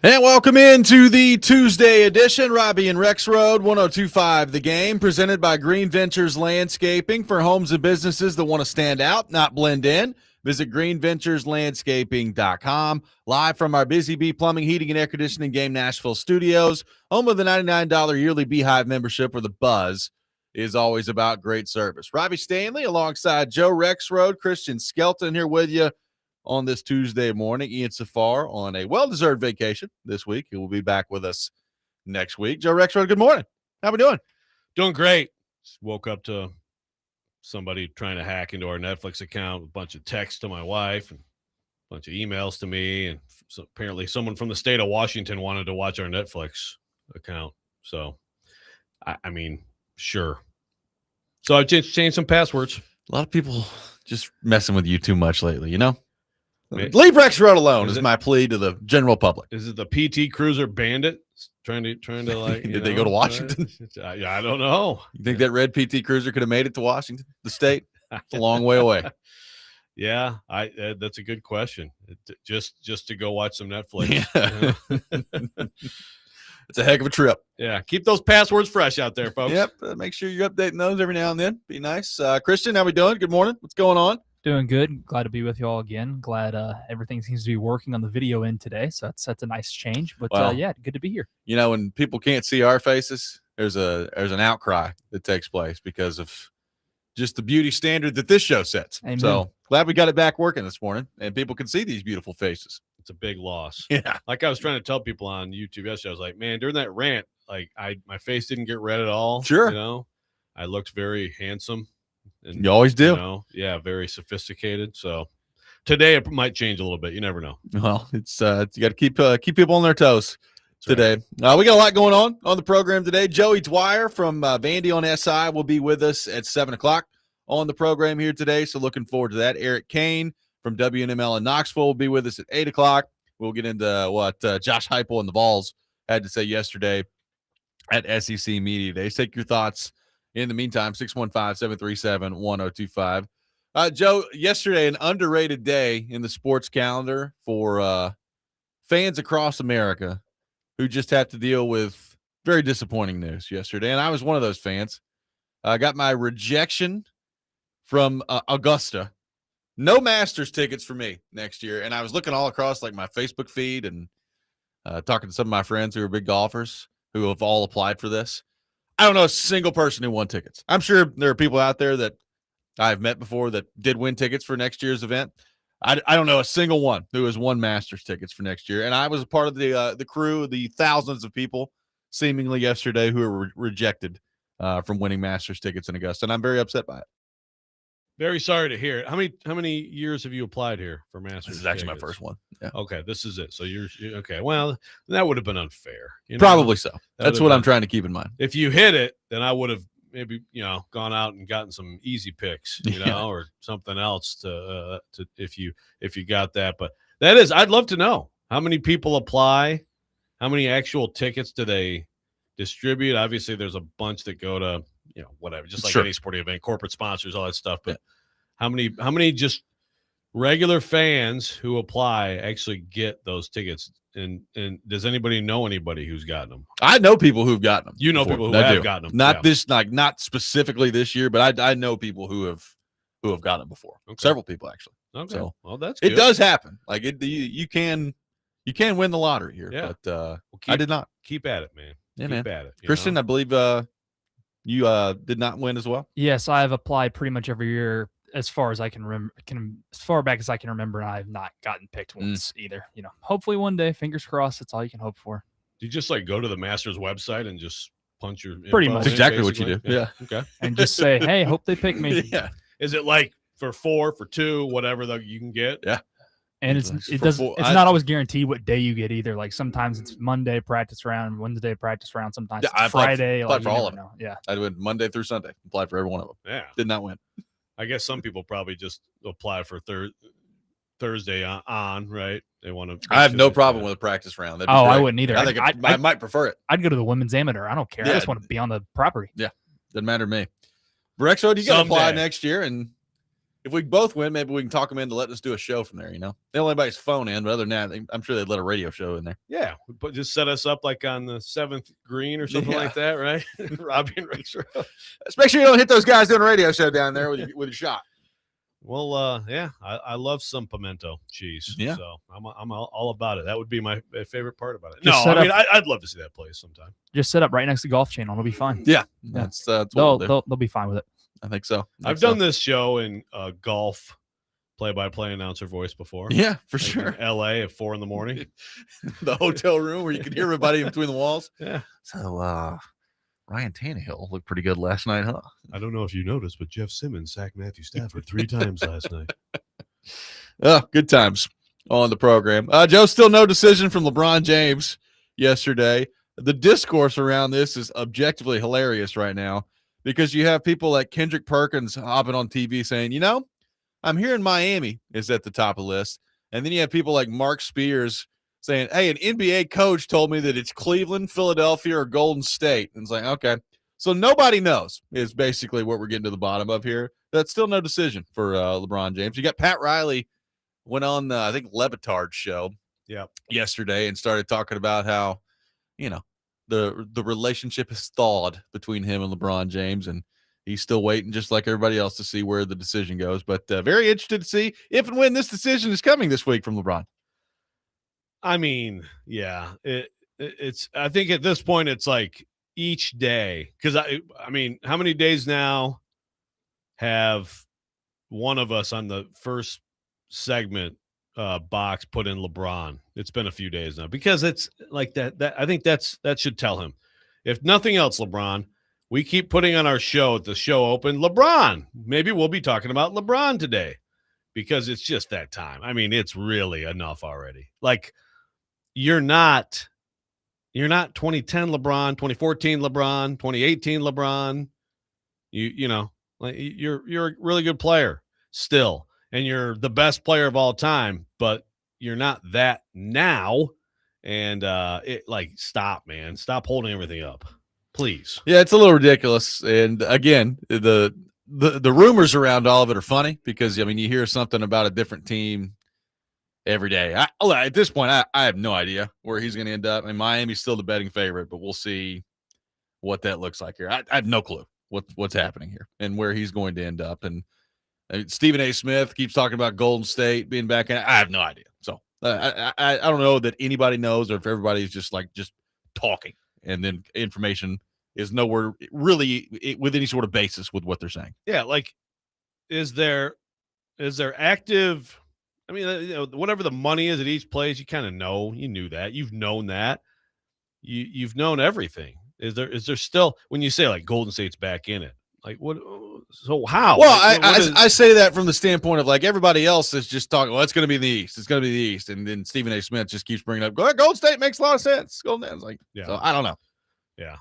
And welcome into the Tuesday edition. Robby and Rexrode, 102.5 The Game, presented by Green Ventures Landscaping for homes and businesses that want to stand out, not blend in. Visit greenventureslandscaping.com. Live from our Busy Bee Plumbing, Heating, and Air Conditioning Game Nashville studios, home of the $99 yearly Beehive membership, where the buzz is always about great service. Robbie Stanley alongside Joe Rexrode, Christian Skelton here with you on this Tuesday morning. Ian Safar on a well-deserved vacation this week. He will be back with us next week. Joe Rexrode, good morning. How we doing? Doing great. Just woke up to somebody trying to hack into our Netflix account, a bunch of texts to my wife and a bunch of emails to me. And so apparently someone from the state of Washington wanted to watch our Netflix account. So, I mean, sure. So I changed some passwords. A lot of people just messing with you too much lately, you know? Leave Rexrode alone is my plea to the general public. Is it the PT Cruiser Bandit trying to like? Did they go to Washington? Yeah, I don't know. You think that red PT Cruiser could have made it to Washington, the state? It's a long way away. Yeah, that's a good question. Just to go watch some Netflix. Yeah. It's a heck of a trip. Yeah, keep those passwords fresh out there, folks. Yep, make sure you're updating those every now and then. Be nice. Christian, how we doing? Good morning. What's going on? Doing good. Glad to be with you all again. Glad everything seems to be working on the video end today, so that's a nice change. But yeah, good to be here. You know, when people can't see our faces, there's an outcry that takes place because of just the beauty standard that this show sets. Amen. So glad we got it back working this morning, and people can see these beautiful faces. It's a big loss. Yeah, like I was trying to tell people on YouTube yesterday, I was like, man, during that rant, like my face didn't get red at all. Sure, you know, I looked very handsome. And, you always do. You know, yeah, very sophisticated. So today it might change a little bit. You never know. Well, it's you got to keep people on their toes today. Right. We got a lot going on the program today. Joey Dwyer from VandyOnSI will be with us at 7:00 on the program here today. So looking forward to that. Eric Cain from WNML in Knoxville will be with us at 8:00. We'll get into what Josh Heupel and the Vols had to say yesterday at SEC Media Days. Take your thoughts. In the meantime, 615-737-1025. Joe, yesterday, an underrated day in the sports calendar for fans across America who just have to deal with very disappointing news yesterday. And I was one of those fans. I got my rejection from Augusta. No Masters tickets for me next year. And I was looking all across like my Facebook feed and talking to some of my friends who are big golfers who have all applied for this. I don't know a single person who won tickets. I'm sure there are people out there that I've met before that did win tickets for next year's event. I don't know a single one who has won Masters tickets for next year. And I was a part of the crew, the thousands of people seemingly yesterday who were rejected from winning Masters tickets in Augusta. And I'm very upset by it. Very sorry to hear it. How many years have you applied here for Masters? This is actually my first one. Yeah. Okay, this is it. So you're okay. Well, that would have been unfair. You know? Probably so. That's what I'm trying to keep in mind. If you hit it, then I would have maybe gone out and gotten some easy picks, or something else to if you got that. But that is, I'd love to know how many people apply, how many actual tickets do they distribute. Obviously, there's a bunch that go to whatever, just like any sporting event, corporate sponsors, all that stuff. But how many just regular fans who apply actually get those tickets? And does anybody know anybody who's gotten them? I know people who've gotten them. You know before. People who have gotten them. Not specifically this year, but I know people who have gotten them before. Okay. Several people actually. Okay. So well, that's good. It does happen. Like you can win the lottery here. Yeah. But I did not. Keep at it, man. Yeah, keep man. at it. Christian, I believe you did not win as well. Yes, I have applied pretty much every year as far as I can remember, as far back as I can remember, and I have not gotten picked once either. Hopefully one day, fingers crossed. That's all you can hope for. Do you just like go to the Masters website and just punch your pretty much? That's exactly what you do. Yeah. Okay. And just say, hey, hope they pick me. Yeah. Is it like for 4, for 2, whatever you can get? Yeah. And it's not always guaranteed what day you get either. Like sometimes it's Monday practice round, Wednesday practice round. Sometimes it's Friday. Applied for all of them. Yeah. I went Monday through Sunday. Applied for every one of them. Yeah. Did not win. I guess some people probably just apply for Thursday on, right? They want to. I have no problem with a practice round. I wouldn't either. I think I might prefer it. I'd go to the women's amateur. I don't care. I just want to be on the property. Yeah. Doesn't matter to me. Rexrode, you got to apply next year, and if we both win, maybe we can talk them into letting us do a show from there. They don't let anybody's phone in, but other than that, I'm sure they'd let a radio show in there. Yeah, but just set us up like on the 7th green or something like that, right? Robby and Rexrode. Just make sure you don't hit those guys doing a radio show down there with your shot. Well, yeah, I love some pimento cheese. Yeah. So I'm all about it. That would be my favorite part about it. Just No, set I mean, I'd love to see that place sometime. Just set up right next to Golf Channel. It'll be fine. Yeah, that's what we'll do. They'll be fine with it. I think so. I've done this show in golf play-by-play announcer voice before. Yeah, for Like sure. in LA at 4 a.m. The hotel room where you can hear everybody in between the walls. Yeah. So Ryan Tannehill looked pretty good last night, huh? I don't know if you noticed, but Jeff Simmons sacked Matthew Stafford 3 times last night. Oh, good times on the program. Joe, still no decision from LeBron James yesterday. The discourse around this is objectively hilarious right now because you have people like Kendrick Perkins hopping on TV saying, I'm hearing Miami is at the top of the list. And then you have people like Mark Spears saying, hey, an NBA coach told me that it's Cleveland, Philadelphia, or Golden State. And it's like, okay. So nobody knows is basically what we're getting to the bottom of here. That's still no decision for LeBron James. You got Pat Riley went on, I think, Levitard's show yesterday and started talking about how, the relationship is thawed between him and LeBron James. And he's still waiting, just like everybody else, to see where the decision goes. But very interested to see if and when this decision is coming this week from LeBron. I mean, yeah, it's. I think at this point it's like each day because I mean, how many days now have one of us on the first segment box put in LeBron? It's been a few days now because it's like that. I think that should tell him, if nothing else, LeBron. We keep putting on our show at the show open, LeBron. Maybe we'll be talking about LeBron today because it's just that time. I mean, it's really enough already. Like, you're not 2010 LeBron, 2014 LeBron, 2018 LeBron. Like you're a really good player still, and you're the best player of all time, but you're not that now. And stop, man. Stop holding everything up. Please. Yeah, it's a little ridiculous. And again, the rumors around all of it are funny because, I mean, you hear something about a different team every day. At this point, I have no idea where he's going to end up. I mean, Miami's still the betting favorite, but we'll see what that looks like here. I have no clue what's happening here and where he's going to end up. And Stephen A. Smith keeps talking about Golden State being back in. I have no idea. So I don't know that anybody knows or if everybody's just talking and then information is nowhere really with any sort of basis with what they're saying. Yeah, like, is there active? I mean, whatever the money is at each place, you kind of know. You knew that. You've known that. You've known everything. Is there still, when you say like Golden State's back in it, like what? So how? Well, I say that from the standpoint of like everybody else is just talking. Well, it's going to be the East. It's going to be the East, and then Stephen A. Smith just keeps bringing up Golden State makes a lot of sense. Golden State's like, yeah. So I don't know. Yeah,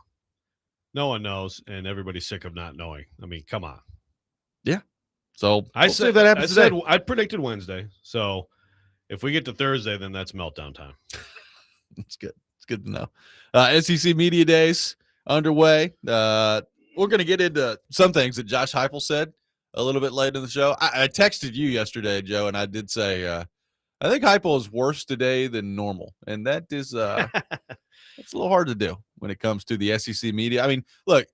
no one knows, and everybody's sick of not knowing. I mean, come on. Yeah. So I said that happens today. I predicted Wednesday. So if we get to Thursday, then that's meltdown time. It's good. It's good to know. SEC Media Days underway. We're going to get into some things that Josh Heupel said a little bit later in the show. I texted you yesterday, Joe, and I did say I think Heupel is worse today than normal, and that is it's a little hard to do when it comes to the SEC media. I mean, look,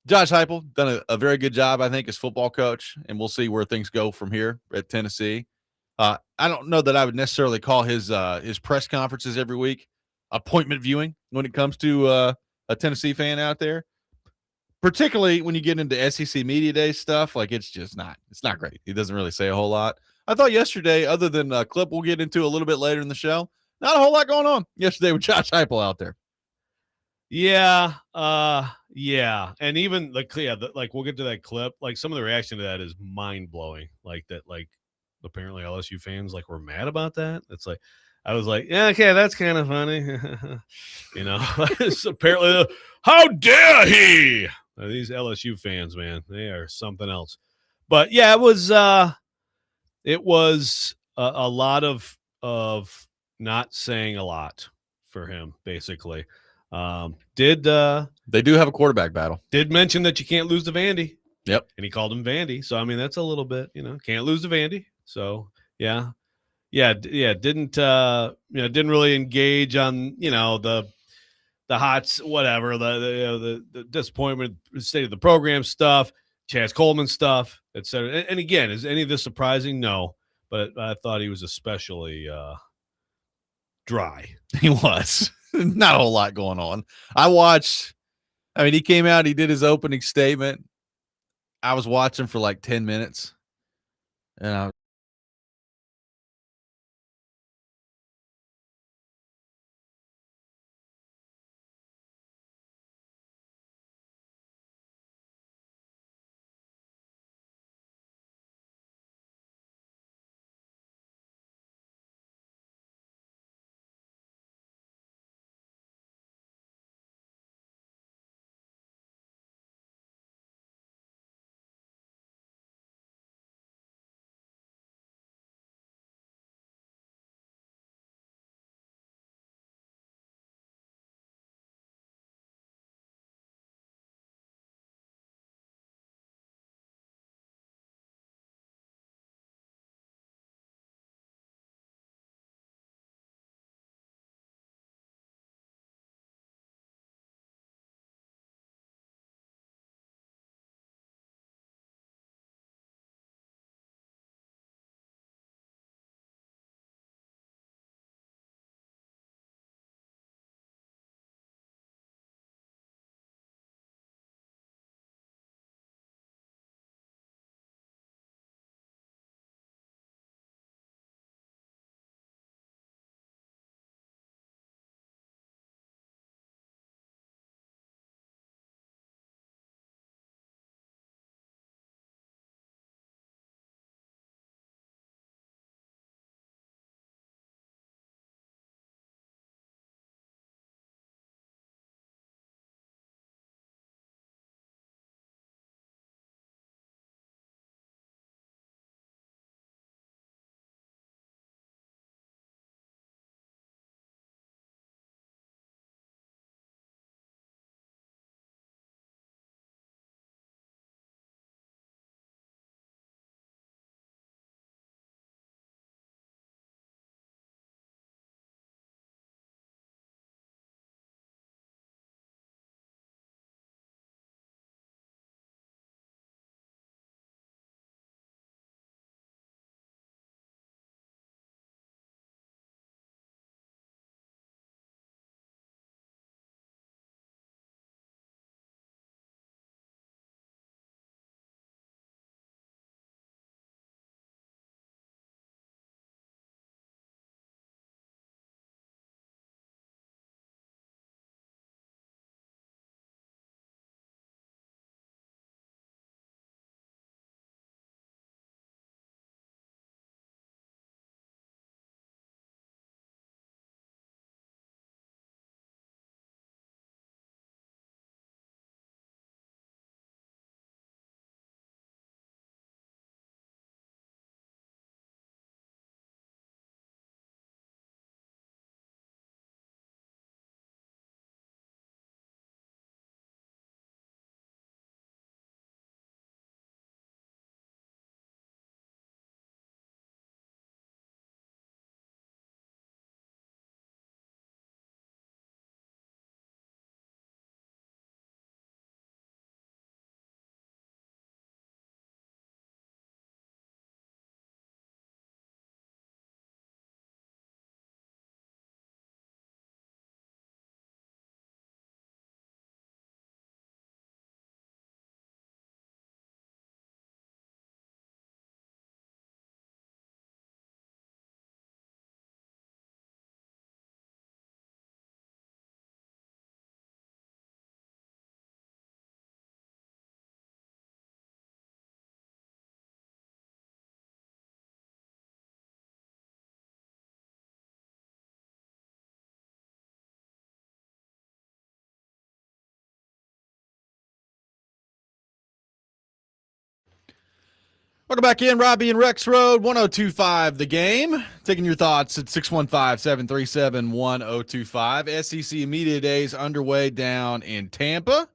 Josh Heupel done a very good job, I think, as football coach, and we'll see where things go from here at Tennessee. I don't know that I would necessarily call his press conferences every week appointment viewing when it comes to a Tennessee fan out there. Particularly when you get into SEC Media Day stuff, like it's not great. He doesn't really say a whole lot. I thought yesterday, other than a clip we'll get into a little bit later in the show, not a whole lot going on yesterday with Josh Heupel out there. Yeah. And even like we'll get to that clip. Like some of the reaction to that is mind blowing. Like that, like apparently LSU fans like were mad about that. It's like, I was like, yeah, okay, that's kind of funny. It's apparently, how dare he? These LSU fans, man, they are something else. But yeah, it was a lot of not saying a lot for him, basically. They do have a quarterback battle. Did mention that you can't lose to Vandy. Yep. And he called him Vandy. So, I mean, that's a little bit, can't lose to Vandy. So, yeah. Didn't didn't really engage on, the hots, whatever, the disappointment, state of the program stuff, Chaz Coleman stuff, etc. And again, is any of this surprising? No, but I thought he was especially dry. He was. Not a whole lot going on. He came out, he did his opening statement. I was watching for like 10 minutes. And welcome back in, Robby and Rexrode, 1025 The Game. Taking your thoughts at 615-737-1025. SEC Media Days underway down in Tampa.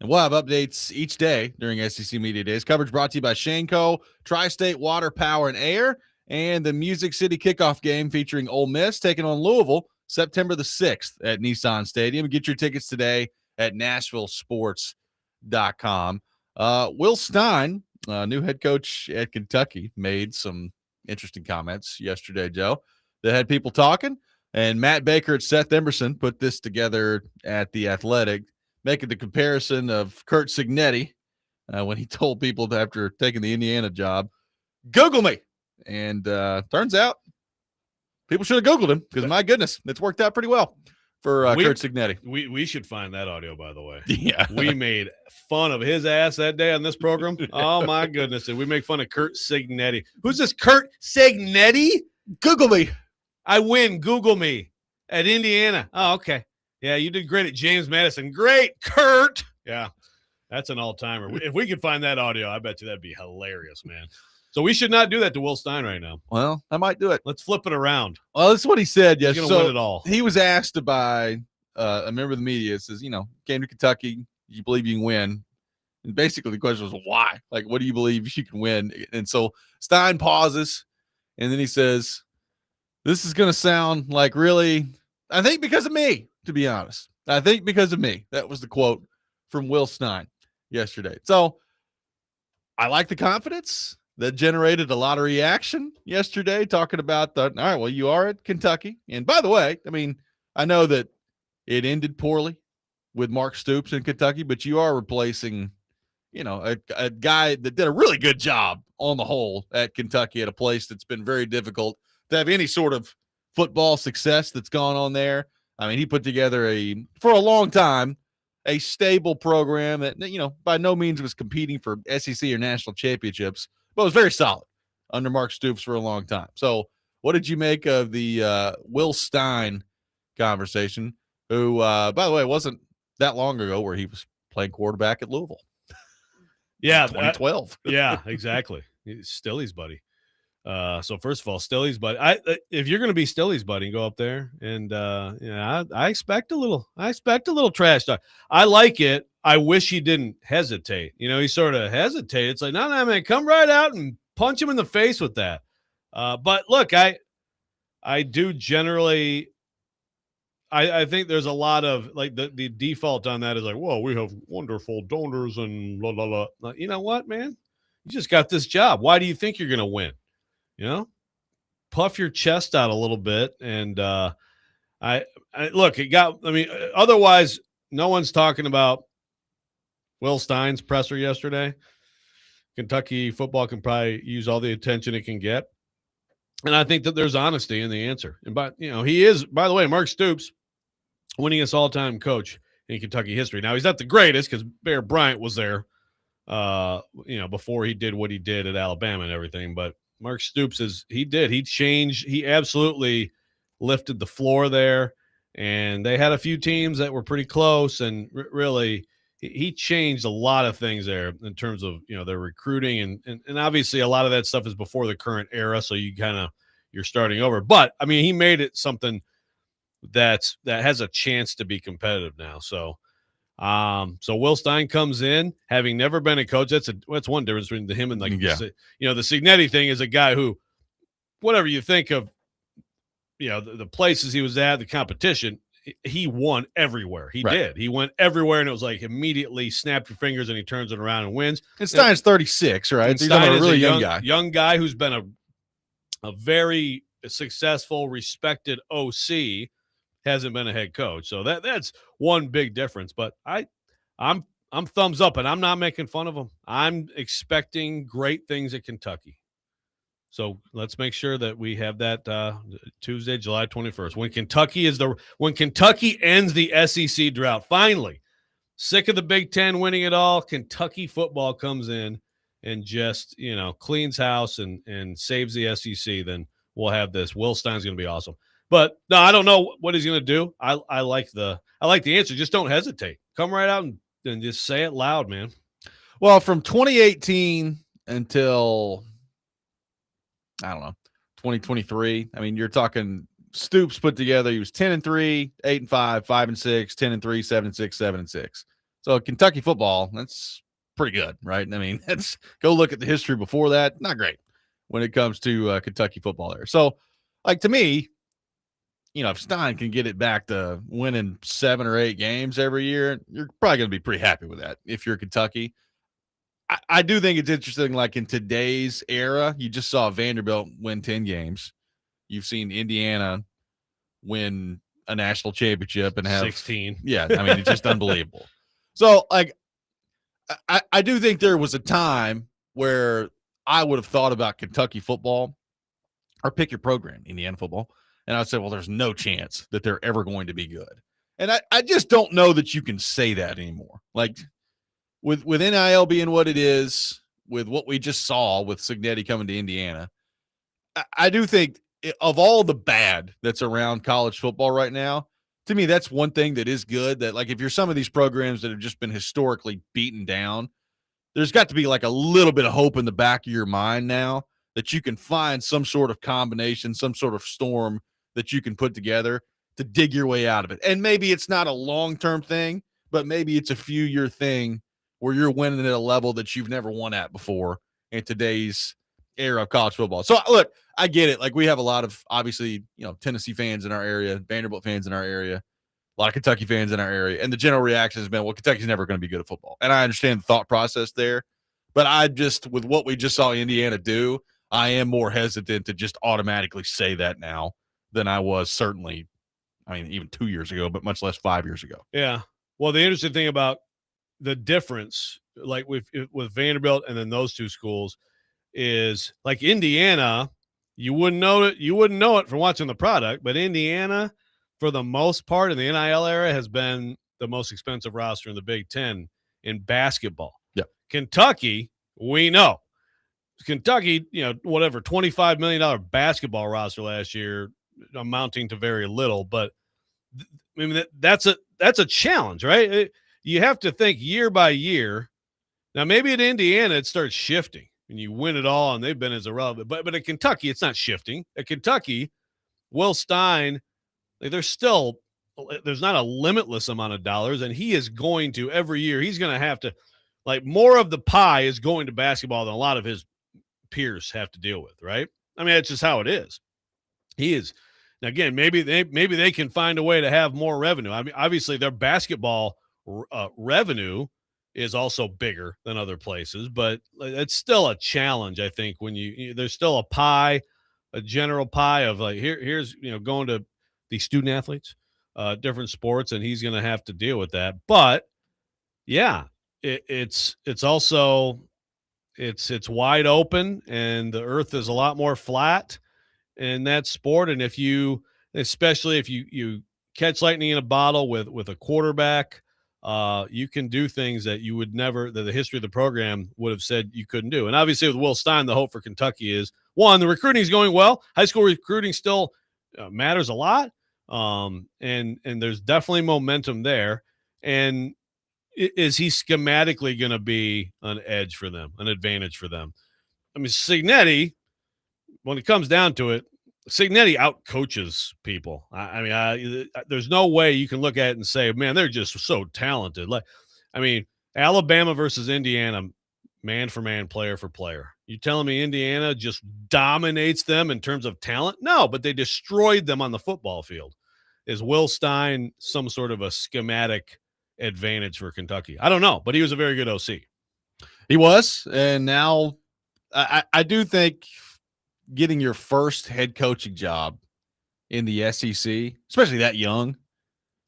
And we'll have updates each day during SEC Media Days. Coverage brought to you by Shanco, Tri-State Water, Power, and Air, and the Music City kickoff game featuring Ole Miss taking on Louisville September the 6th at Nissan Stadium. Get your tickets today at NashvilleSports.com. Will Stien, new head coach at Kentucky, made some interesting comments yesterday, Joe, that had people talking. And Matt Baker and Seth Emerson put this together at The Athletic, making the comparison of Curt Cignetti when he told people that after taking the Indiana job, Google me. And turns out people should have Googled him because, my goodness, it's worked out pretty well for Curt Cignetti. We should find that audio, by the way. Yeah. We made fun of his ass that day on this program. Oh, my goodness. Did we make fun of Curt Cignetti? Who's this Curt Cignetti? Google me. I win. Google me at Indiana. Oh, okay. Yeah, you did great at James Madison. Great, Curt. Yeah, that's an all-timer. If we could find that audio, I bet you that'd be hilarious, man. So we should not do that to Will Stien right now. Well, I might do it. Let's flip it around. Well, that's what he said. Yes, He's going to win it all. He was asked by a member of the media. It says, came to Kentucky. You believe you can win? And basically the question was, why? Like, what do you believe you can win? And so Stien pauses, and then he says, this is going to sound like really, I think because of me, to be honest. I think because of me. That was the quote from Will Stien yesterday. So I like the confidence that generated a lot of reaction yesterday, talking about all right, well, you are at Kentucky. And by the way, I mean, I know that it ended poorly with Mark Stoops in Kentucky, but you are replacing, a guy that did a really good job on the whole at Kentucky at a place that's been very difficult to have any sort of football success that's gone on there. I mean, he put together for a long time, a stable program that, by no means was competing for SEC or national championships, but was very solid under Mark Stoops for a long time. So what did you make of the Will Stien conversation, who, by the way, wasn't that long ago where he was playing quarterback at Louisville? Yeah. 2012. Yeah, exactly. Stillie's buddy. So first of all, Stillie's buddy. If you're going to be Stillie's buddy, go up there, and I expect a little trash talk. I like it. I wish he didn't hesitate. He sort of hesitated. It's like, no, man, come right out and punch him in the face with that. But look, I do generally. I think there's a lot of like the default on that is like, whoa, we have wonderful donors and blah blah blah. You know what, man? You just got this job. Why do you think you're going to win? Puff your chest out a little bit. And I look, otherwise no one's talking about Will Stien's presser yesterday. Kentucky football can probably use all the attention it can get. And I think that there's honesty in the answer. And he is, by the way, Mark Stoops, winningest all-time coach in Kentucky history. Now, he's not the greatest because Bear Bryant was there, before he did what he did at Alabama and everything. But Mark Stoops he absolutely lifted the floor there. And they had a few teams that were pretty close, and really he changed a lot of things there in terms of, their recruiting. And obviously a lot of that stuff is before the current era. So you're starting over, but I mean, he made it something that has a chance to be competitive now. So Will Stien comes in having never been a coach. That's one difference between him and the Cignetti thing is a guy who, whatever you think of, the places he was at, the competition, he won everywhere. He did. He went everywhere, and it was like immediately snap your fingers and he turns it around and wins. And Stein's 36, right? And He's Stien a is really young guy who's been a very successful, respected OC, hasn't been a head coach. So that's one big difference. But I'm thumbs up, and I'm not making fun of him. I'm expecting great things at Kentucky. So let's make sure that we have that Tuesday, July 21st, when Kentucky ends the SEC drought. Finally, sick of the Big Ten winning it all. Kentucky football comes in and just cleans house and saves the SEC. Then we'll have this. Will Stien's going to be awesome. But no, I don't know what he's going to do. I like the answer. Just don't hesitate. Come right out and just say it loud, man. Well, from 2018 until, I don't know, 2023. I mean, you're talking Stoops put together. He was 10-3, 8-5, 5-6, 10-3, 7-6, 7-6. So Kentucky football, that's pretty good, right? I mean, let's go look at the history before that. Not great when it comes to Kentucky football there. So, like, to me, if Stien can get it back to winning 7 or 8 games every year, you're probably going to be pretty happy with that if you're Kentucky. I do think it's interesting, like in today's era, you just saw Vanderbilt win 10 games. You've seen Indiana win a national championship and have 16. Yeah, I mean, it's just unbelievable. So, like, I do think there was a time where I would have thought about Kentucky football or pick your program, Indiana football, and I would say, well, there's no chance that they're ever going to be good. And I just don't know that you can say that anymore. Like, with NIL being what it is, with what we just saw with Cignetti coming to Indiana, I do think of all the bad that's around college football right now, to me, that's one thing that is good. That, like, if you're some of these programs that have just been historically beaten down, there's got to be like a little bit of hope in the back of your mind now that you can find some sort of combination, some sort of storm that you can put together to dig your way out of it. And maybe it's not a long-term thing, but maybe it's a few-year thing where you're winning at a level that you've never won at before in today's era of college football. So, look, I get it. Like, we have a lot of, obviously, Tennessee fans in our area, Vanderbilt fans in our area, a lot of Kentucky fans in our area. And the general reaction has been, well, Kentucky's never going to be good at football. And I understand the thought process there. But I just, with what we just saw Indiana do, I am more hesitant to just automatically say that now than I was certainly, even 2 years ago, but much less 5 years ago. Yeah. Well, the interesting thing about the difference, like with Vanderbilt and then those two schools, is like Indiana, you wouldn't know it from watching the product, but Indiana, for the most part in the NIL era, has been the most expensive roster in the Big Ten in basketball. Yeah. Kentucky, we know. Kentucky, whatever, $25 million basketball roster last year, amounting to very little. But that's a challenge, right? You have to think year by year. Now, maybe at Indiana, it starts shifting and you win it all and they've been as irrelevant. But at Kentucky, it's not shifting. At Kentucky, Will Stien, there's not a limitless amount of dollars, and he is going to, every year, he's going to have to, more of the pie is going to basketball than a lot of his peers have to deal with, right? It's just how it is. He is. Now, again, maybe they can find a way to have more revenue. Obviously, their basketball revenue is also bigger than other places, but it's still a challenge, I think, when there's still a pie, a general pie of here's going to the student athletes, different sports, and he's going to have to deal with that. But yeah, it's also it's wide open, and the earth is a lot more flat in that sport. And especially if you catch lightning in a bottle with a quarterback, you can do things that you would never, that the history of the program would have said you couldn't do. And obviously with Will Stien, the hope for Kentucky is, one, the recruiting is going well. High school recruiting still matters a lot. And there's definitely momentum there. And is he schematically going to be an edge for them, an advantage for them? Cignetti, when it comes down to it, Cignetti out-coaches people. There's no way you can look at it and say, man, they're just so talented. Alabama versus Indiana, man for man, player for player. You telling me Indiana just dominates them in terms of talent? No, but they destroyed them on the football field. Is Will Stien some sort of a schematic advantage for Kentucky? I don't know, but he was a very good OC. He was, and now I do think getting your first head coaching job in the SEC, especially that young,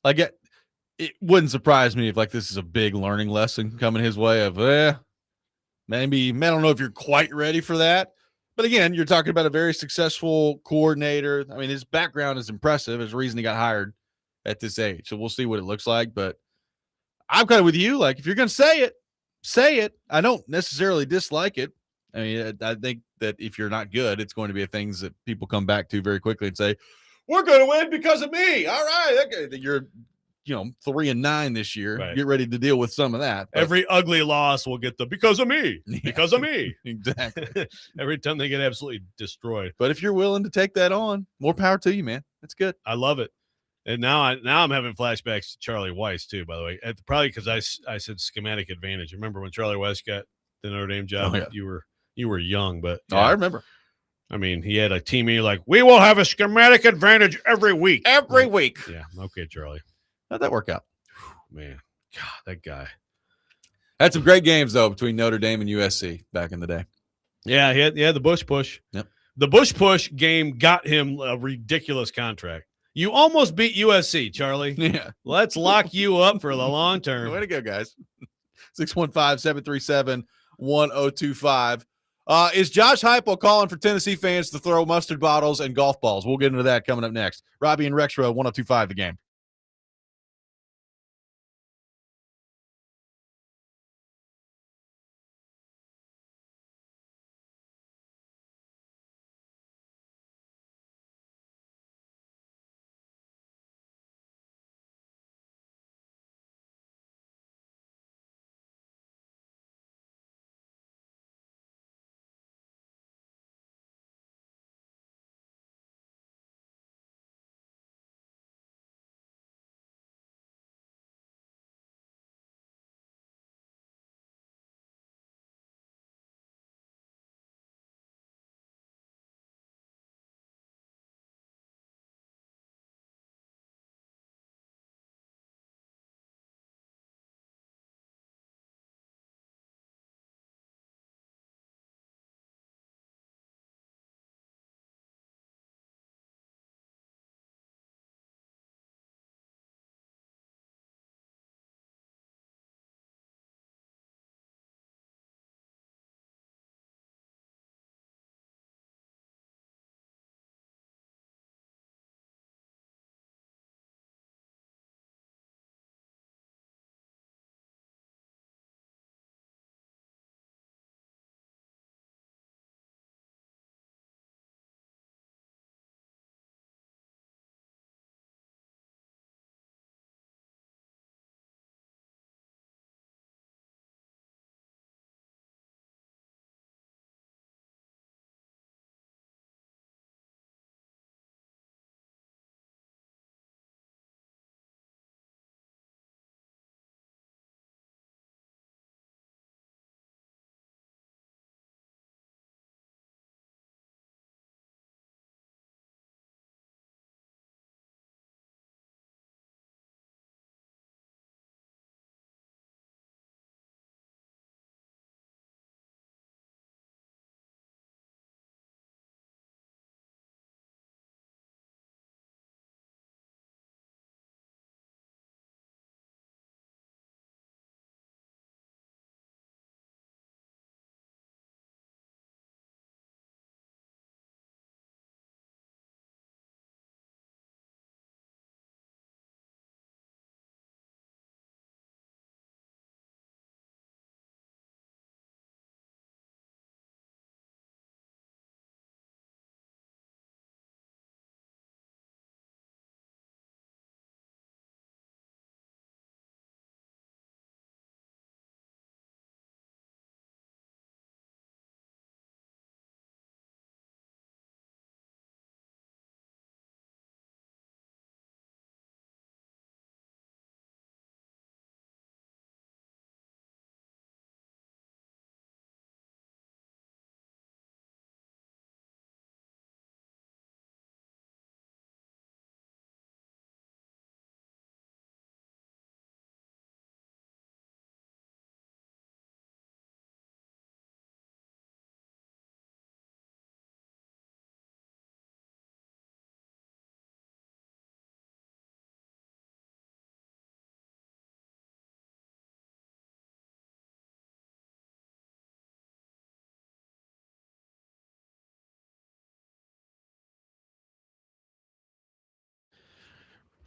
it wouldn't surprise me if this is a big learning lesson coming his way of, maybe, I don't know if you're quite ready for that. But again, you're talking about a very successful coordinator. His background is impressive. There's a reason he got hired at this age. So we'll see what it looks like. But I'm kind of with you. If you're going to say it, say it. I don't necessarily dislike it. I think that if you're not good, it's going to be things that people come back to very quickly and say, we're going to win because of me. All right. Okay. You're 3-9 this year. Right. Get ready to deal with some of that. But every ugly loss will get the because of me. Because of me. Exactly. Every time they get absolutely destroyed. But if you're willing to take that on, more power to you, man. That's good. I love it. And now I'm having flashbacks to Charlie Weiss too, by the way. Probably because I said schematic advantage. Remember when Charlie Weiss got the Notre Dame job? Oh, yeah. You were young, but Oh, I remember. I mean, he had a teammate like, we will have a schematic advantage every week. Every week. Yeah. Okay, Charlie. How'd that work out? Man, God, that guy. Had some great games though between Notre Dame and USC back in the day. Yeah, he had the Bush push. Yep. The Bush push game got him a ridiculous contract. You almost beat USC, Charlie. Yeah. Let's lock you up for the long term. Way to go, guys. 615-737-1025. Is Josh Heupel calling for Tennessee fans to throw mustard bottles and golf balls? We'll get into that coming up next. Robby and Rexrode, 1025 The Game.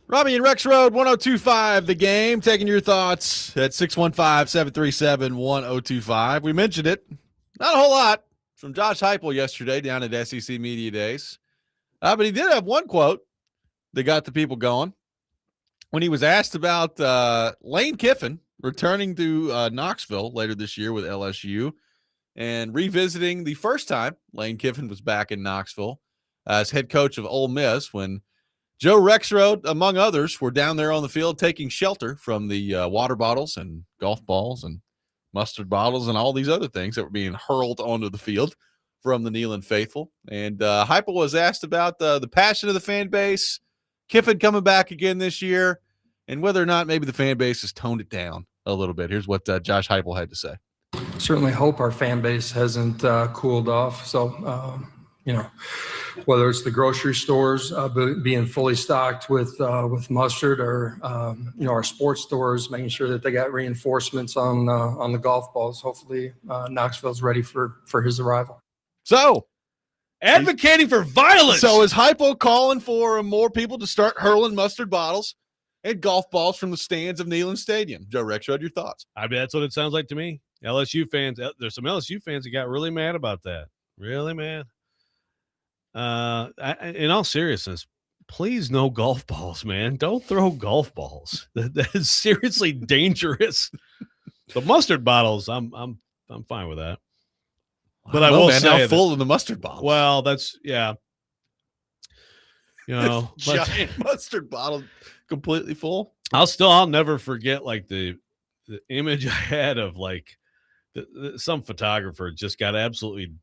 Robby and Rexrode, 1025 The Game, taking your thoughts at 615-737-1025. We mentioned it. Not a whole lot from Josh Heupel yesterday down at SEC Media Days. But he did have one quote that got the people going. When he was asked about Lane Kiffin returning to Knoxville later this year with LSU and revisiting the first time Lane Kiffin was back in Knoxville as head coach of Ole Miss when Joe Rexrode, among others, were down there on the field taking shelter from the water bottles and golf balls and mustard bottles and all these other things that were being hurled onto the field from the Neyland faithful. And Heupel was asked about the passion of the fan base, Kiffin coming back again this year, and whether or not maybe the fan base has toned it down a little bit. Here's what Josh Heupel had to say. Certainly hope our fan base hasn't cooled off. So, whether it's the grocery stores being fully stocked with mustard, or our sports stores making sure that they got reinforcements on the golf balls. Hopefully, Knoxville's ready for his arrival. So, advocating for violence. So is Heupel calling for more people to start hurling mustard bottles and golf balls from the stands of Neyland Stadium? Joe Rexrode, your thoughts? I mean, that's what it sounds like to me. LSU fans, there's some LSU fans that got really mad about that. Really mad. In all seriousness, please no golf balls, man. Don't throw golf balls. That is seriously dangerous. The mustard bottles, I'm fine with that. But I will say how full of the mustard bottles. Well, that's giant mustard bottle completely full. I'll never forget like the image I had of like some photographer just got absolutely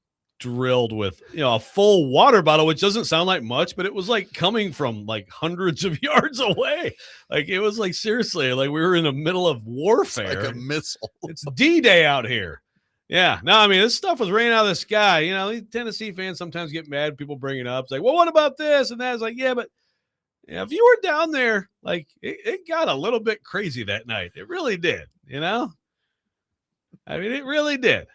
drilled with a full water bottle, which doesn't sound like much, but it was like coming from like hundreds of yards away. Like it was like seriously, like we were in the middle of warfare. It's like a missile. It's D-Day out here. Yeah. No, I mean, this stuff was raining out of the sky. These Tennessee fans sometimes get mad. People bring it up. It's like, well, what about this and that? It's like, yeah, but if you were down there, like it got a little bit crazy that night. It really did. I mean, it really did.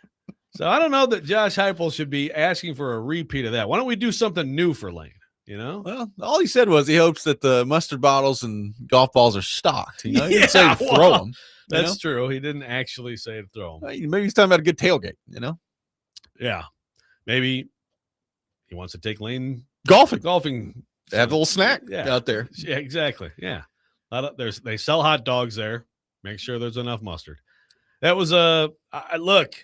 So I don't know that Josh Heupel should be asking for a repeat of that. Why don't we do something new for Lane? Well, all he said was he hopes that the mustard bottles and golf balls are stocked. He didn't say to throw them. That's true. He didn't actually say to throw them. Maybe he's talking about a good tailgate. Yeah, maybe he wants to take Lane golfing. Have a little snack out there. Yeah, exactly. Yeah, they sell hot dogs there. Make sure there's enough mustard. That was look.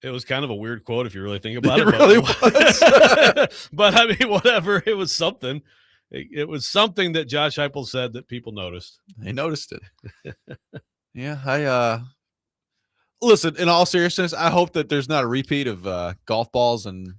It was kind of a weird quote if you really think about it. It really was. But I mean, whatever. It was something. It was something that Josh Heupel said that people noticed. They noticed it. Yeah, listen, in all seriousness, I hope that there's not a repeat of golf balls and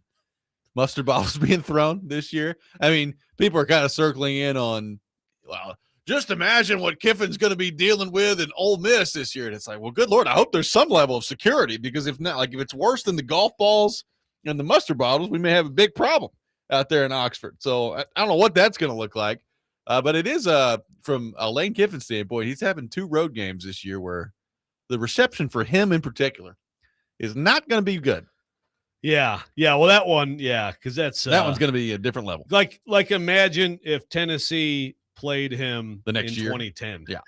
mustard bottles being thrown this year. I mean, people are kind of circling in on, well, just imagine what Kiffin's going to be dealing with in Ole Miss this year. And it's like, well, good Lord, I hope there's some level of security, because if not, like if it's worse than the golf balls and the mustard bottles, we may have a big problem out there in Oxford. So I don't know what that's going to look like. But it is from a Lane Kiffin standpoint, he's having 2 road games this year where the reception for him in particular is not going to be good. Yeah. Well, that one, because that one's going to be a different level. Like imagine if Tennessee played him the next year, 2010. Yeah.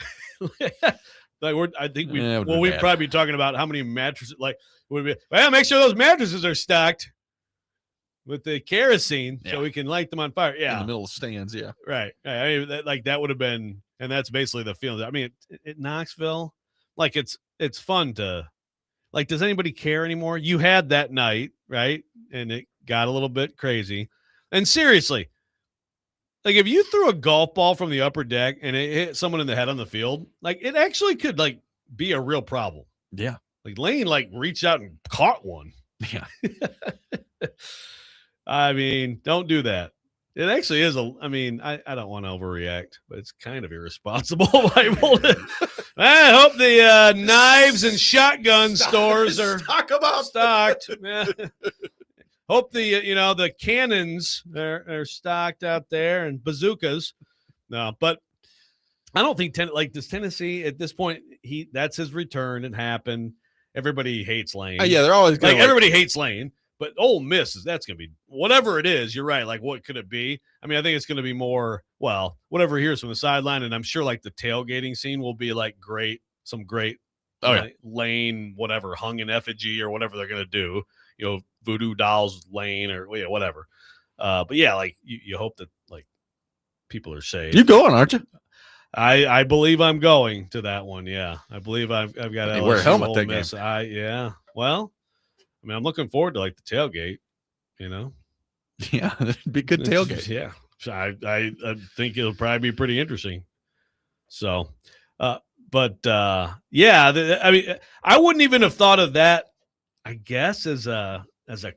We'd probably be talking about how many mattresses. Like, would be, well, make sure those mattresses are stocked with the kerosene so we can light them on fire. Yeah, in the middle of stands. Yeah, right. I mean, that would have been, and that's basically the feeling. I mean, at Knoxville, like it's fun to, like, does anybody care anymore? You had that night, right? And it got a little bit crazy. And seriously, like if you threw a golf ball from the upper deck and it hit someone in the head on the field, like it actually could like be a real problem. Yeah. Like Lane like reached out and caught one. Yeah. I mean, don't do that. It actually is I don't want to overreact, but it's kind of irresponsible. I hope the knives and shotgun stores are stocked. Yeah. Hope the cannons are stocked out there and bazookas. No, but I don't think does Tennessee at this point, that's his return. It happened. Everybody hates Lane. Yeah, they're always like everybody hates Lane, but Ole Miss that's going to be whatever it is. You're right. Like, what could it be? I mean, I think it's going to be more, well, whatever he hears from the sideline, and I'm sure like the tailgating scene will be like some great Lane, whatever, hung in effigy or whatever they're going to do. Voodoo dolls Lane or whatever. But yeah, like you hope that like people are safe. You going, aren't you? I believe I'm going to that one. Yeah, I believe I've got to wear a helmet that game. Yeah. Well, I mean, I'm looking forward to like the tailgate. Yeah, it'd be good tailgate. Yeah, I think it'll probably be pretty interesting. So, I mean, I wouldn't even have thought of that, I guess, as a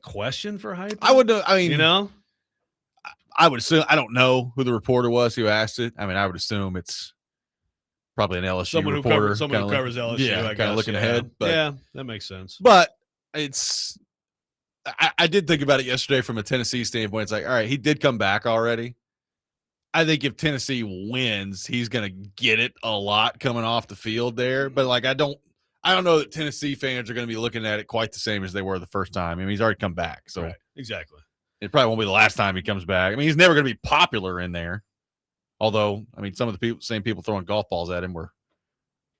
question for Heupel. I would. I mean, you know, I would assume. I don't know who the reporter was who asked it. I mean, I would assume it's probably an LSU someone reporter. who covers LSU. Yeah, I kind of looking ahead. But, yeah, that makes sense. But it's. I did think about it yesterday from a Tennessee standpoint. It's like, all right, he did come back already. I think if Tennessee wins, he's going to get it a lot coming off the field there. But like, I don't know that Tennessee fans are going to be looking at it quite the same as they were the first time. I mean, he's already come back, so right. Exactly. It probably won't be the last time he comes back. I mean, he's never going to be popular in there. Although, I mean, some of the same people throwing golf balls at him were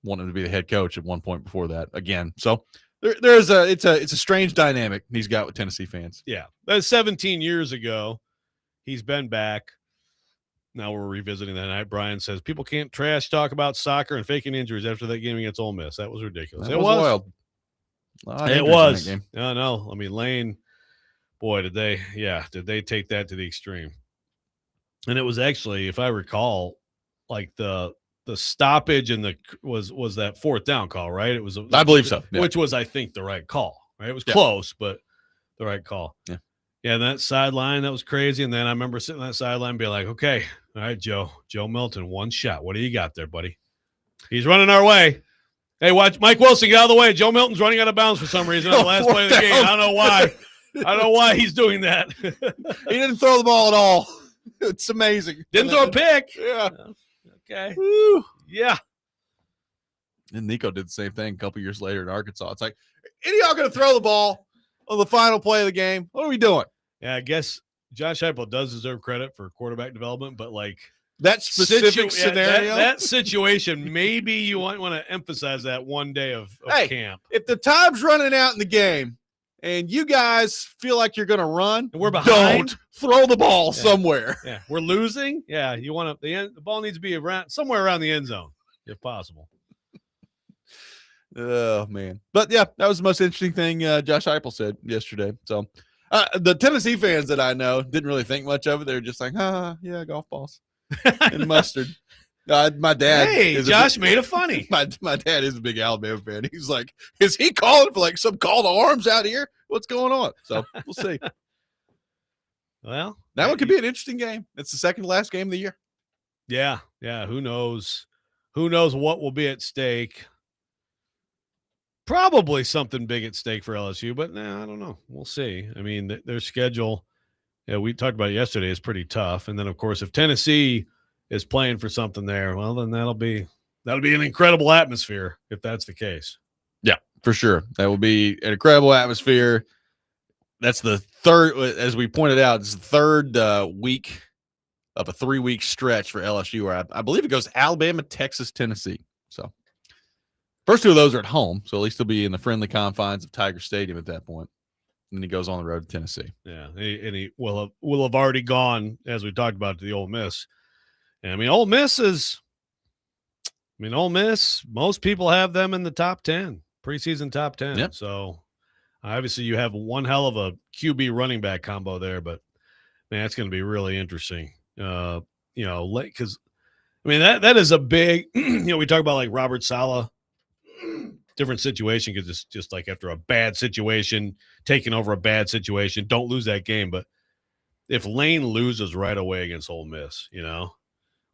wanting to be the head coach at one point before that again. So it's a strange dynamic he's got with Tennessee fans. Yeah, that's 17 years ago. He's been back. Now we're revisiting that night. Brian says people can't trash talk about soccer and faking injuries after that game against Ole Miss. That was ridiculous. It was wild. It was. I know. I mean, Lane. Boy, did they take that to the extreme? And it was actually, if I recall, like the stoppage and was that fourth down call, right? It was, I believe so, yeah. Which was, I think, the right call. Right, it was close, but the right call. Yeah, yeah. That sideline, that was crazy. And then I remember sitting on that sideline, and be like, okay, all right, Joe Milton, one shot. What do you got there, buddy? He's running our way. Hey, watch Mike Wilson get out of the way. Joe Milton's running out of bounds for some reason on the last play of the game. I don't know why. I don't know why he's doing that. He didn't throw the ball at all. It's amazing. Didn't throw a pick. Yeah. Okay. Woo. Yeah. And Nico did the same thing a couple years later in Arkansas. It's like, any of y'all going to throw the ball on the final play of the game? What are we doing? Yeah, I guess Josh Heupel does deserve credit for quarterback development, but like that specific scenario, that situation, maybe you want to emphasize that one day of camp. If the time's running out in the game and you guys feel like you're going to run, and we're behind, don't throw the ball somewhere. Yeah, we're losing. Yeah, you want the ball needs to be somewhere around the end zone if possible. Oh man, but yeah, that was the most interesting thing Josh Heupel said yesterday. So the Tennessee fans that I know didn't really think much of it. They were just like, yeah, golf balls and mustard. My dad. Hey, Josh made it funny. My dad is a big Alabama fan. He's like, is he calling for like some call to arms out here? What's going on? So we'll see. Well, that one could be an interesting game. It's the second to last game of the year. Yeah. Who knows? Who knows what will be at stake? Probably something big at stake for LSU, but I don't know. We'll see. I mean, their schedule, we talked about it yesterday, is pretty tough. And then, of course, if Tennessee is playing for something there, well, then that'll be an incredible atmosphere if that's the case. Yeah, for sure. That will be an incredible atmosphere. That's the third, as we pointed out, it's the third week of a 3-week stretch for LSU, where I believe it goes Alabama, Texas, Tennessee. So first two of those are at home, so at least he'll be in the friendly confines of Tiger Stadium at that point. And then he goes on the road to Tennessee. Yeah, and he will have already gone, as we talked about, to the Ole Miss. And I mean, Ole Miss, most people have them in the top 10, preseason top 10. Yep. So obviously you have one hell of a QB running back combo there, but man, it's going to be really interesting. Because I mean, that is a big, we talk about like Robert Saleh, different situation, because it's just like after a bad situation, taking over a bad situation, don't lose that game. But if Lane loses right away against Ole Miss,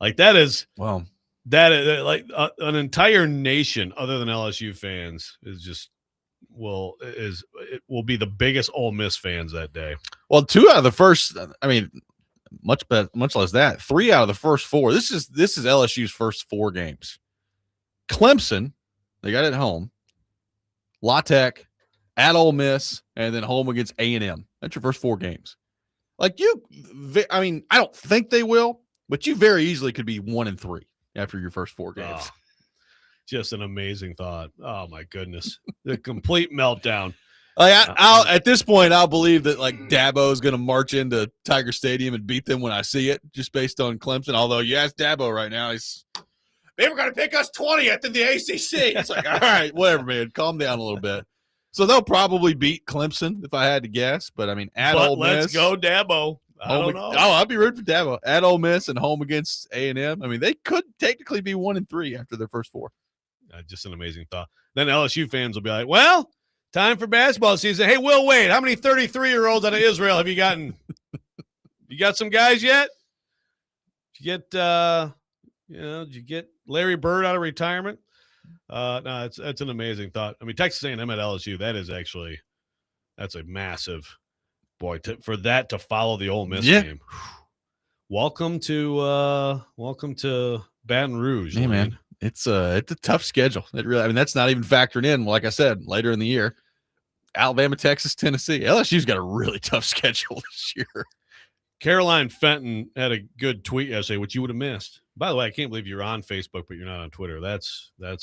like that is like an entire nation other than LSU fans it will be the biggest Ole Miss fans that day. Well, 2 out of the first, I mean, much less that, 3 out of the first 4. This is LSU's first 4 games. Clemson, they got it at home. La Tech, at Ole Miss, and then home against A&M. That's your first 4 games. Like I don't think they will, but you very easily could be 1-3 after your first 4 games. Oh, just an amazing thought. Oh my goodness, the complete meltdown. Like I'll at this point, I'll believe that like Dabo is going to march into Tiger Stadium and beat them when I see it, just based on Clemson. Although you ask Dabo right now, they were going to pick us 20th in the ACC. It's like, all right, whatever, man, calm down a little bit. So they'll probably beat Clemson if I had to guess. But I mean, Ole Miss, let's go Dabo. I don't know. Oh, I'd be rooting for Dabo at Ole Miss and home against A&M. I mean, they could technically be 1-3 after their first 4. Just an amazing thought. Then LSU fans will be like, well, time for basketball season. Hey, Will Wade, how many 33-year-olds out of Israel have you gotten? You got some guys yet? Did you get, did you get Larry Bird out of retirement? No, that's an amazing thought. I mean, Texas A&M at LSU, that's a massive boy for that to follow the Ole Miss game. Welcome to Baton Rouge. Hey, man, it's a tough schedule. That's not even factored in. Like I said, later in the year, Alabama, Texas, Tennessee. LSU's got a really tough schedule this year. Caroline Fenton had a good tweet yesterday, which you would have missed. By the way, I can't believe you're on Facebook, but you're not on Twitter. That's I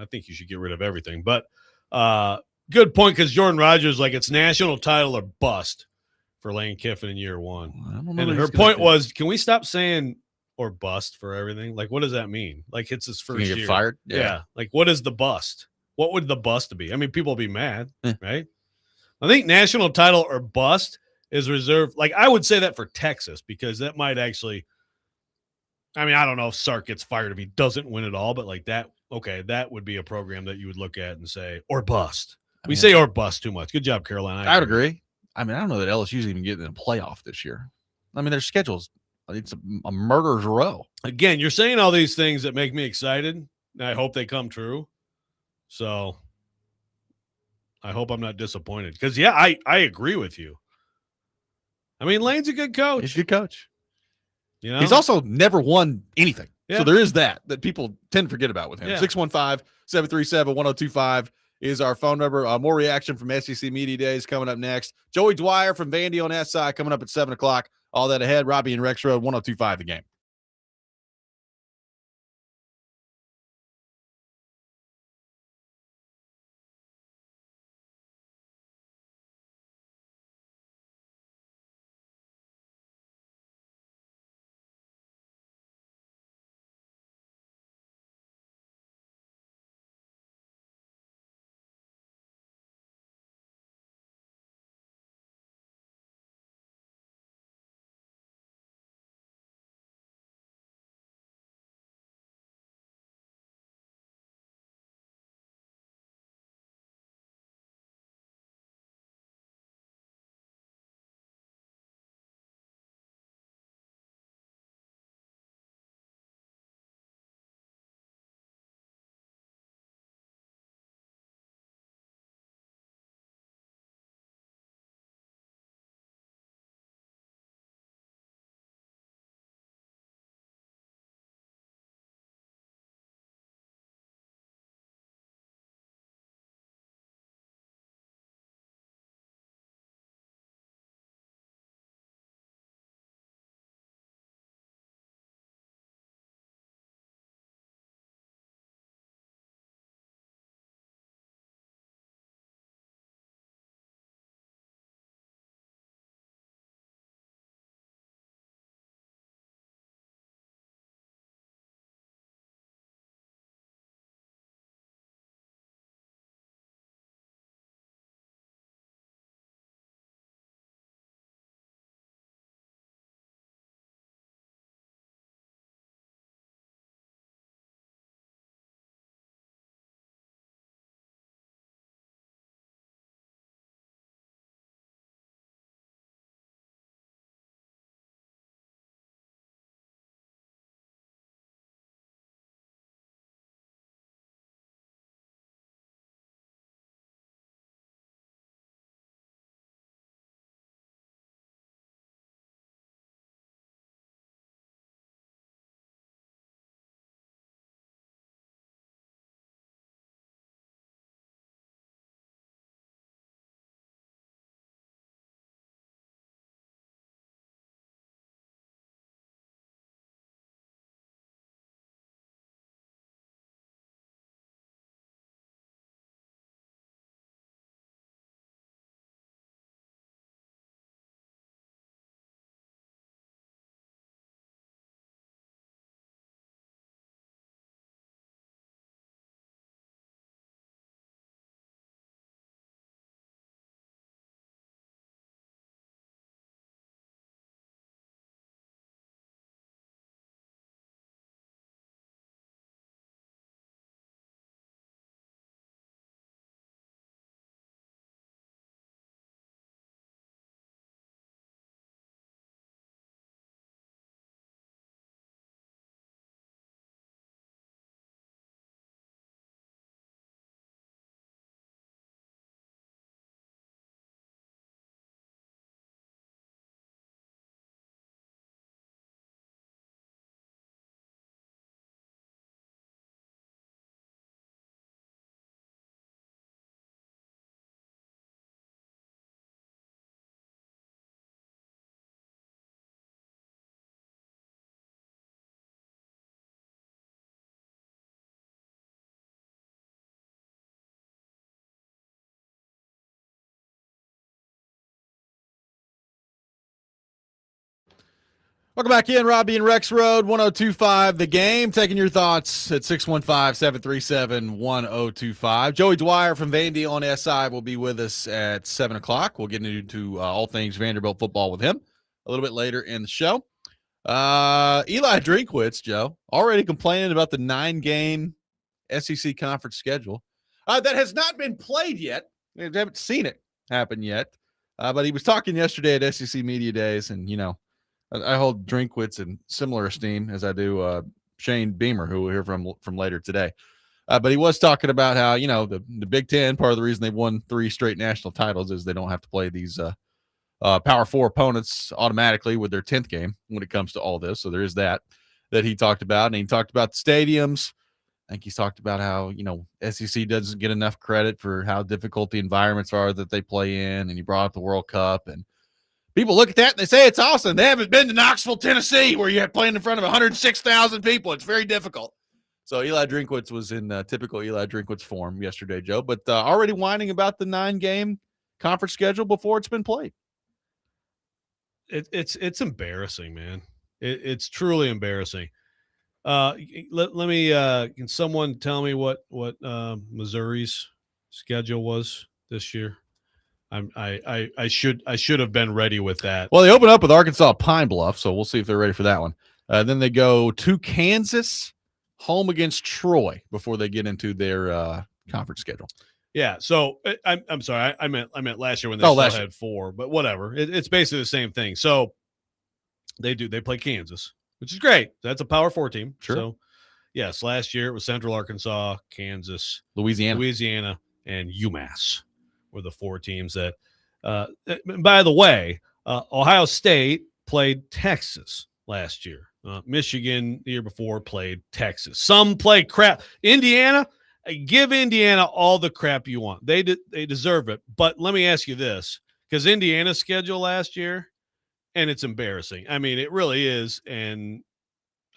think you should get rid of everything. But good point, because Jordan Rogers, like, it's national title or bust for Lane Kiffin in year 1. And her point was, can we stop saying or bust for everything? Like, what does that mean? Like, it's his first year. Get fired? Yeah. Like, what is the bust? What would the bust be? I mean, people will be mad, right? I think national title or bust is reserved. Like, I would say that for Texas, because that might actually, I mean, I don't know if Sark gets fired if he doesn't win it all, but like that, okay, that would be a program that you would look at and say, or bust. We say or bust too much. Good job, Caroline. I would agree. I mean, I don't know that LSU's even getting in a playoff this year. I mean, their schedule's, it's a murderer's row. Again, you're saying all these things that make me excited, and I hope they come true. So I hope I'm not disappointed. Because, yeah, I agree with you. I mean, Lane's a good coach. He's a good coach. You know? He's also never won anything. Yeah. So there is that people tend to forget about with him. Yeah. 615-737-1025 is our phone number. More reaction from SEC Media Days coming up next. Joey Dwyer from VandyOnSI coming up at 7 o'clock. All that ahead. Robby and Rexrode, 1025 The Game. Welcome back in, Robby and Rexrode, 1025 The Game. Taking your thoughts at 615-737-1025. Joey Dwyer from VandyOnSI will be with us at 7 o'clock. We'll get into all things Vanderbilt football with him a little bit later in the show. Eli Drinkwitz, Joe, already complaining about the 9-game SEC conference schedule. That has not been played yet. We haven't seen it happen yet. But he was talking yesterday at SEC Media Days, and, I hold Drinkwitz in similar esteem as I do Shane Beamer, who we'll hear from later today. But he was talking about how, the Big Ten, part of the reason they've won 3 straight national titles is they don't have to play these Power 4 opponents automatically with their 10th game when it comes to all this. So there is that he talked about. And he talked about the stadiums. I think he's talked about how, SEC doesn't get enough credit for how difficult the environments are that they play in. And he brought up the World Cup, and people look at that and they say it's awesome. They haven't been to Knoxville, Tennessee, where you're playing in front of 106,000 people. It's very difficult. So Eli Drinkwitz was in typical Eli Drinkwitz form yesterday, Joe, but already whining about the 9-game conference schedule before it's been played. It's embarrassing, man. It's truly embarrassing. Let me. Can someone tell me what Missouri's schedule was this year? I should have been ready with that. Well, they open up with Arkansas Pine Bluff, so we'll see if they're ready for that one. Then they go to Kansas, home against Troy before they get into their conference schedule. Yeah, so I'm sorry, I meant last year when they still had 4, but whatever. It's basically the same thing. So they play Kansas, which is great. That's a Power 4 team. Sure. So yes, last year it was Central Arkansas, Kansas, Louisiana, and UMass were the 4 teams that. By the way, Ohio State played Texas last year. Michigan the year before played Texas. Some play crap. Indiana. Give Indiana all the crap you want. They deserve it. But let me ask you this, because Indiana's schedule last year, and it's embarrassing. I mean, it really is, and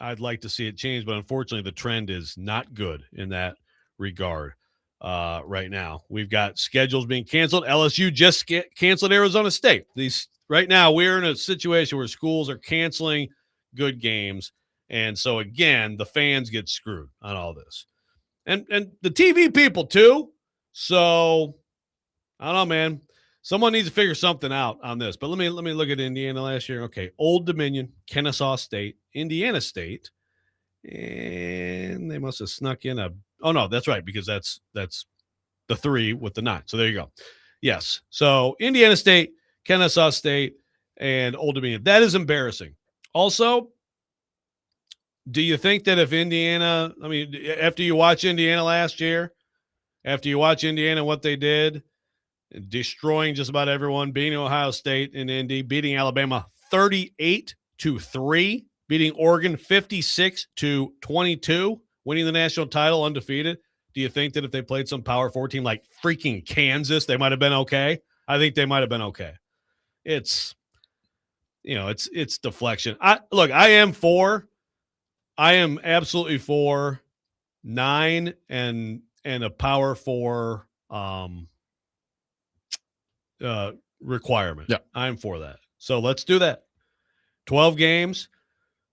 I'd like to see it change, but unfortunately the trend is not good in that regard right now. We've got schedules being canceled. LSU just canceled Arizona State. Right now we're in a situation where schools are canceling good games, and so, again, the fans get screwed on all this. And the TV people too. So I don't know, man. Someone needs to figure something out on this. But let me look at Indiana last year. Okay, Old Dominion, Kennesaw State, Indiana State, and they must have snuck in oh no, that's right, because that's the 3 with the 9. So there you go. Yes. So Indiana State, Kennesaw State, and Old Dominion. That is embarrassing. Also, do you think that if Indiana, after you watch Indiana last year, after you watch Indiana, what they did, destroying just about everyone, beating Ohio State and Indy, beating Alabama 38-3, beating Oregon 56-22, winning the national title undefeated, do you think that if they played some Power 4 team like freaking Kansas, they might have been okay? I think they might have been okay. It's deflection. I am absolutely for 9 and a Power 4 requirement. Yeah, I'm for that. So let's do that. 12 games,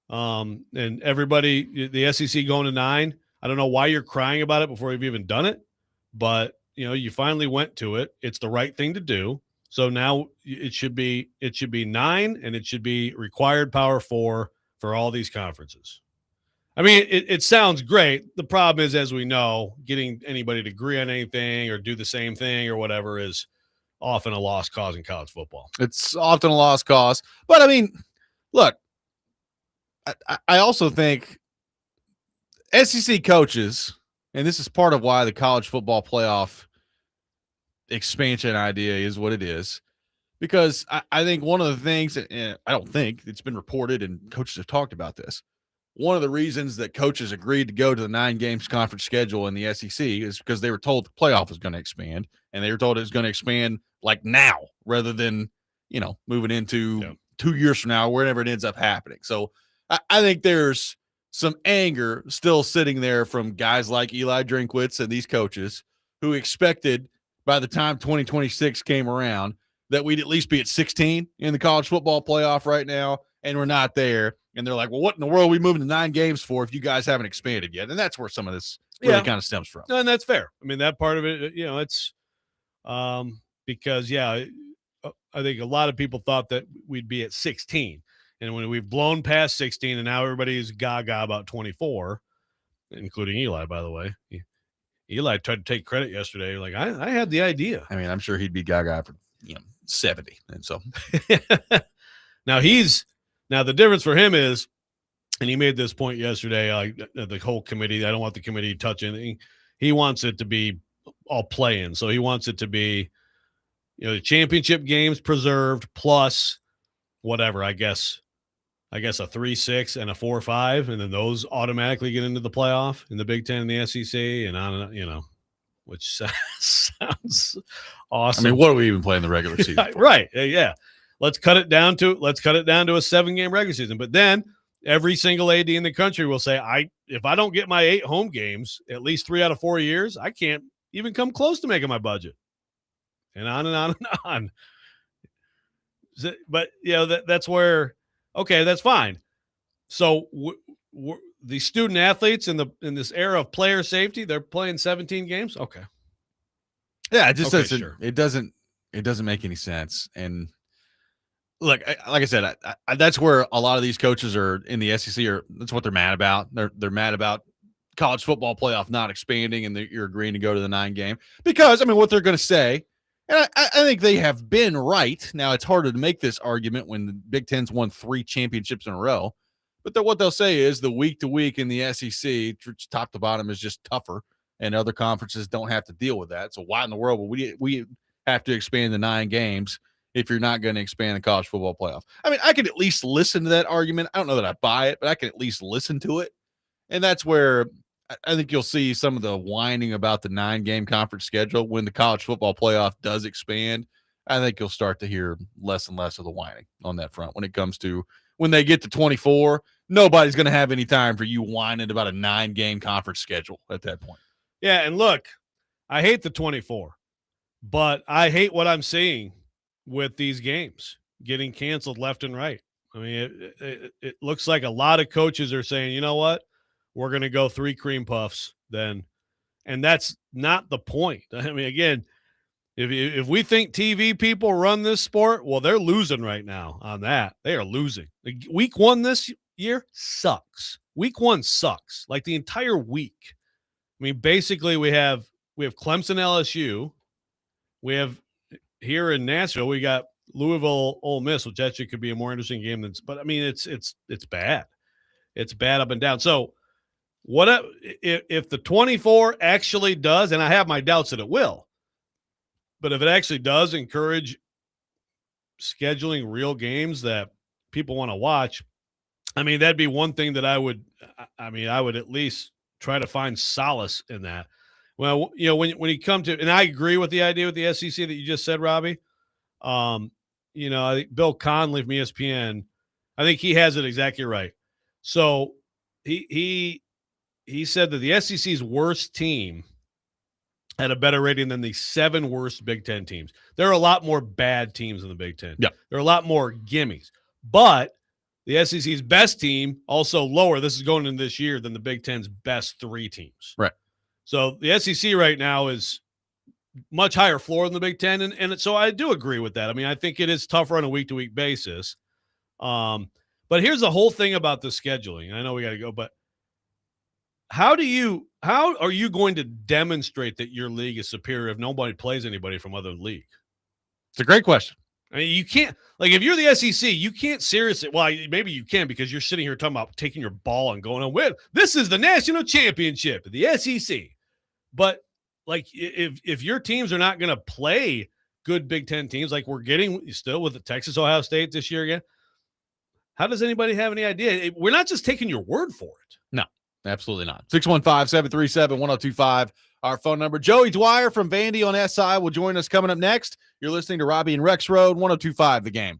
and everybody, the SEC going to 9. I don't know why you're crying about it before you've even done it, but you finally went to it. It's the right thing to do. So now it should be 9, and it should be required Power 4 for all these conferences. I mean, it sounds great. The problem is, as we know, getting anybody to agree on anything or do the same thing or whatever is often a lost cause in college football. It's often a lost cause. But, look, I also think SEC coaches, and this is part of why the college football playoff expansion idea is what it is, because I think one of the things, and I don't think it's been reported and coaches have talked about this, one of the reasons that coaches agreed to go to the 9 games conference schedule in the SEC is because they were told the playoff was going to expand, and they were told it was going to expand like now rather than, moving into 2 years from now, wherever it ends up happening. So I think there's some anger still sitting there from guys like Eli Drinkwitz and these coaches who expected by the time 2026 came around that we'd at least be at 16 in the college football playoff right now, and we're not there. And they're like, well, what in the world are we moving to 9 games for if you guys haven't expanded yet? And that's where some of this really kind of stems from. No, and that's fair. I mean, that part of it, it's because, I think a lot of people thought that we'd be at 16. And when we've blown past 16 and now everybody's gaga about 24, including Eli, by the way. Eli tried to take credit yesterday. Like, I had the idea. I mean, I'm sure he'd be gaga for 70. And so now the difference for him is, and he made this point yesterday, like the whole committee, I don't want the committee to touch anything. He wants it to be all play-in. So he wants it to be, the championship games preserved plus whatever, I guess a 3-6 and a 4-5, and then those automatically get into the playoff in the Big Ten and the SEC, and on, which sounds awesome. I mean, what are we even playing the regular season for? Right? Yeah. Let's cut it down to a 7-game regular season. But then every single AD in the country will say, if I don't get my 8 home games at least 3 out of 4 years, I can't even come close to making my budget. And on and on and on. But that's where, okay, that's fine. So the student athletes in this era of player safety, they're playing 17 games. Okay. Yeah, it just doesn't. Sure. It doesn't make any sense. And look, like I said, that's where a lot of these coaches are in the SEC. That's what they're mad about. They're mad about college football playoff not expanding, and you're agreeing to go to the 9 game because what they're going to say. And I think they have been right. Now, it's harder to make this argument when the Big Ten's won 3 championships in a row. But what they'll say is the week-to-week in the SEC, top to bottom, is just tougher, and other conferences don't have to deal with that. So why in the world would we have to expand the 9 games if you're not going to expand the college football playoff? I mean, I could at least listen to that argument. I don't know that I buy it, but I can at least listen to it. And that's where I think you'll see some of the whining about the 9-game conference schedule when the college football playoff does expand. I think you'll start to hear less and less of the whining on that front when it comes to when they get to 24. Nobody's going to have any time for you whining about a 9-game conference schedule at that point. Yeah, and look, I hate the 24, but I hate what I'm seeing with these games getting canceled left and right. I mean, it looks like a lot of coaches are saying, you know what? We're going to go 3 cream puffs then. And that's not the point. I mean, again, if we think TV people run this sport, well, they're losing right now on that. They are losing. Week 1 this year sucks. Week 1 sucks. Like the entire week. I mean, basically we have Clemson, LSU. We have here in Nashville, we got Louisville, Ole Miss, which actually could be a more interesting game than, but I mean, it's bad. It's bad up and down. So, what if the 24 actually does, and I have my doubts that it will, but if it actually does encourage scheduling real games that people want to watch, I mean, that'd be one thing that I would at least try to find solace in that. Well, when you come to, and I agree with the idea with the SEC that you just said, Robbie. I think Bill Conley from ESPN, I think he has it exactly right. So he said that the SEC's worst team had a better rating than the 7 worst Big Ten teams. There are a lot more bad teams in the Big Ten. Yeah. There are a lot more gimmies. But the SEC's best team also lower. This is going into this year than the Big Ten's best 3 teams. Right. So the SEC right now is much higher floor than the Big Ten. And so I do agree with that. I mean, I think it is tougher on a week-to-week basis. But here's the whole thing about the scheduling. I know we got to go, but how are you going to demonstrate that your league is superior if nobody plays anybody from other league? It's a great question. I mean, you can't, like, if you're the SEC, you can't seriously, well, maybe you can because you're sitting here talking about taking your ball and going, win. This is the national championship, the SEC. But, like, if your teams are not going to play good Big Ten teams, like we're getting still with the Texas, Ohio State this year again, how does anybody have any idea? We're not just taking your word for it. No, absolutely not. 615-737-1025. Our phone number. Joey Dwyer from VandyOnSI will join us coming up next. You're listening to Robby and Rexrode, 1025 The Game.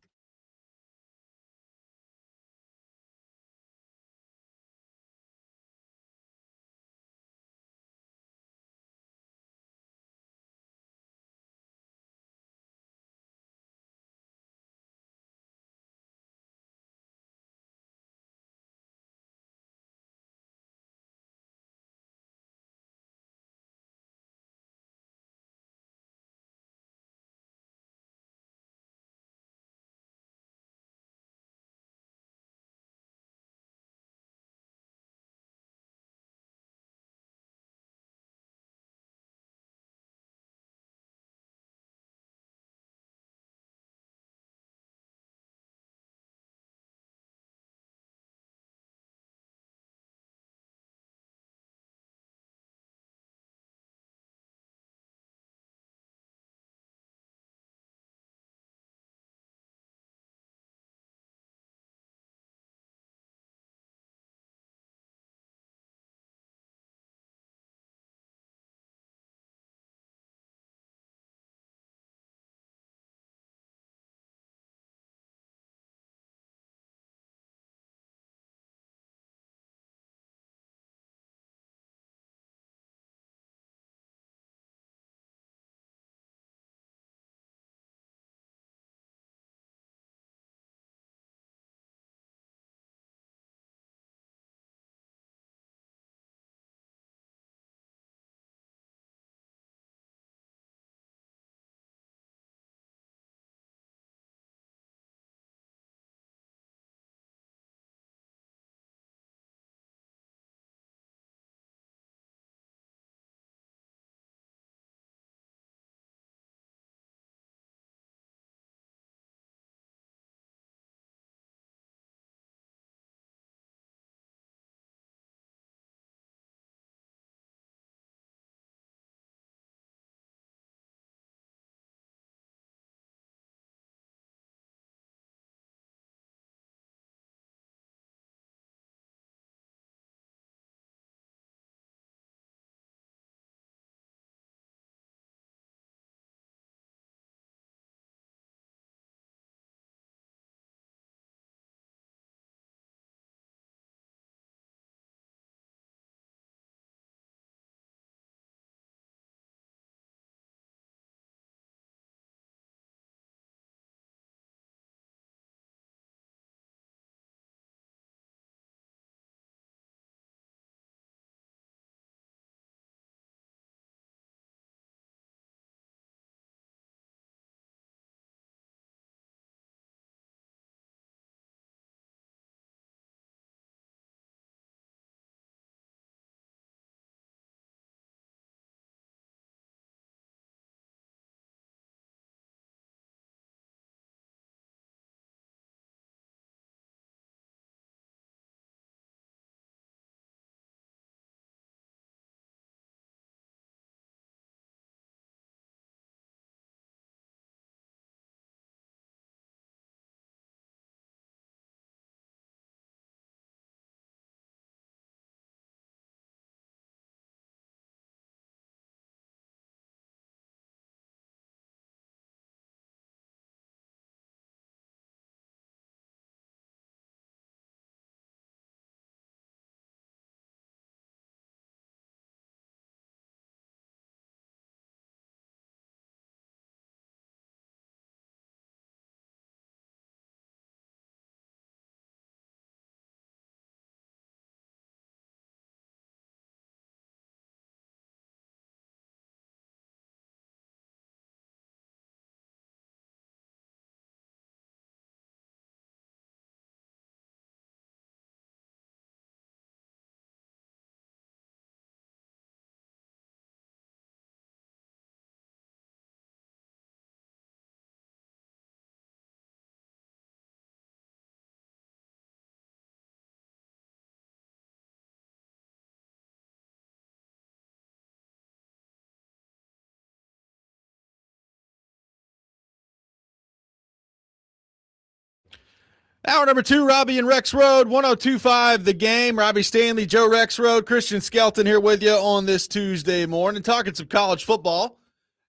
Hour number 2, Robby and Rexrode, 102.5 The Game. Robbie Stanley, Joe Rexrode, Christian Skelton here with you on this Tuesday morning, talking some college football.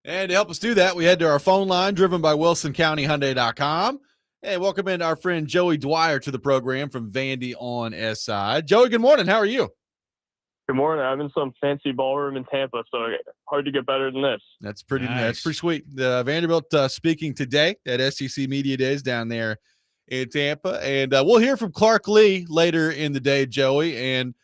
And to help us do that, we head to our phone line, driven by WilsonCountyHyundai.com. And welcome in our friend Joey Dwyer to the program from VandyOnSI. Joey, good morning. How are you? Good morning. I'm in some fancy ballroom in Tampa, so hard to get better than this. That's pretty Nice. That's pretty sweet. Vanderbilt speaking today at SEC Media Days down there in Tampa. And we'll hear from Clark Lee later in the day, Joey. And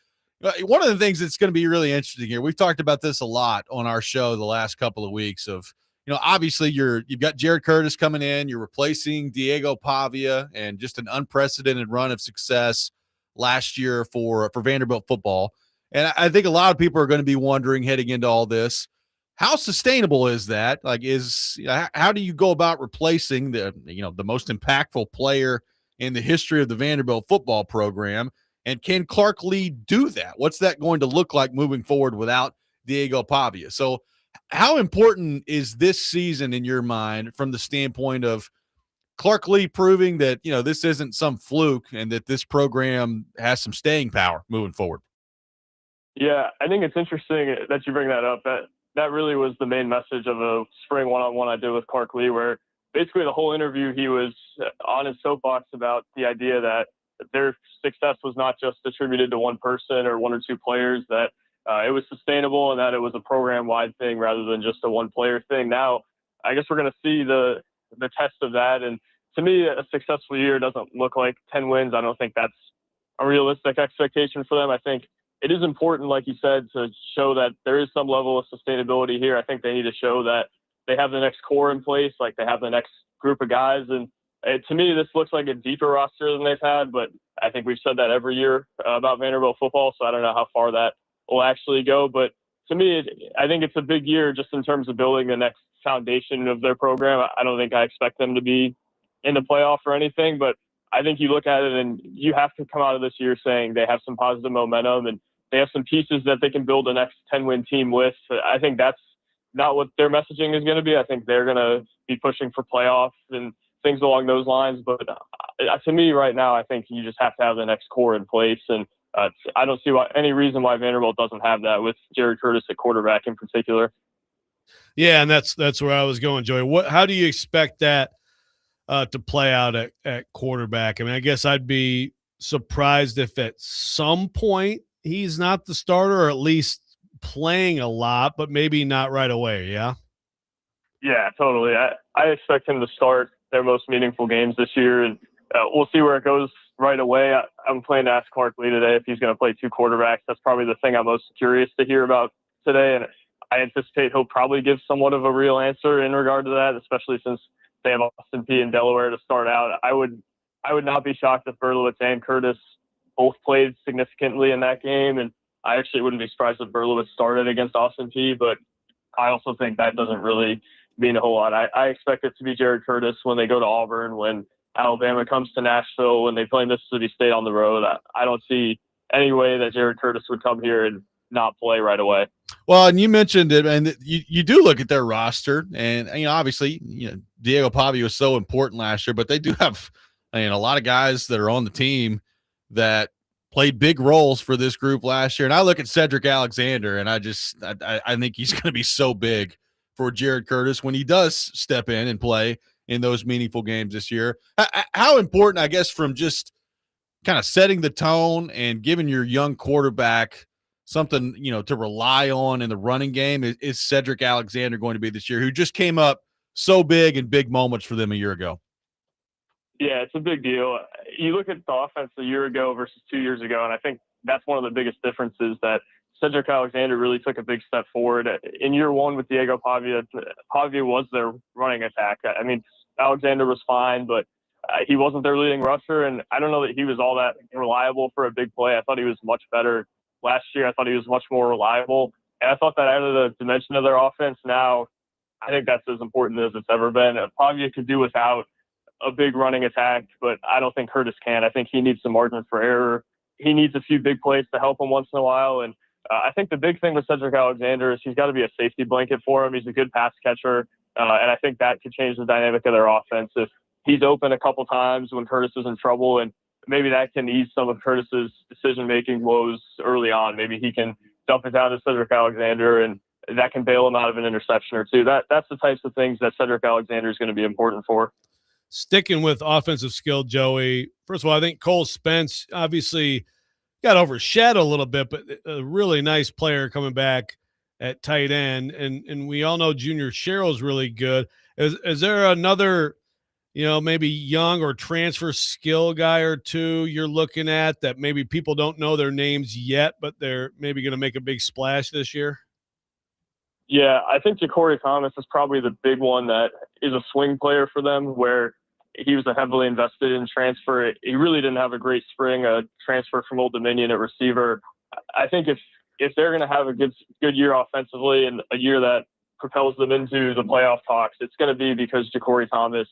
one of the things that's going to be really interesting here, we've talked about this a lot on our show the last couple of weeks of, obviously you've got Jared Curtis coming in, you're replacing Diego Pavia, and just an unprecedented run of success last year for Vanderbilt football. And I think a lot of people are going to be wondering heading into all this, how sustainable is that? Like, how do you go about replacing the most impactful player in the history of the Vanderbilt football program? And can Clark Lee do that? What's that going to look like moving forward without Diego Pavia? So how important is this season in your mind from the standpoint of Clark Lee proving that, this isn't some fluke and that this program has some staying power moving forward? Yeah, I think it's interesting that you bring that up. That really was the main message of a spring one-on-one I did with Clark Lee, where basically the whole interview he was on his soapbox about the idea that their success was not just attributed to one person or one or two players, that it was sustainable and that it was a program-wide thing rather than just a one-player thing. Now, I guess we're going to see the test of that. And to me, a successful year doesn't look like 10 wins. I don't think that's a realistic expectation for them. I think it is important, like you said, to show that there is some level of sustainability here. I think they need to show that they have the next core in place, like they have the next group of guys. And to me, this looks like a deeper roster than they've had, but I think we've said that every year about Vanderbilt football, so I don't know how far that will actually go. But to me, I think it's a big year just in terms of building the next foundation of their program. I don't think I expect them to be in the playoff or anything, but I think you look at it and you have to come out of this year saying they have some positive momentum and they have some pieces that they can build a next 10-win team with. I think that's not what their messaging is going to be. I think they're going to be pushing for playoffs and things along those lines. But to me right now, I think you just have to have the next core in place. And I don't see any reason why Vanderbilt doesn't have that with Jared Curtis at quarterback in particular. Yeah, and that's where I was going, Joey. How do you expect that to play out at quarterback? I mean, I guess I'd be surprised if at some point he's not the starter, or at least playing a lot, but maybe not right away. Yeah. Yeah, totally. I expect him to start their most meaningful games this year, and we'll see where it goes right away. I'm planning to ask Clark Lee today if he's going to play two quarterbacks. That's probably the thing I'm most curious to hear about today, and I anticipate he'll probably give somewhat of a real answer in regard to that, especially since they have Austin Peay and Delaware to start out. I would not be shocked if Berlowitz and Curtis both played significantly in that game, and I actually wouldn't be surprised if Berlowitz started against Austin Peay, but I also think that doesn't really mean a whole lot. I expect it to be Jared Curtis when they go to Auburn, when Alabama comes to Nashville, when they play Mississippi State on the road. I don't see any way that Jared Curtis would come here and not play right away. Well, and you mentioned it, and you do look at their roster, and obviously, Diego Pavia was so important last year, but they do have, a lot of guys that are on the team that played big roles for this group last year. And I look at Cedric Alexander, and I think he's going to be so big for Jared Curtis when he does step in and play in those meaningful games this year. How important, I guess, from just kind of setting the tone and giving your young quarterback something, to rely on in the running game is Cedric Alexander going to be this year, who just came up so big in big moments for them a year ago? Yeah, it's a big deal. You look at the offense a year ago versus 2 years ago, and I think that's one of the biggest differences, that Cedric Alexander really took a big step forward. In year one with Diego Pavia, Pavia was their running attack. I mean, Alexander was fine, but he wasn't their leading rusher, and I don't know that he was all that reliable for a big play. I thought he was much better last year. I thought he was much more reliable, and I thought that added a dimension of their offense. Now, I think that's as important as it's ever been. Pavia could do without a big running attack, but I don't think Curtis can. I think he needs some margin for error. He needs a few big plays to help him once in a while. And I think the big thing with Cedric Alexander is he's got to be a safety blanket for him. He's a good pass catcher. And I think that could change the dynamic of their offense if he's open a couple times when Curtis is in trouble, and maybe that can ease some of Curtis's decision-making woes early on. Maybe he can dump it down to Cedric Alexander, and that can bail him out of an interception or two. That's the types of things that Cedric Alexander is going to be important for. Sticking with offensive skill, Joey, first of all, I think Cole Spence obviously got overshadowed a little bit, but a really nice player coming back at tight end. And we all know Junior Sherrill's really good. Is there another, maybe young or transfer skill guy or two you're looking at that maybe people don't know their names yet, but they're maybe going to make a big splash this year? Yeah, I think Ja'Cory Thomas is probably the big one that is a swing player for them, where he was a heavily invested in transfer. He really didn't have a great spring, a transfer from Old Dominion at receiver. I think if they're going to have a good year offensively and a year that propels them into the playoff talks, it's going to be because Ja'Cory Thomas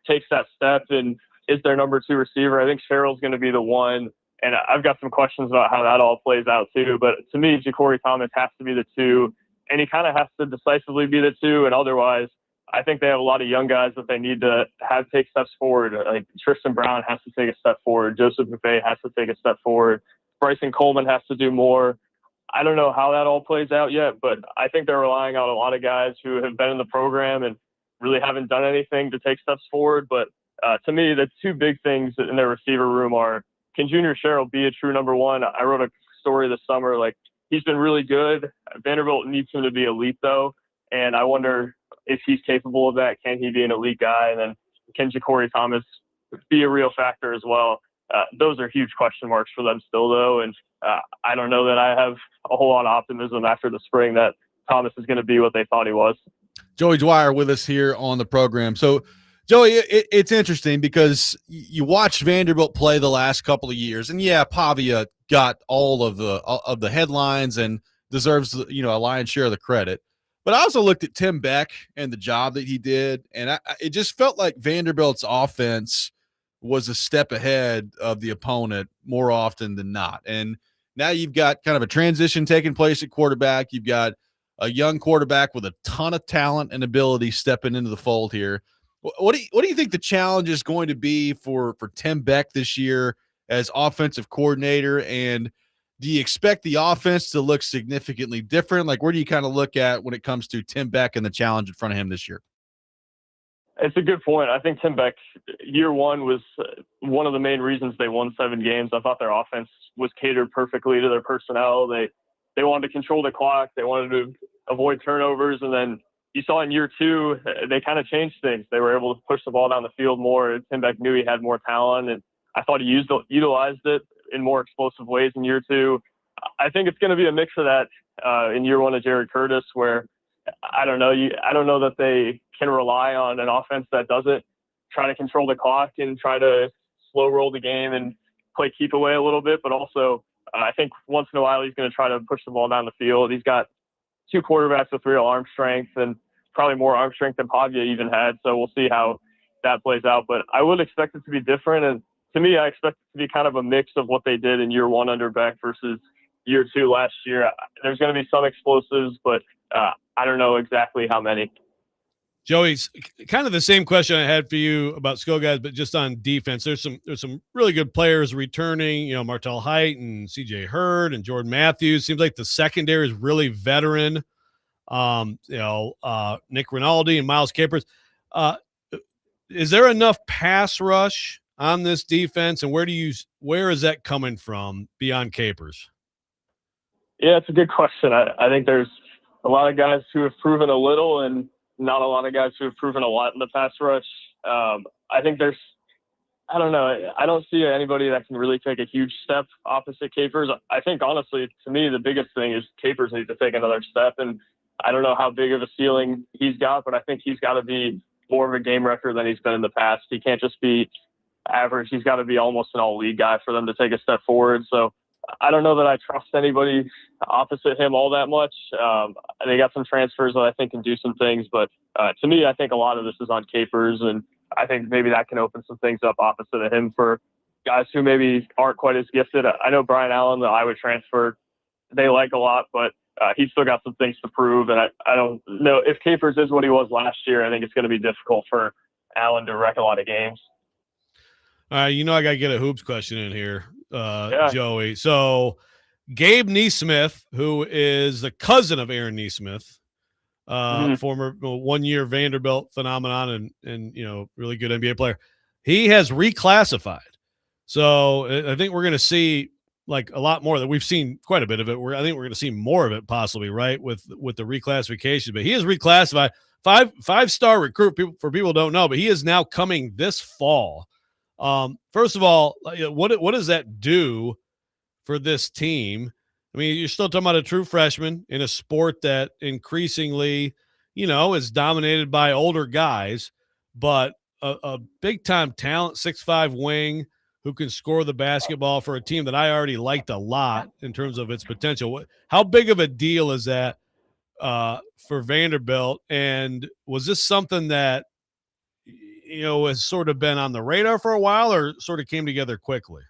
takes that step and is their number 2 receiver. I think Sherrill's going to be the one, and I've got some questions about how that all plays out too. But to me, Ja'Cory Thomas has to be the 2, and he kind of has to decisively be the 2, and otherwise, I think they have a lot of young guys that they need to have take steps forward. Like Tristan Brown has to take a step forward. Joseph Buffet has to take a step forward. Bryson Coleman has to do more. I don't know how that all plays out yet, but I think they're relying on a lot of guys who have been in the program and really haven't done anything to take steps forward. But to me, the 2 big things in their receiver room are, can Junior Sherrill be a true number 1? I wrote a story this summer, like, he's been really good. Vanderbilt needs him to be elite, though, and I wonder if he's capable of that. Can he be an elite guy? And then can Ja'Cory Thomas be a real factor as well? Those are huge question marks for them still, though, and I don't know that I have a whole lot of optimism after the spring that Thomas is going to be what they thought he was. Joey Dwyer with us here on the program. So, Joey, it's interesting because you watch Vanderbilt play the last couple of years, and yeah, Pavia got all of the headlines and deserves a lion's share of the credit. But I also looked at Tim Beck and the job that he did, and it just felt like Vanderbilt's offense was a step ahead of the opponent more often than not. And now you've got kind of a transition taking place at quarterback. You've got a young quarterback with a ton of talent and ability stepping into the fold here. What do you think the challenge is going to be for Tim Beck this year as offensive coordinator? And do you expect the offense to look significantly different? Like, where do you kind of look at when it comes to Tim Beck and the challenge in front of him this year? It's a good point. I think Tim Beck, year 1 was one of the main reasons they won 7 games. I thought their offense was catered perfectly to their personnel. They wanted to control the clock. They wanted to avoid turnovers. And then you saw in year 2, they kind of changed things. They were able to push the ball down the field more. Tim Beck knew he had more talent, and I thought he utilized it in more explosive ways in year 2. I think it's going to be a mix of that in year 1 of Jared Curtis, where I don't know that they can rely on an offense that doesn't try to control the clock and try to slow roll the game and play keep away a little bit. But also, I think once in a while he's going to try to push the ball down the field. He's got 2 quarterbacks with real arm strength, and probably more arm strength than Pavia even had. So we'll see how that plays out. But I would expect it to be different. And to me, I expect it to be kind of a mix of what they did in year 1 under Beck versus year 2 last year. There's going to be some explosives, but I don't know exactly how many. Joey's kind of the same question I had for you about skill guys, but just on defense. There's some really good players returning, Martell Height and CJ Hurd and Jordan Matthews. Seems like the secondary is really veteran. Nick Rinaldi and Miles Capers. Is there enough pass rush on this defense, and where is that coming from beyond Capers? Yeah, it's a good question. I think there's a lot of guys who have proven a little and not a lot of guys who have proven a lot in the pass rush. I think I don't know. I don't see anybody that can really take a huge step opposite Capers. I think, honestly, to me, the biggest thing is Capers needs to take another step. And I don't know how big of a ceiling he's got, but I think he's got to be more of a game wrecker than he's been in the past. He can't just be average. He's got to be almost an all-league guy for them to take a step forward. So I don't know that I trust anybody opposite him all that much. They got some transfers that I think can do some things, but to me, I think a lot of this is on Capers, and I think maybe that can open some things up opposite of him for guys who maybe aren't quite as gifted. I know Brian Allen, the Iowa transfer, they like a lot, but he's still got some things to prove, and I don't know if Capers is what he was last year. I think it's going to be difficult for Allen to wreck a lot of games. You know, I got to get a hoops question in here, Yeah. Joey. So Gabe Neesmith, who is the cousin of Aaron Neesmith, former 1 year Vanderbilt phenomenon and, you know, really good NBA player, he has reclassified. So I think we're going to see like a lot more that we've seen quite a bit of it. I think we're going to see more of it possibly, right, with the reclassification. But he is reclassified, five-star recruit. For people who don't know, but he is now coming this fall. First of all, what does that do for this team? I mean, you're still talking about a true freshman in a sport that increasingly, you know, is dominated by older guys, but a big-time talent, 6'5" wing who can score the basketball for a team that I already liked a lot in terms of its potential. How big of a deal is that for Vanderbilt? And was this something that, you know, has sort of been on the radar for a while or sort of came together quickly?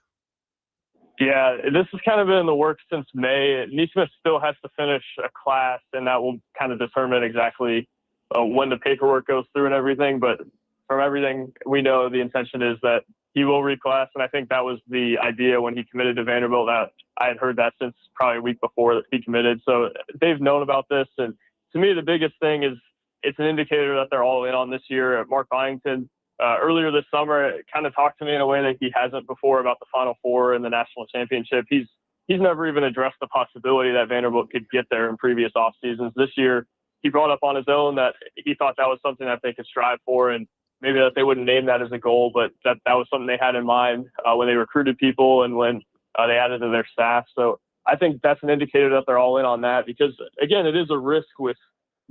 Yeah, this has kind of been in the works since May. Neesmith still has to finish a class, and that will kind of determine exactly when the paperwork goes through and everything. But from everything we know, the intention is that he will reclass, and I think that was the idea when he committed to Vanderbilt. That I had heard that since probably a week before that he committed. So they've known about this, and to me, the biggest thing is it's an indicator that they're all in on this year. Mark Byington, earlier this summer, kind of talked to me in a way that he hasn't before about the Final Four and the national championship. He's never even addressed the possibility that Vanderbilt could get there in previous off seasons. This year, he brought up on his own that he thought that was something that they could strive for, and maybe that they wouldn't name that as a goal, but that was something they had in mind when they recruited people and when they added to their staff. So I think that's an indicator that they're all in on that because, again, it is a risk with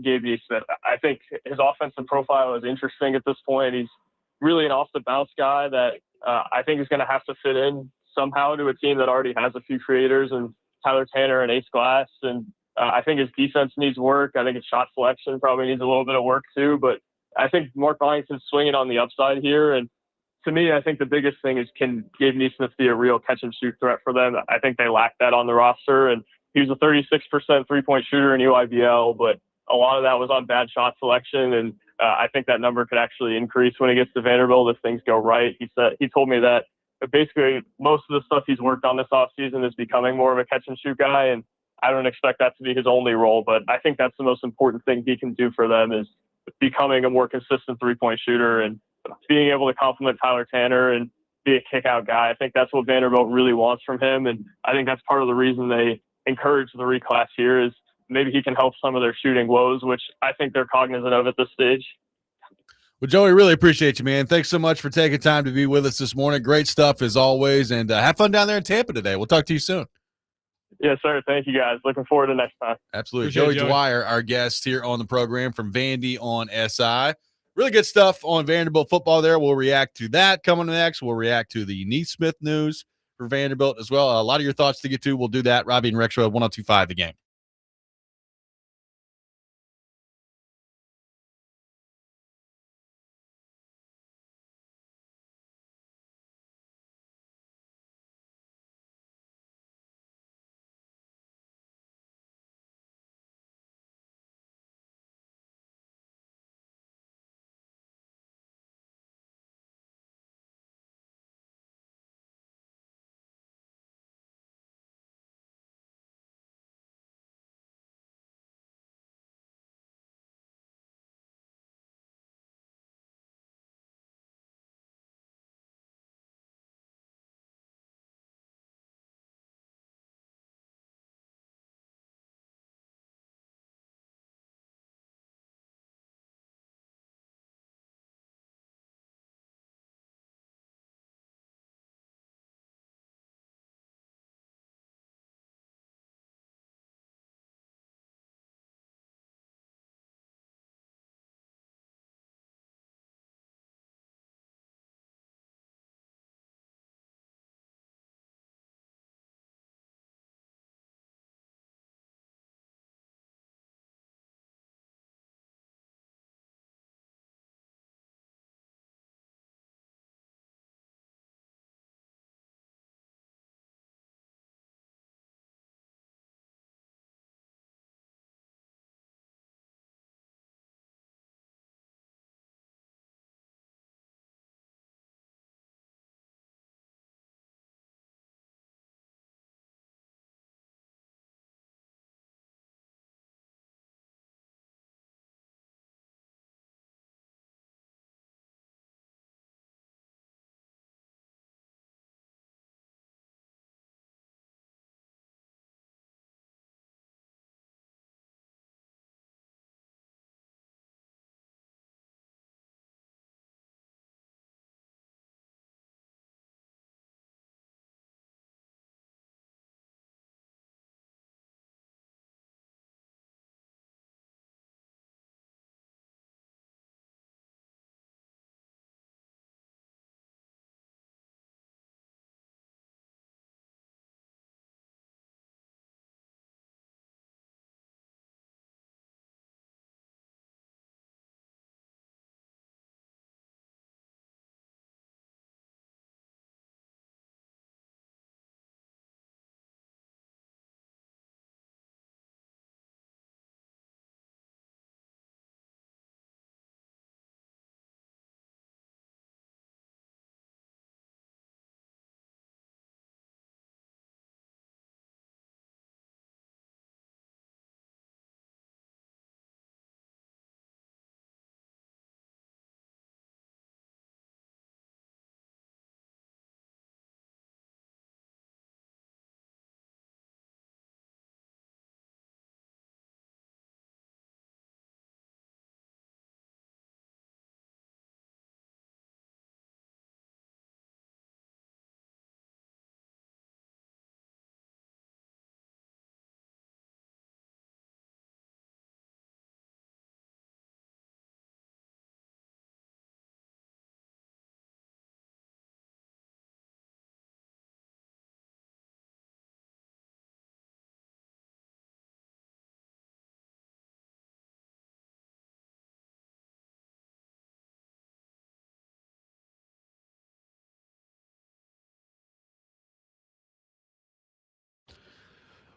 Gabe Neesmith. I think his offensive profile is interesting at this point. He's really an off-the-bounce guy that I think is going to have to fit in somehow to a team that already has a few creators and Tyler Cainer and Ace Glass. And I think his defense needs work. I think his shot selection probably needs a little bit of work too. But I think Mark Byington's swinging on the upside here. And to me, I think the biggest thing is can Gabe Neesmith be a real catch-and-shoot threat for them? I think they lack that on the roster. And he was a 36% three-point shooter in UIBL, but a lot of that was on bad shot selection. And I think that number could actually increase when he gets to Vanderbilt if things go right. He told me that basically most of the stuff he's worked on this offseason is becoming more of a catch-and-shoot guy. And I don't expect that to be his only role, but I think that's the most important thing he can do for them is becoming a more consistent three-point shooter and being able to complement Tyler Cainer and be a kick-out guy. I think that's what Vanderbilt really wants from him, and I think that's part of the reason they encourage the reclass here is maybe he can help some of their shooting woes, which I think they're cognizant of at this stage. Well, Joey, really appreciate you, man. Thanks so much for taking time to be with us this morning. Great stuff as always, and have fun down there in Tampa today. We'll talk to you soon. Yes, sir. Thank you, guys. Looking forward to next time. Absolutely. Appreciate Joey Dwyer, our guest here on the program from VandyOnSI. Really good stuff on Vanderbilt football there. We'll react to that coming next. We'll react to the Neesmith news for Vanderbilt as well. A lot of your thoughts to get to. We'll do that. Robby and Rexrode, 102.5 The Game.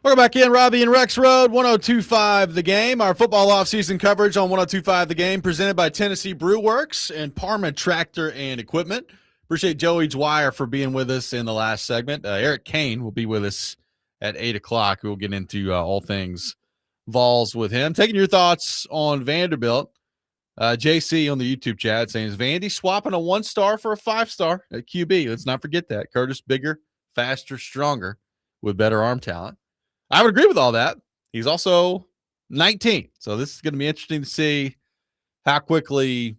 Welcome back in, Robby and Rexrode, 102.5 The Game. Our football offseason coverage on 102.5 The Game, presented by Tennessee Brew Works and Parma Tractor and Equipment. Appreciate Joey Dwyer for being with us in the last segment. Eric Cain will be with us at 8 o'clock. We'll get into all things Vols with him. Taking your thoughts on Vanderbilt. JC on the YouTube chat saying, is Vandy swapping a 1-star for a 5-star at QB? Let's not forget that. Curtis bigger, faster, stronger, with better arm talent. I would agree with all that. He's also 19. So this is going to be interesting to see how quickly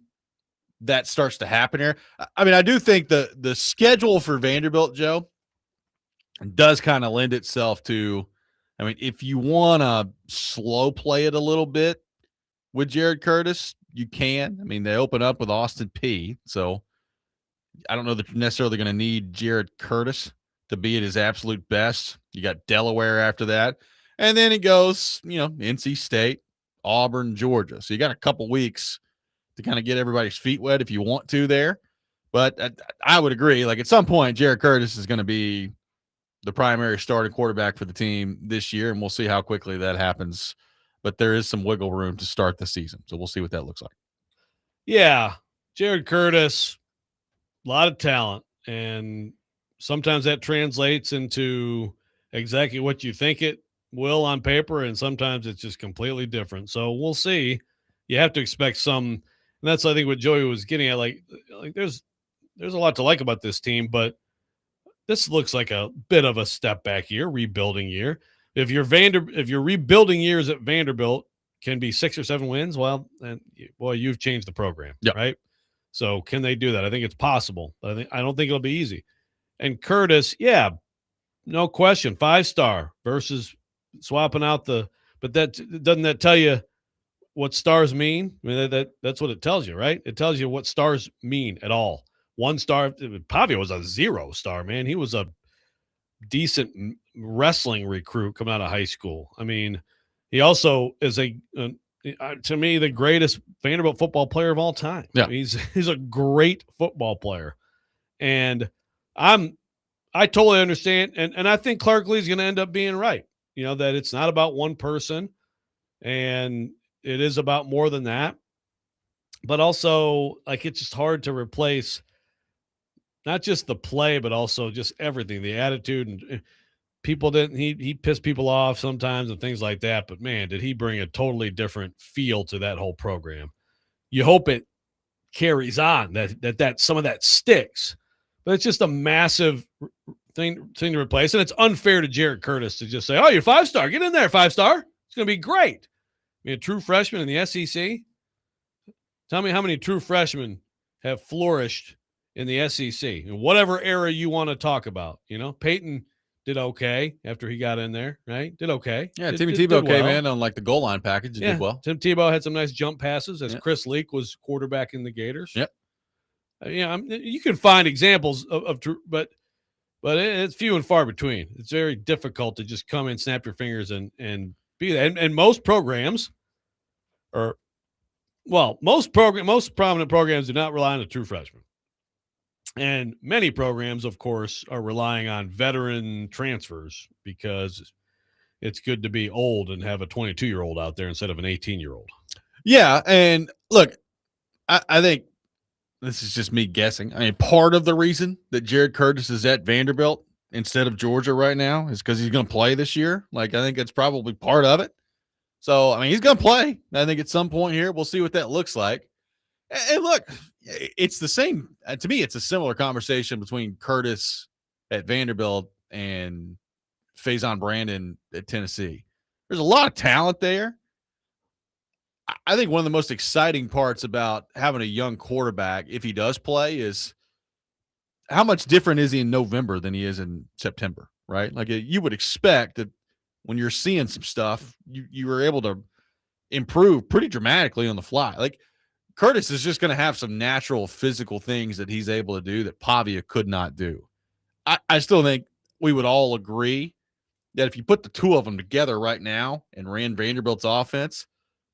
that starts to happen here. I mean, I do think the schedule for Vanderbilt, Joe, does kind of lend itself to, I mean, if you want to slow play it a little bit with Jared Curtis, you can. I mean, they open up with Austin P. So I don't know that you're necessarily going to need Jared Curtis to be at his absolute best. You got Delaware after that. And then it goes, NC State, Auburn, Georgia. So you got a couple weeks to kind of get everybody's feet wet if you want to there. But I would agree, like at some point, Jared Curtis is going to be the primary starting quarterback for the team this year, and we'll see how quickly that happens. But there is some wiggle room to start the season. So we'll see what that looks like. Yeah, Jared Curtis, a lot of talent, and sometimes that translates into exactly what you think it will on paper, and sometimes it's just completely different. So we'll see. You have to expect some, and that's I think what Joey was getting at. Like there's a lot to like about this team, but this looks like a bit of a step back year, rebuilding year. If your rebuilding years at Vanderbilt can be 6 or 7 wins, well, then boy, you've changed the program, right? So can they do that? I think it's possible, but I don't think it'll be easy. And Curtis, yeah, no question, 5-star versus swapping out but doesn't that tell you what stars mean? I mean, that's what it tells you, right? It tells you what stars mean at all. 1-star, Pavia was a 0-star, man. He was a decent wrestling recruit coming out of high school. I mean, he also is to me, the greatest Vanderbilt football player of all time. Yeah. He's a great football player. And I totally understand. And I think Clark Lee's going to end up being right. That it's not about one person and it is about more than that. But also, like, it's just hard to replace not just the play, but also just everything, the attitude. And people he pissed people off sometimes and things like that. But man, did he bring a totally different feel to that whole program. You hope it carries on, that some of that sticks. But it's just a massive thing to replace. And it's unfair to Jared Curtis to just say, oh, you're 5-star. Get in there, 5-star. It's going to be great. I mean, a true freshman in the SEC. Tell me how many true freshmen have flourished in the SEC in whatever era you want to talk about. Peyton did okay after he got in there, right? Did okay. Yeah, Timmy Tebow came in on like the goal line package. He did well. Tim Tebow had some nice jump passes as Chris Leak was quarterback in the Gators. Yep. You can find examples of true, but it's few and far between. It's very difficult to just come in, snap your fingers, and be that. And most programs most prominent programs do not rely on a true freshman. And many programs, of course, are relying on veteran transfers because it's good to be old and have a 22-year-old out there instead of an 18-year-old. Yeah, and look, I think this is just me guessing. I mean, part of the reason that Jared Curtis is at Vanderbilt instead of Georgia right now is because he's going to play this year. Like, I think that's probably part of it. So, I mean, he's going to play. I think at some point here, we'll see what that looks like. And look, it's the same. To me, it's a similar conversation between Curtis at Vanderbilt and Faison Brandon at Tennessee. There's a lot of talent there. I think one of the most exciting parts about having a young quarterback, if he does play, is how much different is he in November than he is in September, right? Like, you would expect that when you're seeing some stuff, you were able to improve pretty dramatically on the fly. Like, Curtis is just going to have some natural physical things that he's able to do that Pavia could not do. I still think we would all agree that if you put the two of them together right now and ran Vanderbilt's offense,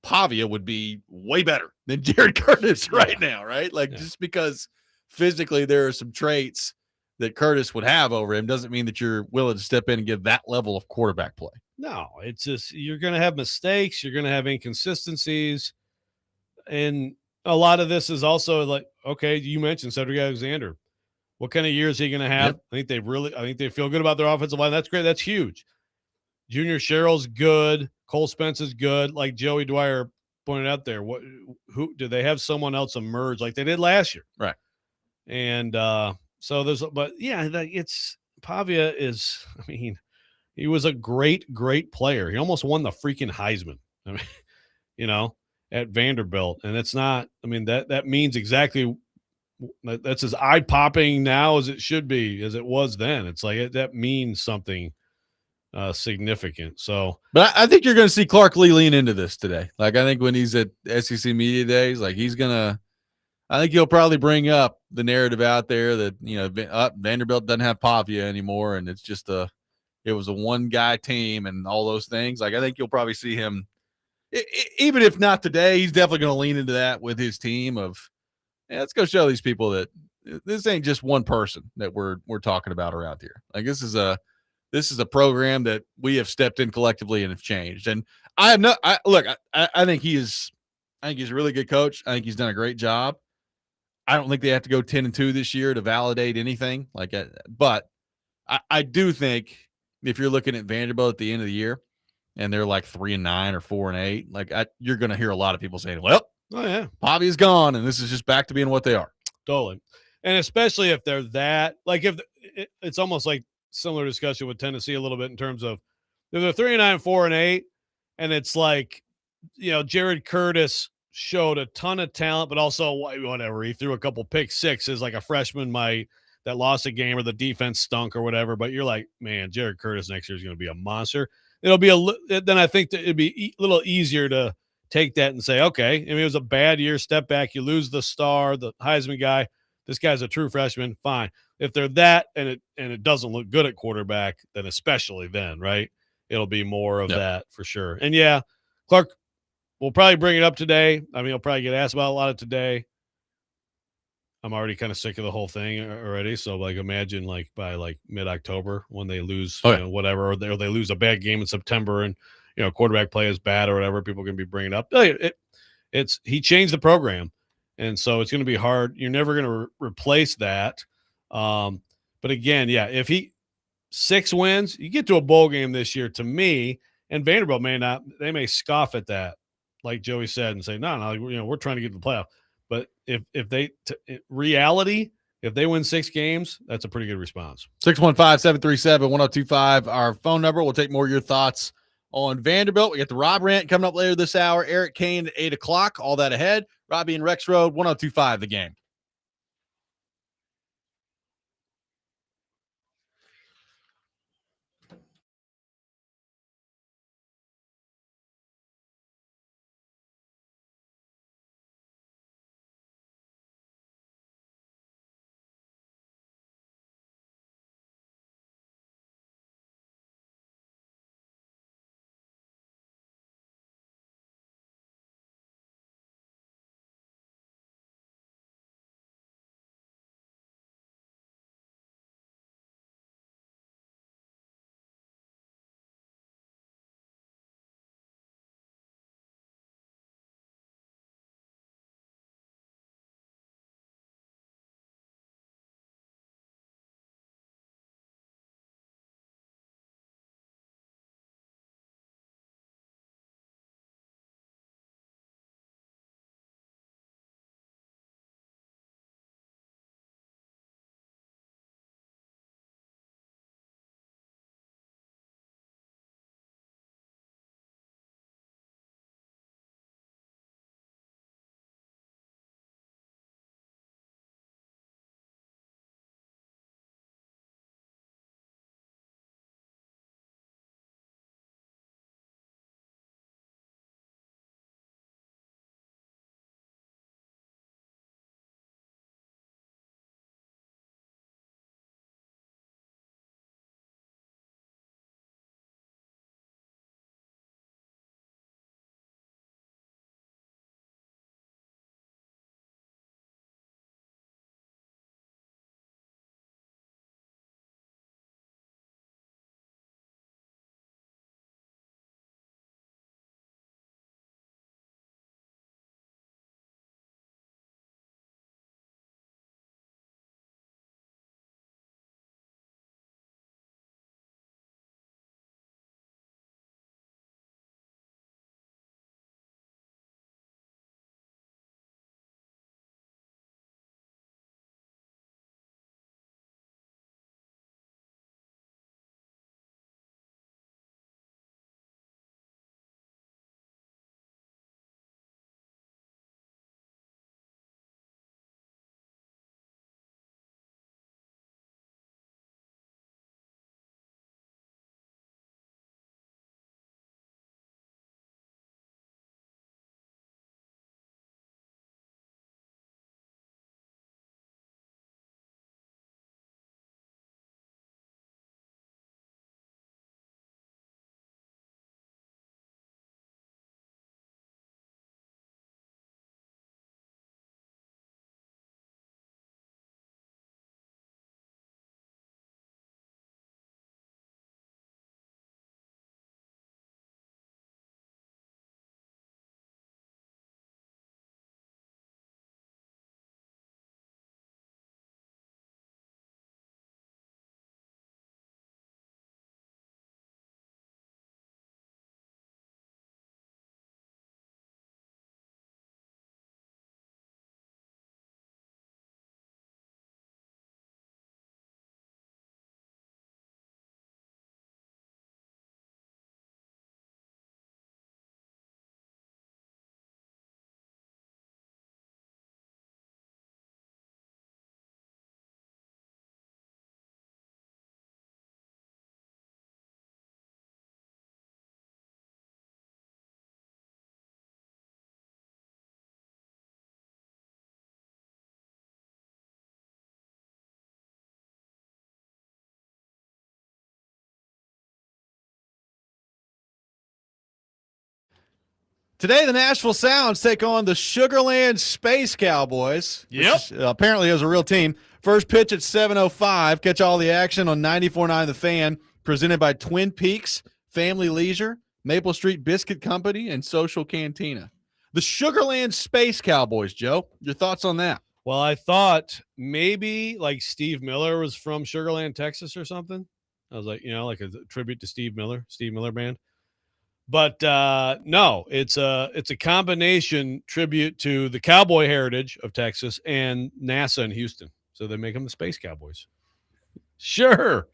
Pavia would be way better than Jared Curtis right now, right? Like, just because physically there are some traits that Curtis would have over him doesn't mean that you're willing to step in and give that level of quarterback play. No, it's just you're going to have mistakes. You're going to have inconsistencies. And a lot of this is also like, okay, you mentioned Cedric Alexander. What kind of year is he going to have? Yep. I think they feel good about their offensive line. That's great. That's huge. Junior Sherrill's good. Cole Spence is good. Like Joey Dwyer pointed out there, who do they have someone else emerge like they did last year? Right. And it's Pavia is, I mean, he was a great player. He almost won the freaking Heisman. I mean, at Vanderbilt. And it's not, I mean, that means exactly that's as eye popping now as it should be, as it was then. It's like that means something significant. So, but I think you're going to see Clark Lee lean into this today. Like, I think when he's at SEC Media Days, like I think he'll probably bring up the narrative out there that, Vanderbilt doesn't have Pavia anymore. And it's just it was a one guy team and all those things. Like, I think you'll probably see him, even if not today, he's definitely going to lean into that with his team of, let's go show these people that this ain't just one person that we're talking about around here. Like, this is a program that we have stepped in collectively and have changed. And I think he's a really good coach. I think he's done a great job. I don't think they have to go 10-2 this year to validate anything but I do think if you're looking at Vanderbilt at the end of the year and they're like 3-9 or 4-8, like you're going to hear a lot of people saying, well, oh yeah, Pavia's gone and this is just back to being what they are. Totally. And especially if they're that, like if it's almost like similar discussion with Tennessee a little bit in terms of if they're 3-9, 4-8, and it's like, Jared Curtis showed a ton of talent, but also whatever. He threw a couple pick sixes like a freshman might that lost a game or the defense stunk or whatever. But you're like, man, Jared Curtis next year is going to be a monster. It'll be then I think that it'd be a little easier to take that and say, okay, I mean, it was a bad year, step back, you lose the star, the Heisman guy. This guy's a true freshman, fine. If they're that and it doesn't look good at quarterback, then especially then, right? It'll be more of that for sure. And yeah, Clark will probably bring it up today. I mean, he'll probably get asked about a lot of today. I'm already kind of sick of the whole thing already. So like, imagine like by like mid-October when they lose, whatever, or they lose a bad game in September and, quarterback play is bad or whatever, people can be bringing up. He changed the program. And so it's going to be hard. You're never going to replace that. But again, yeah, if 6 wins, you get to a bowl game this year to me, and Vanderbilt they may scoff at that, like Joey said, and say, no, we're trying to get to the playoff. But if they win 6 games, that's a pretty good response. 615-737-1025, our phone number. We'll take more of your thoughts on Vanderbilt. We got the RobRant coming up later this hour. Eric Cain at 8:00. All that ahead. Robby and Rexrode, 1025 The Game. Today, the Nashville Sounds take on the Sugarland Space Cowboys. Yep. Which apparently is a real team. First pitch at 7:05. Catch all the action on 94.9 The Fan, presented by Twin Peaks Family Leisure, Maple Street Biscuit Company, and Social Cantina. The Sugarland Space Cowboys, Joe. Your thoughts on that? Well, I thought maybe like Steve Miller was from Sugarland, Texas or something. I was like, like a tribute to Steve Miller Band. But no, it's a combination tribute to the cowboy heritage of Texas and NASA in Houston. So they make them the Space Cowboys. Sure.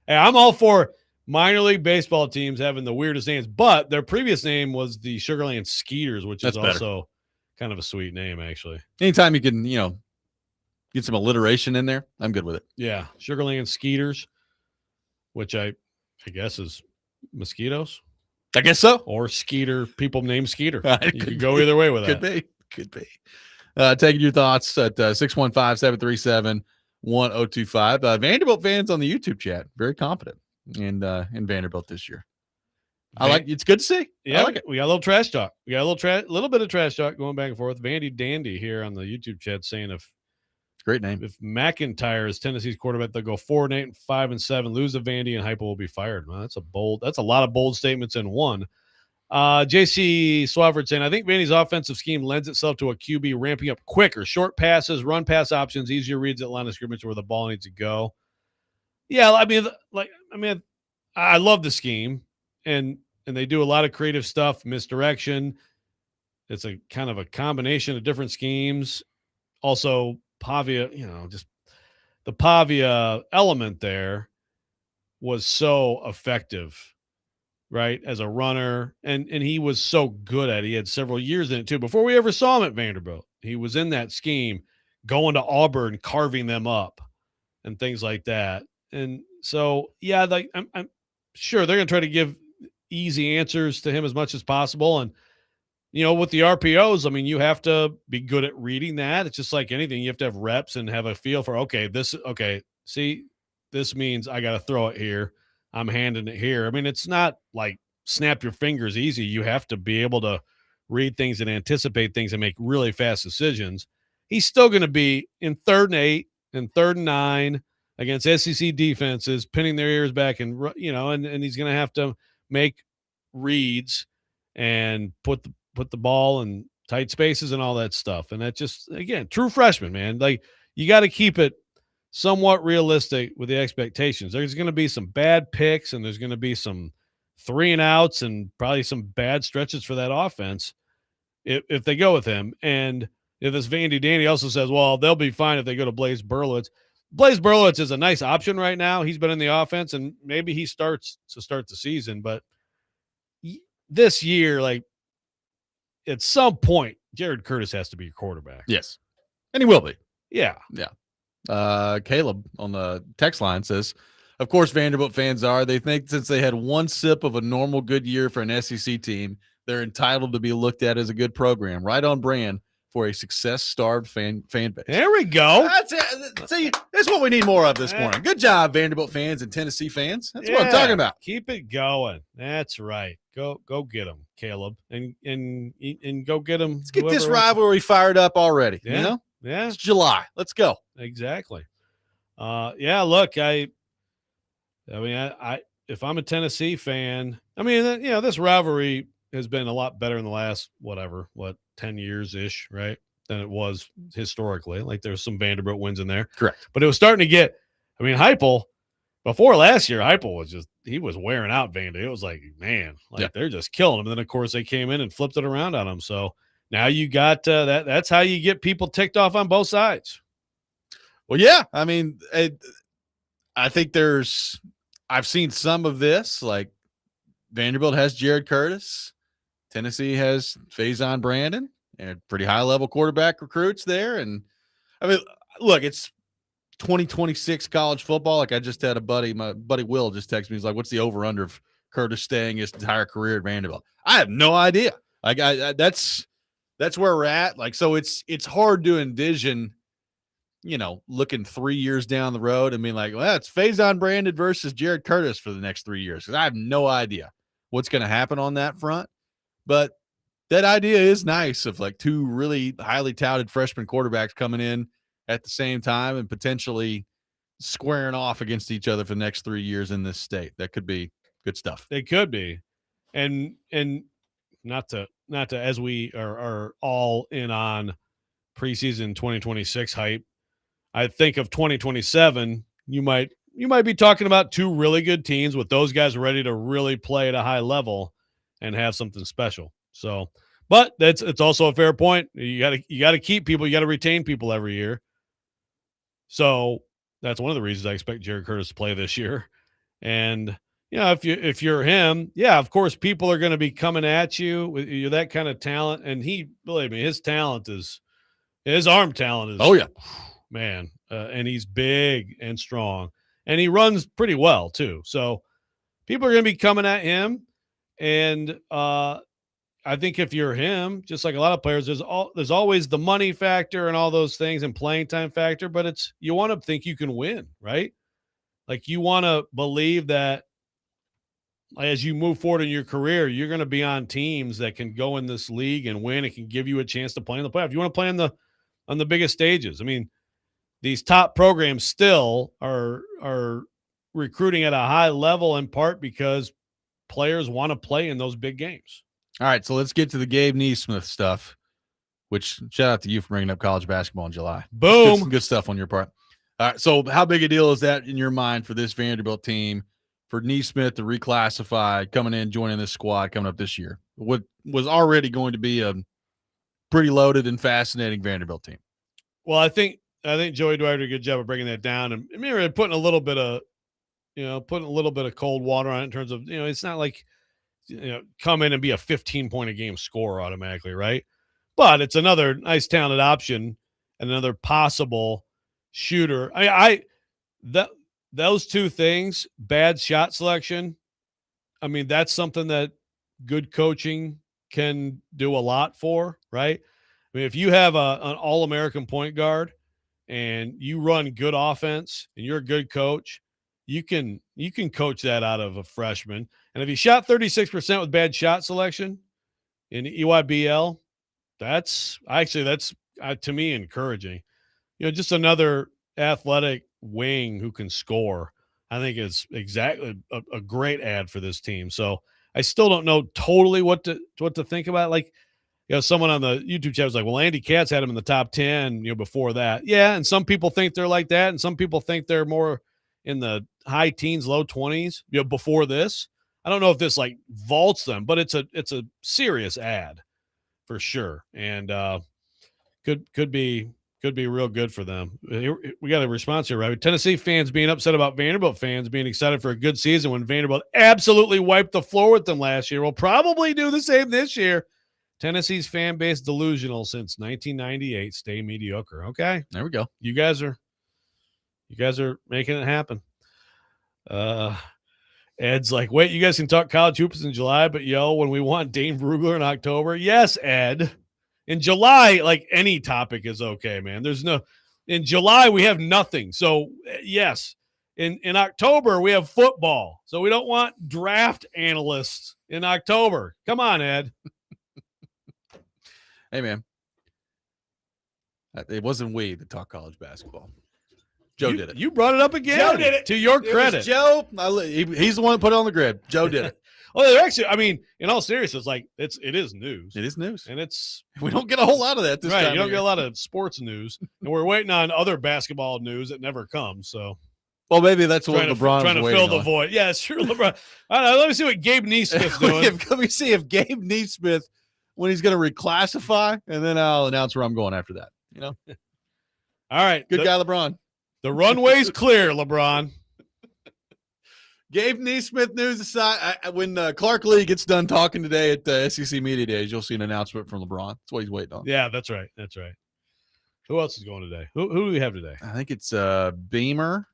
Hey, I'm all for minor league baseball teams having the weirdest names, but their previous name was the Sugarland Skeeters, which is also kind of a sweet name, actually. Anytime you can, get some alliteration in there, I'm good with it. Yeah, Sugarland Skeeters, which I guess is mosquitoes. I guess so. Or Skeeter, people named Skeeter. You Could could go either way with that. Could be. Taking your thoughts at 615-737-1025. Vanderbilt fans on the YouTube chat, very confident in Vanderbilt this year. It's good to see. Yeah, I like it. We got a little trash talk. We got a little bit of trash talk going back and forth. Vandy Dandy here on the YouTube chat saying Great name. if McIntyre is Tennessee's quarterback, they'll go 4-8 and 5-7, lose to Vandy, and Heupel will be fired. Well, that's a lot of bold statements in one. JC Swavard saying, I think Vandy's offensive scheme lends itself to a QB ramping up quicker, short passes, run pass options, easier reads at line of scrimmage where the ball needs to go. Yeah, I love the scheme, and they do a lot of creative stuff, misdirection. It's a kind of a combination of different schemes. Also, Pavia, just the Pavia element there was so effective, right, as a runner, and he was so good at it. He had several years in it too. Before we ever saw him at Vanderbilt, he was in that scheme, going to Auburn, carving them up, and things like that. And so, yeah, I'm sure they're going to try to give easy answers to him as much as possible. And with the RPOs, you have to be good at reading that. It's just like anything. You have to have reps and have a feel for, this means I got to throw it here. I'm handing it here. It's not like snap your fingers easy. You have to be able to read things and anticipate things and make really fast decisions. He's still going to be in 3rd and 8 and 3rd and 9 against SEC defenses, pinning their ears back and he's going to have to make reads and put the ball in tight spaces and all that stuff. And that just, again, true freshman, man. Like, you got to keep it somewhat realistic with the expectations. There's going to be some bad picks, and there's going to be some 3-and-outs and probably some bad stretches for that offense if they go with him. And this Vandy Danny also says, well, they'll be fine if they go to Blaze Berlowitz. Blaze Berlowitz is a nice option right now. He's been in the offense, and maybe he starts to start the season. But this year, at some point, Jared Curtis has to be your quarterback. Yes. And he will be. Yeah. Caleb on the text line says, of course, Vanderbilt fans are. They think since they had one sip of a normal good year for an SEC team, they're entitled to be looked at as a good program. Right on brand for a success-starved fan base. There we go. That's it. See, that's what we need more of this morning. Good job, Vanderbilt fans and Tennessee fans. That's what I'm talking about. Keep it going. That's right. Go get them, Caleb, and go get them. Let's get this rivalry fired up already. Yeah. It's July. Let's go. Exactly. Look, I if I'm a Tennessee fan, this rivalry has been a lot better in the last 10 years ish, right, than it was historically. Like, there's some Vanderbilt wins in there. Correct. But it was starting to get, Heupel, before last year, Heupel he was wearing out Vandy. It was like, man, they're just killing him. And then, of course, they came in and flipped it around on him. So now you got that. That's how you get people ticked off on both sides. Well, yeah. I think I've seen some of this. Like, Vanderbilt has Jared Curtis. Tennessee has Faison Brandon and pretty high-level quarterback recruits there. And, look, it's 2026 college football. Like, I just had my buddy Will just text me. He's like, what's the over-under of Curtis staying his entire career at Vanderbilt? I have no idea. Like, that's where we're at. Like, so it's hard to envision, looking 3 years down the road and being like, well, it's Faison Brandon versus Jared Curtis for the next 3 years. Because I have no idea what's going to happen on that front. But that idea is nice of like two really highly touted freshman quarterbacks coming in at the same time and potentially squaring off against each other for the next 3 years in this state. That could be good stuff. They could be. And not to as we are all in on preseason 2026 hype, I think of 2027, you might be talking about two really good teams with those guys ready to really play at a high level and have something special. So, but it's also a fair point. You got to keep people, you got to retain people every year. So that's one of the reasons I expect Jared Curtis to play this year. And if you're him, yeah, of course, people are going to be coming at you with you're that kind of talent. And believe me, his arm talent is, oh yeah, man. And he's big and strong and he runs pretty well too. So people are going to be coming at him. And I think if you're him, just like a lot of players, there's always the money factor and all those things and playing time factor, but you want to think you can win, right? Like you want to believe that as you move forward in your career, you're going to be on teams that can go in this league and win. It can give you a chance to play in the playoff. You want to play on the biggest stages. I mean, these top programs still are recruiting at a high level in part because players want to play in those big games. All right, so let's get to the Gabe Neesmith stuff, which shout out to you for bringing up college basketball in July. Boom. Good stuff on your part. All right, so how big a deal is that in your mind for this Vanderbilt team, for Neesmith to reclassify, coming in, joining this squad coming up this year? What was already going to be a pretty loaded and fascinating Vanderbilt team. Well, I think Joey Dwyer did a good job of breaking that down and maybe putting a little bit of cold water on it in terms of, it's not like, come in and be a 15-point a game scorer automatically, right? But it's another nice talented option and another possible shooter. Those two things, bad shot selection, that's something that good coaching can do a lot for, right? If you have an all-American point guard and you run good offense and you're a good coach, you can coach that out of a freshman. And if he shot 36% with bad shot selection in EYBL, that's to me encouraging. Just another athletic wing who can score, I think is exactly a great ad for this team. So I still don't know totally what to think about. Like, someone on the YouTube chat was like, well, Andy Katz had him in the top 10, before that. Yeah. And some people think they're like that. And some people think they're more in the high teens, low 20s, before this. I don't know if this like vaults them, but it's a serious ad for sure. And could be real good for them. We got a response here, right? Tennessee fans being upset about Vanderbilt fans being excited for a good season when Vanderbilt absolutely wiped the floor with them last year. We'll probably do the same this year. Tennessee's fan base delusional since 1998. Stay mediocre. Okay, there we go. You guys are making it happen. Ed's like, wait, you guys can talk college hoops in July, but when we want Dane Brugler in October, yes, Ed. In July, like any topic is okay, man. In July we have nothing. So yes, in October we have football. So we don't want draft analysts in October. Come on, Ed. Hey, man. It wasn't we that talked college basketball. Joe did it. You brought it up again. Joe did it. To your credit. Joe, he's the one that put it on the grid. Joe did it. Well, they're actually, in all seriousness, like it is news. It is news. And we don't get a whole lot of that this time. Right. You don't get a lot of sports news. And we're waiting on other basketball news that never comes. So, well, maybe that's what LeBron trying to fill the void. Yeah, sure. LeBron. I don't know. Let me see what Gabe Neesmith's doing. Let me see if Gabe Neesmith, when he's going to reclassify, and then I'll announce where I'm going after that. All right. Good guy, LeBron. The runway's clear, LeBron. Gabe Neesmith news aside, when Clark Lee gets done talking today at the SEC Media Days, you'll see an announcement from LeBron. That's what he's waiting on. Yeah, that's right. That's right. Who else is going today? Who do we have today? I think it's Beamer.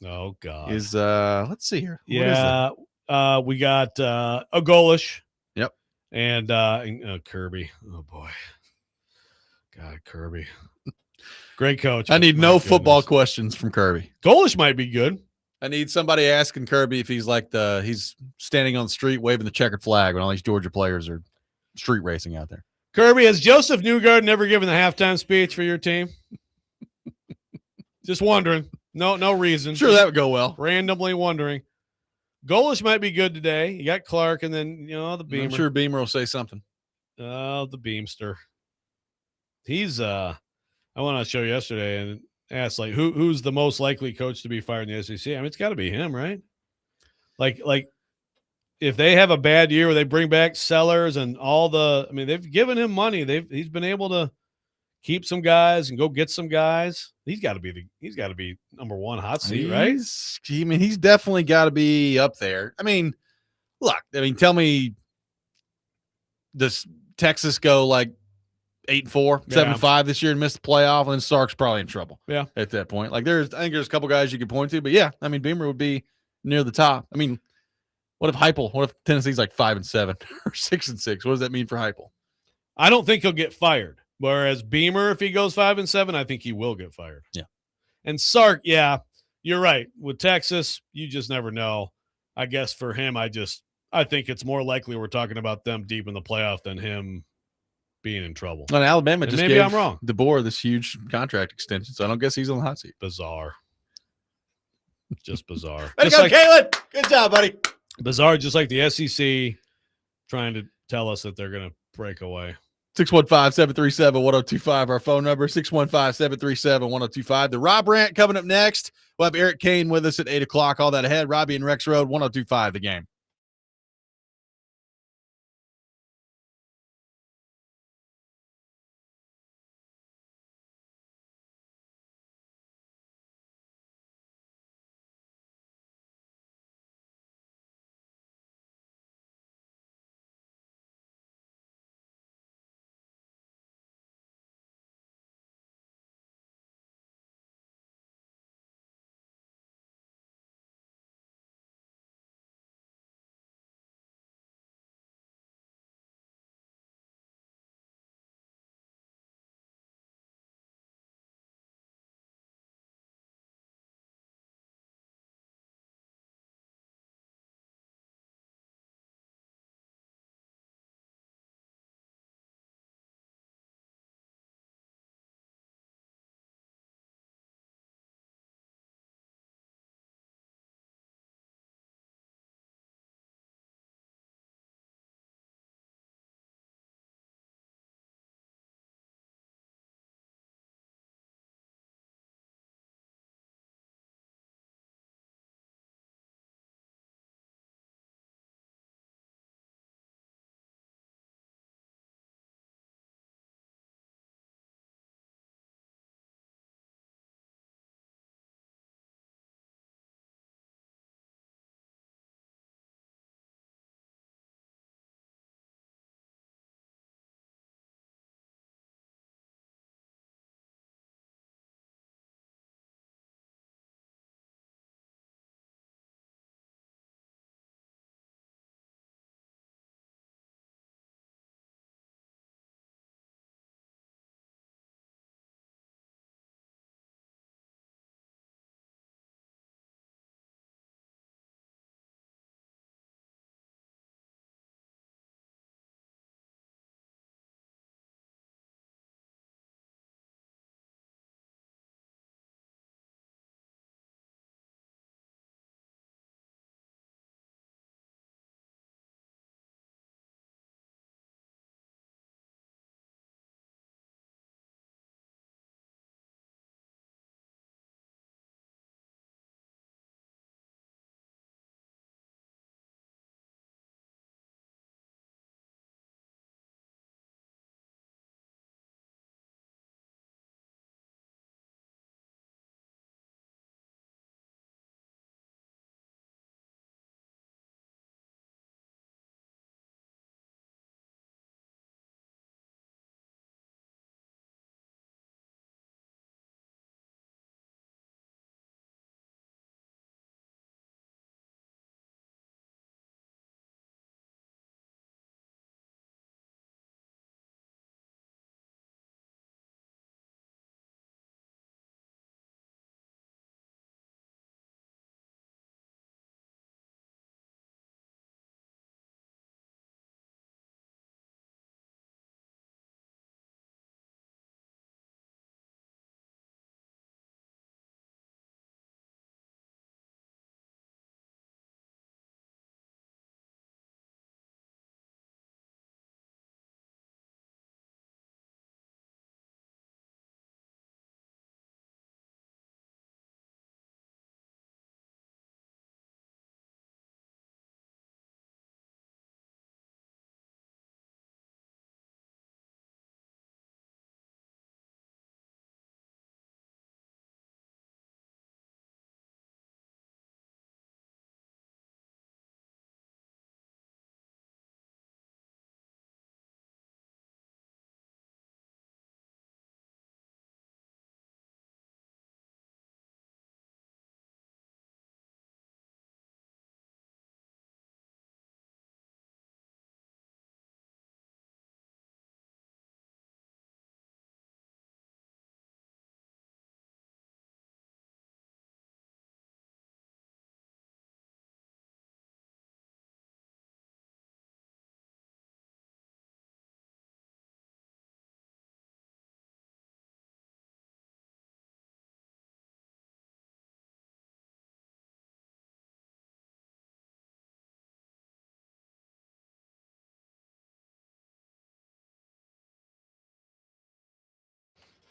Oh, God. Let's see here. We got a Golish. Yep. And Kirby. Oh, boy. God, Kirby. Great coach. I need no football questions from Kirby. Golish might be good. I need somebody asking Kirby if he's like he's standing on the street waving the checkered flag when all these Georgia players are street racing out there. Kirby, has Joseph Newgarden ever given the halftime speech for your team? Just wondering. No reason. Sure, that would go well. Randomly wondering. Golish might be good today. You got Clark, and then the Beamer. I'm sure Beamer will say something. Oh, the Beamster. He's I went on a show yesterday and asked like who's the most likely coach to be fired in the SEC. I mean, it's got to be him, right? Like if they have a bad year where they bring back Sellers and they've given him money. He's been able to keep some guys and go get some guys. He's got to be number one hot seat, right? He's definitely got to be up there. I mean, look, tell me, does Texas go like 8-4, 7-5 this year and miss the playoff, and then Sark's probably in trouble. Yeah, at that point, I think there's a couple guys you could point to, but yeah, Beamer would be near the top. What if Heupel? What if Tennessee's like 5-7 or 6-6? What does that mean for Heupel? I don't think he'll get fired. Whereas Beamer, if he goes 5-7, I think he will get fired. Yeah. And Sark, yeah, you're right. With Texas, you just never know. I guess for him, I think it's more likely we're talking about them deep in the playoff than him being in trouble. And Alabama and just maybe gave I'm wrong. DeBoer this huge contract extension, so I don't guess he's on the hot seat. Bizarre. Just bizarre. Way to go, Caleb. Good job, buddy. Bizarre, just like the SEC trying to tell us that they're going to break away. 615-737-1025, our phone number, 615-737-1025. The RobRant coming up next. We'll have Eric Cain with us at 8 o'clock. All that ahead. Robby and Rexrode, 1025 The Game.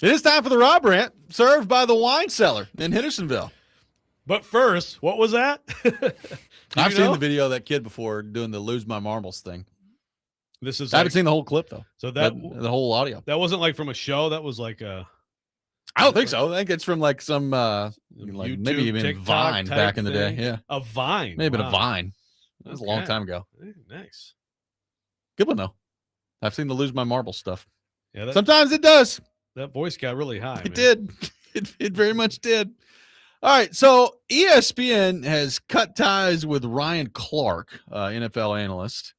It is time for the RobRant, served by the Wine Cellar in Hendersonville. But first, what was that? I've seen the video of that kid before doing the lose my marbles thing. This is I haven't seen the whole clip though. So that the whole audio. That wasn't like from a show. That was like a. I don't think so. I think it's from like some like YouTube, maybe even TikTok Vine type back in the day. thing? Yeah, A Vine. maybe Wow. a Vine. That was a long Okay. time ago. Hey, nice. Good one though. I've seen the lose my marbles stuff. Yeah, Sometimes it does. that voice got really high. It did. It very much did. All right. So ESPN has cut ties with Ryan Clark, NFL analyst,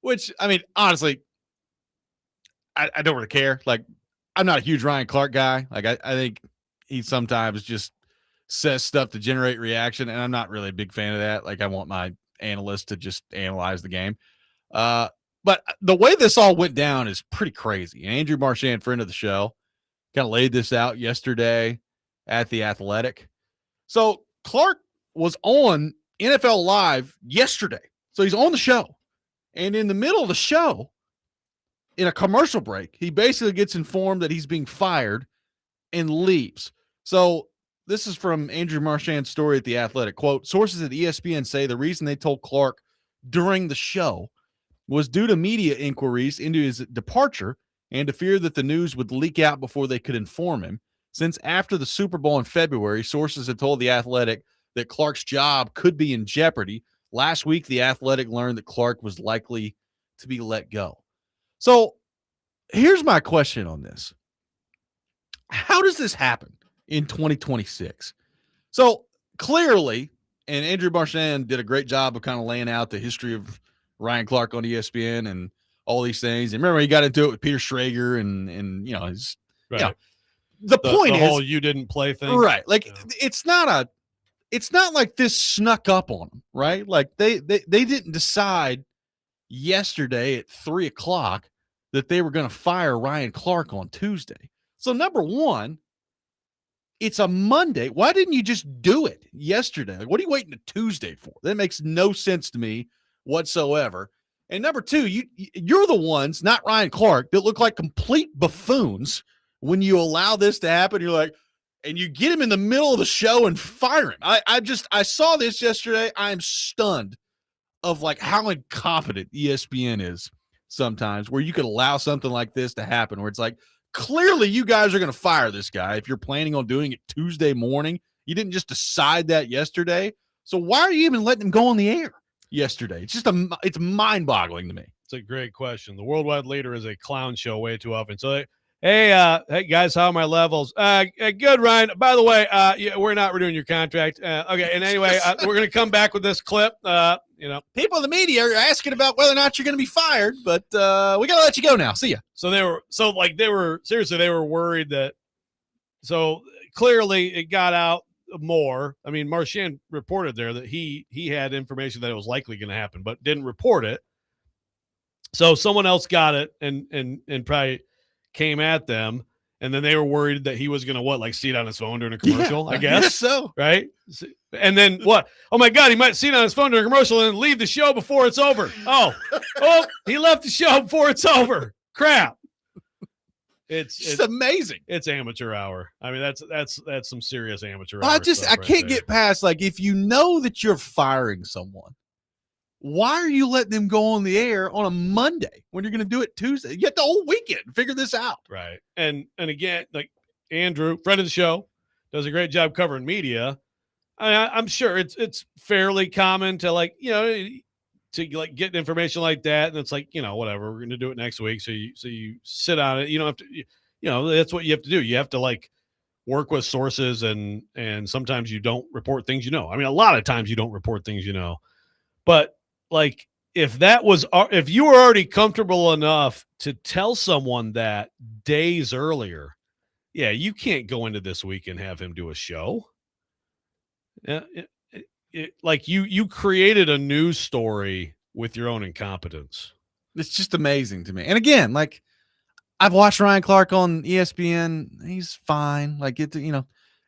which, I mean, honestly, I don't really care. Like, I'm not a huge Ryan Clark guy. Like, I think he sometimes just says stuff to generate reaction, and I'm not really a big fan of that. Like, I want my analyst to just analyze the game. But the way this all went down is pretty crazy. And Andrew Marchand, friend of the show, kind of laid this out yesterday at The Athletic. So Clark was on NFL Live yesterday. So he's on the show. And in the middle of the show, in a commercial break, he basically gets informed that he's being fired and leaves. So this is from Andrew Marchand's story at The Athletic. Quote, sources at ESPN say the reason they told Clark during the show was due to media inquiries into his departure and to fear that the news would leak out before they could inform him. Since after the Super Bowl in February, sources had told The Athletic that Clark's job could be in jeopardy. Last week, The Athletic learned that Clark was likely to be let go. So here's my question on this. How does this happen in 2026? So clearly, and Andrew Marchand did a great job of kind of laying out the history of Ryan Clark on ESPN and all these things. And remember, he got into it with Peter Schrager and you know, his, Right. you know, the point the is, whole you didn't play thing. right? Like, Yeah. it's not like this snuck up on them, right? Like they didn't decide yesterday at 3:00 that they were going to fire Ryan Clark on Tuesday. So number one, it's a Monday. Why didn't you just do it yesterday? Like, what are you waiting to Tuesday for? That makes no sense to me whatsoever. And number two, you're the ones, not Ryan Clark, that look like complete buffoons when you allow this to happen. You're like, and you get him in the middle of the show and fire him. I saw this yesterday. I'm stunned of like how incompetent ESPN is sometimes, where you could allow something like this to happen, where it's like, clearly you guys are going to fire this guy if you're planning on doing it Tuesday morning. You didn't just decide that yesterday. So why are you even letting him go on the air yesterday? It's just it's mind-boggling to me. It's a great question. The worldwide leader is a clown show way too often. So, hey guys, how are my levels? Good, Ryan. By the way, yeah, we're not renewing your contract. Okay, and anyway, we're going to come back with this clip. You know, People in the media are asking about whether or not you're going to be fired, but we got to let you go now. See ya. so they were worried that. So clearly, it got out more. I mean, Marchand reported there that he had information that it was likely going to happen, but didn't report it. So someone else got it and probably came at them, and then they were worried that he was going to see it on his phone during a commercial. Yeah, I guess so. right. And then what? Oh my God, he might see it on his phone during a commercial and leave the show before it's over. Oh, he left the show before it's over. Crap. It's amazing. It's amateur hour. I mean, that's some serious amateur Well, hour. I can't get past, like, if you know that you're firing someone, why are you letting them go on the air on a Monday when you're going to do it Tuesday? You get the whole weekend to figure this out. Right. And again, like Andrew, friend of the show, does a great job covering media. I'm sure it's fairly common to get information like that. And it's like, whatever, we're going to do it next week. So you sit on it. You don't have to, that's what you have to do. You have to work with sources and sometimes you don't report things, I mean, a lot of times you don't report things, but if you were already comfortable enough to tell someone that days earlier, yeah, you can't go into this week and have him do a show. Yeah, you created a news story with your own incompetence. It's just amazing to me. And again, I've watched Ryan Clark on ESPN. He's fine.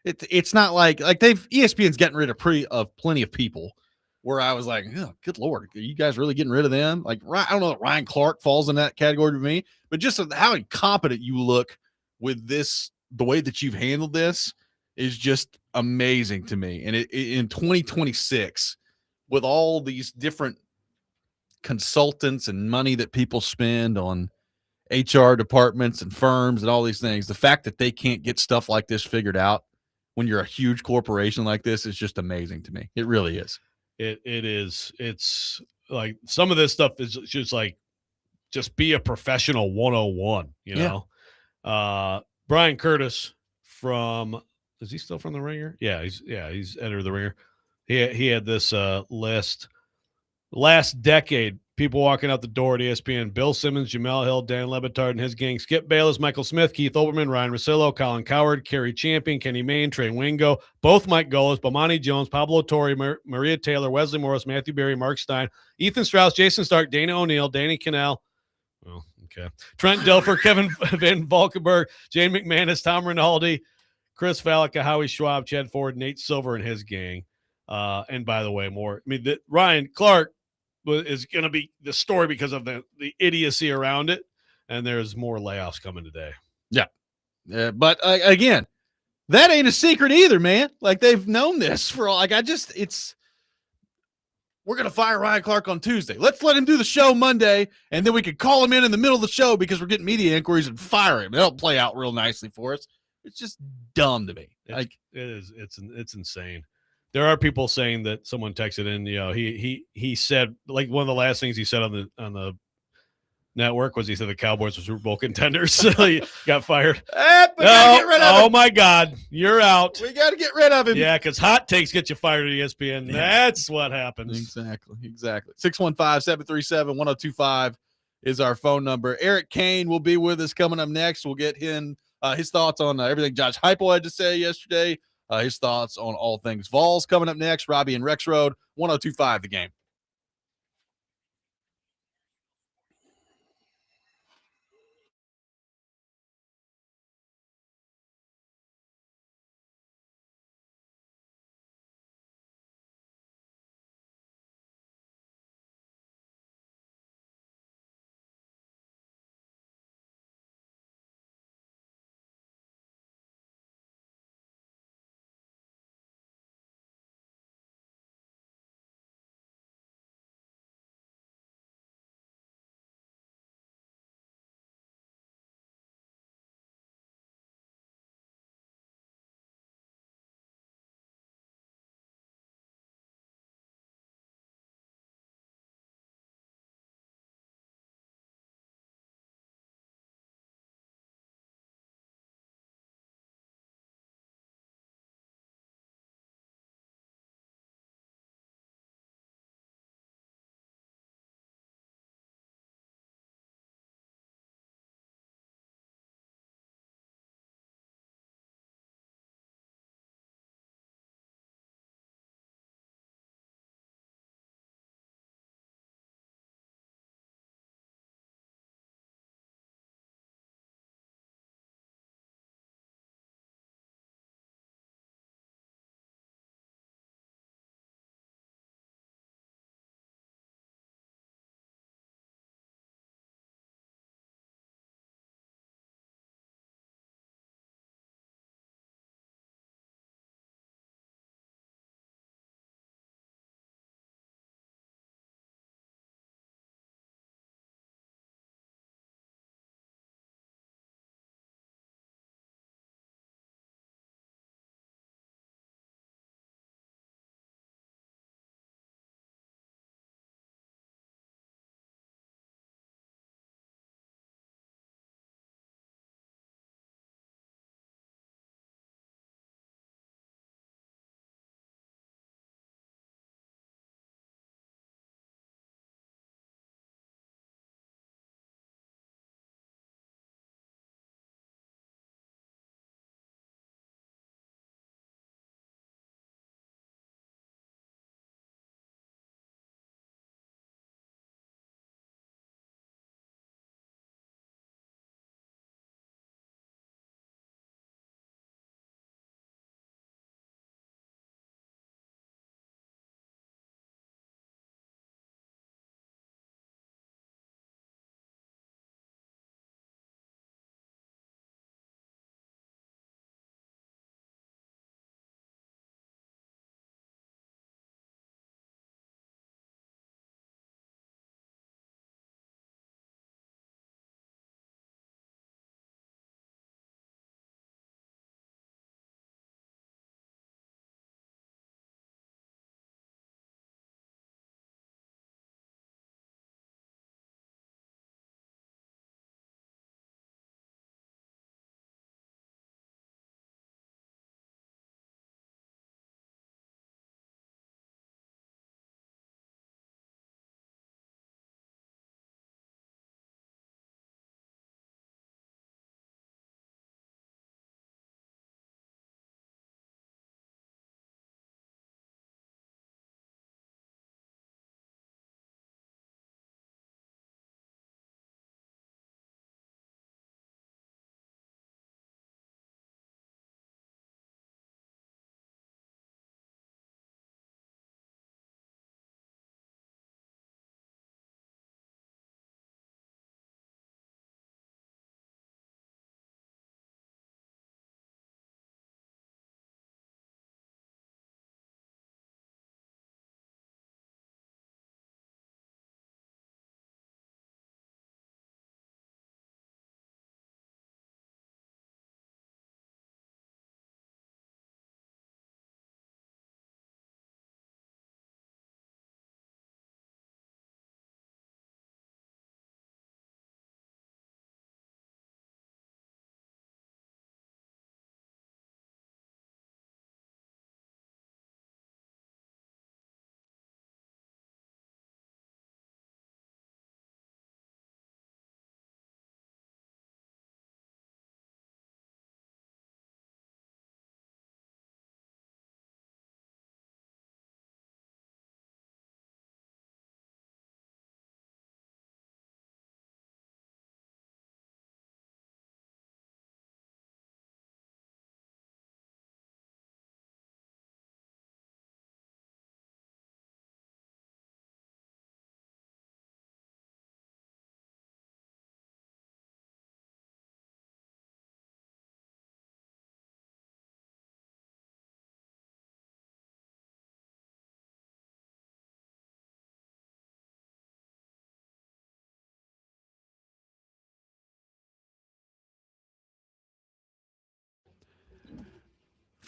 It's not like ESPN's getting rid of plenty of people where I was like, oh, good Lord, are you guys really getting rid of them? I don't know that Ryan Clark falls in that category to me, but just how incompetent you look with this, the way that you've handled this is just amazing to me. And in 2026, with all these different consultants and money that people spend on HR departments and firms and all these things, the fact that they can't get stuff like this figured out when you're a huge corporation like this is just amazing to me. It really is. It is. It's like some of this stuff is just like, just be a professional 101, you know? Brian Curtis is he still from the Ringer? Yeah, he's entered the Ringer. He had this list. Last decade, people walking out the door at ESPN: Bill Simmons, Jamel Hill, Dan Lebitard and his gang, Skip Bayless, Michael Smith, Keith Olbermann, Ryan Russillo, Colin Coward, Kerry Champion, Kenny Mayne, Trey Wingo, both Mike Golas, Bomani Jones, Pablo Torre, Maria Taylor, Wesley Morris, Matthew Berry, Mark Stein, Ethan Strauss, Jason Stark, Dana O'Neill, Danny Cannell. Oh, okay. Trent Dilfer, Kevin Van Valkenburg, Jane McManus, Tom Rinaldi, Chris Fallica, Howie Schwab, Chad Ford, Nate Silver and his gang. And by the way, more. I mean, Ryan Clark is going to be the story because of the idiocy around it, and there's more layoffs coming today. Yeah. But again, that ain't a secret either, man. Like, they've known this for we're going to fire Ryan Clark on Tuesday. Let's let him do the show Monday, and then we could call him in the middle of the show because we're getting media inquiries and fire him. That'll play out real nicely for us. It's just dumb to me. It is. It's insane. There are people saying that someone texted in, he said, like, one of the last things he said on the network was he said the Cowboys were Super Bowl contenders. So he got fired. we gotta get rid of him. Oh my God, you're out. We got to get rid of him. Yeah, because hot takes get you fired at ESPN. Yeah. That's what happens. Exactly. 615-737-1025 is our phone number. Eric Cain will be with us coming up next. We'll get him his thoughts on everything Josh Heupel had to say yesterday. His thoughts on all things Vols coming up next. Robby and Rexrode, 1025 The Game.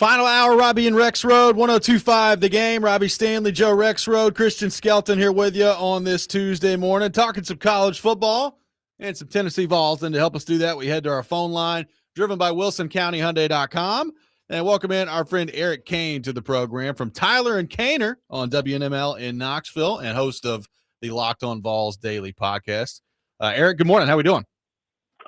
Final hour, Robby and Rexrode, 102.5 The Game. Robbie Stanley, Joe Rexrode, Christian Skelton here with you on this Tuesday morning, talking some college football and some Tennessee Vols. And to help us do that, we head to our phone line, driven by WilsonCountyHyundai.com. And welcome in our friend Eric Cain to the program from Tyler and Cainer on WNML in Knoxville and host of the Locked on Vols Daily podcast. Eric, good morning. How we doing?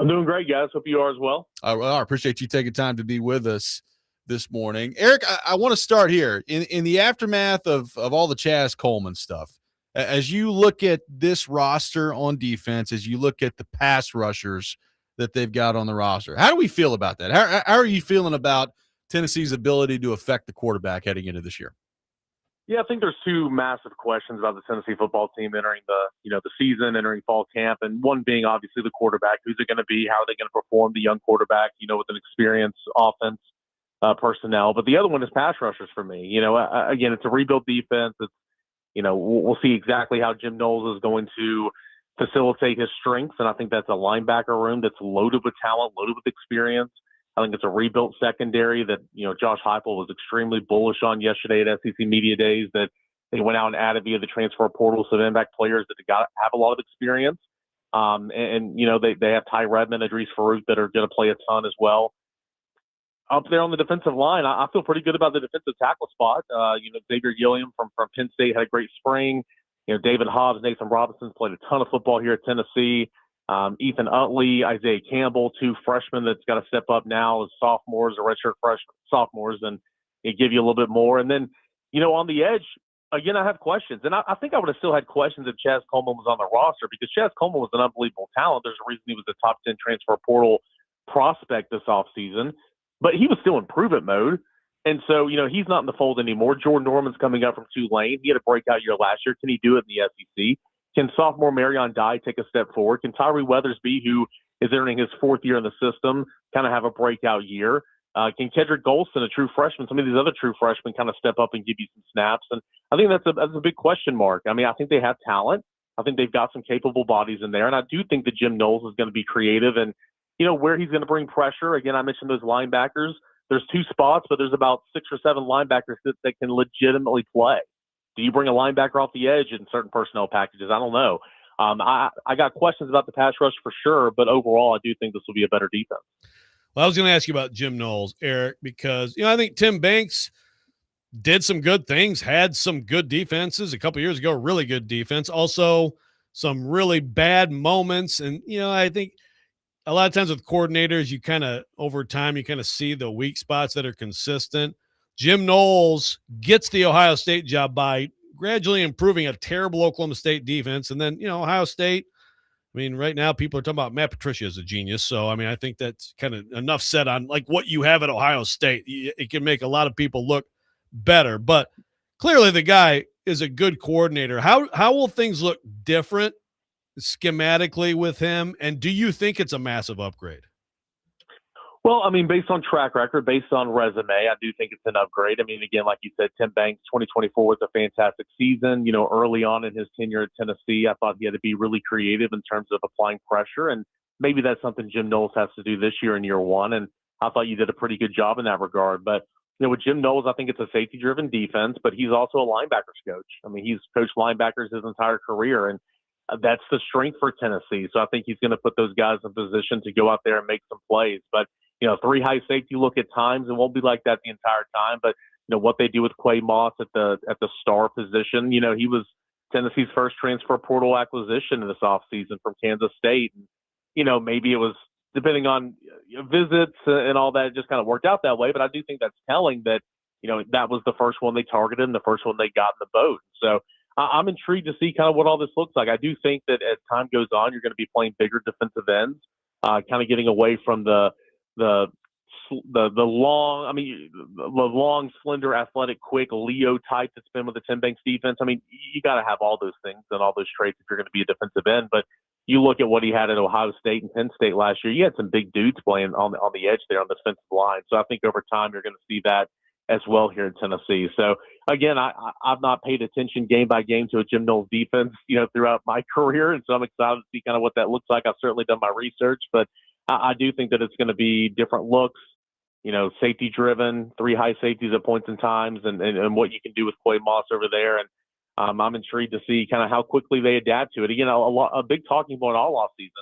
I'm doing great, guys. Hope you are as well. I appreciate you taking time to be with us this morning. Eric, I want to start here. In the aftermath of all the Chaz Coleman stuff, as you look at this roster on defense, as you look at the pass rushers that they've got on the roster, how do we feel about that? How are you feeling about Tennessee's ability to affect the quarterback heading into this year? Yeah, I think there's two massive questions about the Tennessee football team entering the season, entering fall camp, and one being obviously the quarterback. Who's it going to be? How are they going to perform? The young quarterback, with an experienced offense personnel. But the other one is pass rushers for me. Again, it's a rebuilt defense. It's, we'll see exactly how Jim Knowles is going to facilitate his strengths, and I think that's a linebacker room that's loaded with talent, loaded with experience. I think it's a rebuilt secondary that, Josh Heupel was extremely bullish on yesterday at SEC Media Days, that they went out and added via the transfer portal some impact players that have a lot of experience. They have Ty Redmond, Idris Farouk that are going to play a ton as well. Up there on the defensive line, I feel pretty good about the defensive tackle spot. Xavier Gilliam from Penn State had a great spring. David Hobbs, Nathan Robinson's played a ton of football here at Tennessee. Ethan Utley, Isaiah Campbell, two freshmen that's got to step up now as sophomores or redshirt sophomores, and it give you a little bit more. And then, on the edge, again, I have questions. And I think I would have still had questions if Chaz Coleman was on the roster, because Chaz Coleman was an unbelievable talent. There's a reason he was a top 10 transfer portal prospect this offseason. But he was still in improvement mode. And so, he's not in the fold anymore. Jordan Norman's coming up from Tulane. He had a breakout year last year. Can he do it in the SEC? Can sophomore Marion Dye take a step forward? Can Tyree Weathersby, who is entering his fourth year in the system, kind of have a breakout year? Can Kedrick Golston, a true freshman, some of these other true freshmen kind of step up and give you some snaps? And I think that's a big question mark. I mean, I think they have talent. I think they've got some capable bodies in there. And I do think that Jim Knowles is going to be creative and, where he's going to bring pressure. Again, I mentioned those linebackers. There's two spots, but there's about 6 or 7 linebackers that can legitimately play. Do you bring a linebacker off the edge in certain personnel packages? I don't know. I got questions about the pass rush for sure, but overall, I do think this will be a better defense. Well, I was going to ask you about Jim Knowles, Eric, because, I think Tim Banks did some good things, had some good defenses a couple years ago, really good defense, also some really bad moments. And, I think a lot of times with coordinators, you kind of, over time, you kind of see the weak spots that are consistent. Jim Knowles gets the Ohio State job by gradually improving a terrible Oklahoma State defense. And then, Ohio State, right now people are talking about Matt Patricia as a genius. So, I think that's kind of enough said on like what you have at Ohio State. It can make a lot of people look better, but clearly the guy is a good coordinator. How will things look different schematically with him? And do you think it's a massive upgrade? Well, based on track record, based on resume, I do think it's an upgrade. Again, like you said, Tim Banks, 2024 was a fantastic season. Early on in his tenure at Tennessee, I thought he had to be really creative in terms of applying pressure. And maybe that's something Jim Knowles has to do this year in year one. And I thought you did a pretty good job in that regard. But, with Jim Knowles, I think it's a safety-driven defense, but he's also a linebackers coach. He's coached linebackers his entire career, and that's the strength for Tennessee. So I think he's going to put those guys in position to go out there and make some plays. But, 3 high safety look at times. It won't be like that the entire time. But, what they do with Quay Moss at the star position, he was Tennessee's first transfer portal acquisition in this offseason from Kansas State. And, maybe it was, depending on visits and all that, it just kind of worked out that way. But I do think that's telling that, that was the first one they targeted and the first one they got in the boat. So I'm intrigued to see kind of what all this looks like. I do think that as time goes on, you're going to be playing bigger defensive ends, kind of getting away from the long, slender, athletic, quick Leo type that's been with the Tim Banks defense. You got to have all those things and all those traits if you're going to be a defensive end. But you look at what he had at Ohio State and Penn State last year, you had some big dudes playing on the edge there on the defensive line. So I think over time you're going to see that as well here in Tennessee. So again, I've not paid attention game by game to a Jim Knowles defense, throughout my career. And so I'm excited to see kind of what that looks like. I've certainly done my research, but I do think that it's going to be different looks, safety driven, 3 high safeties at points and times, and what you can do with Clay Moss over there. And I'm intrigued to see kind of how quickly they adapt to it. Again, a big talking point all off season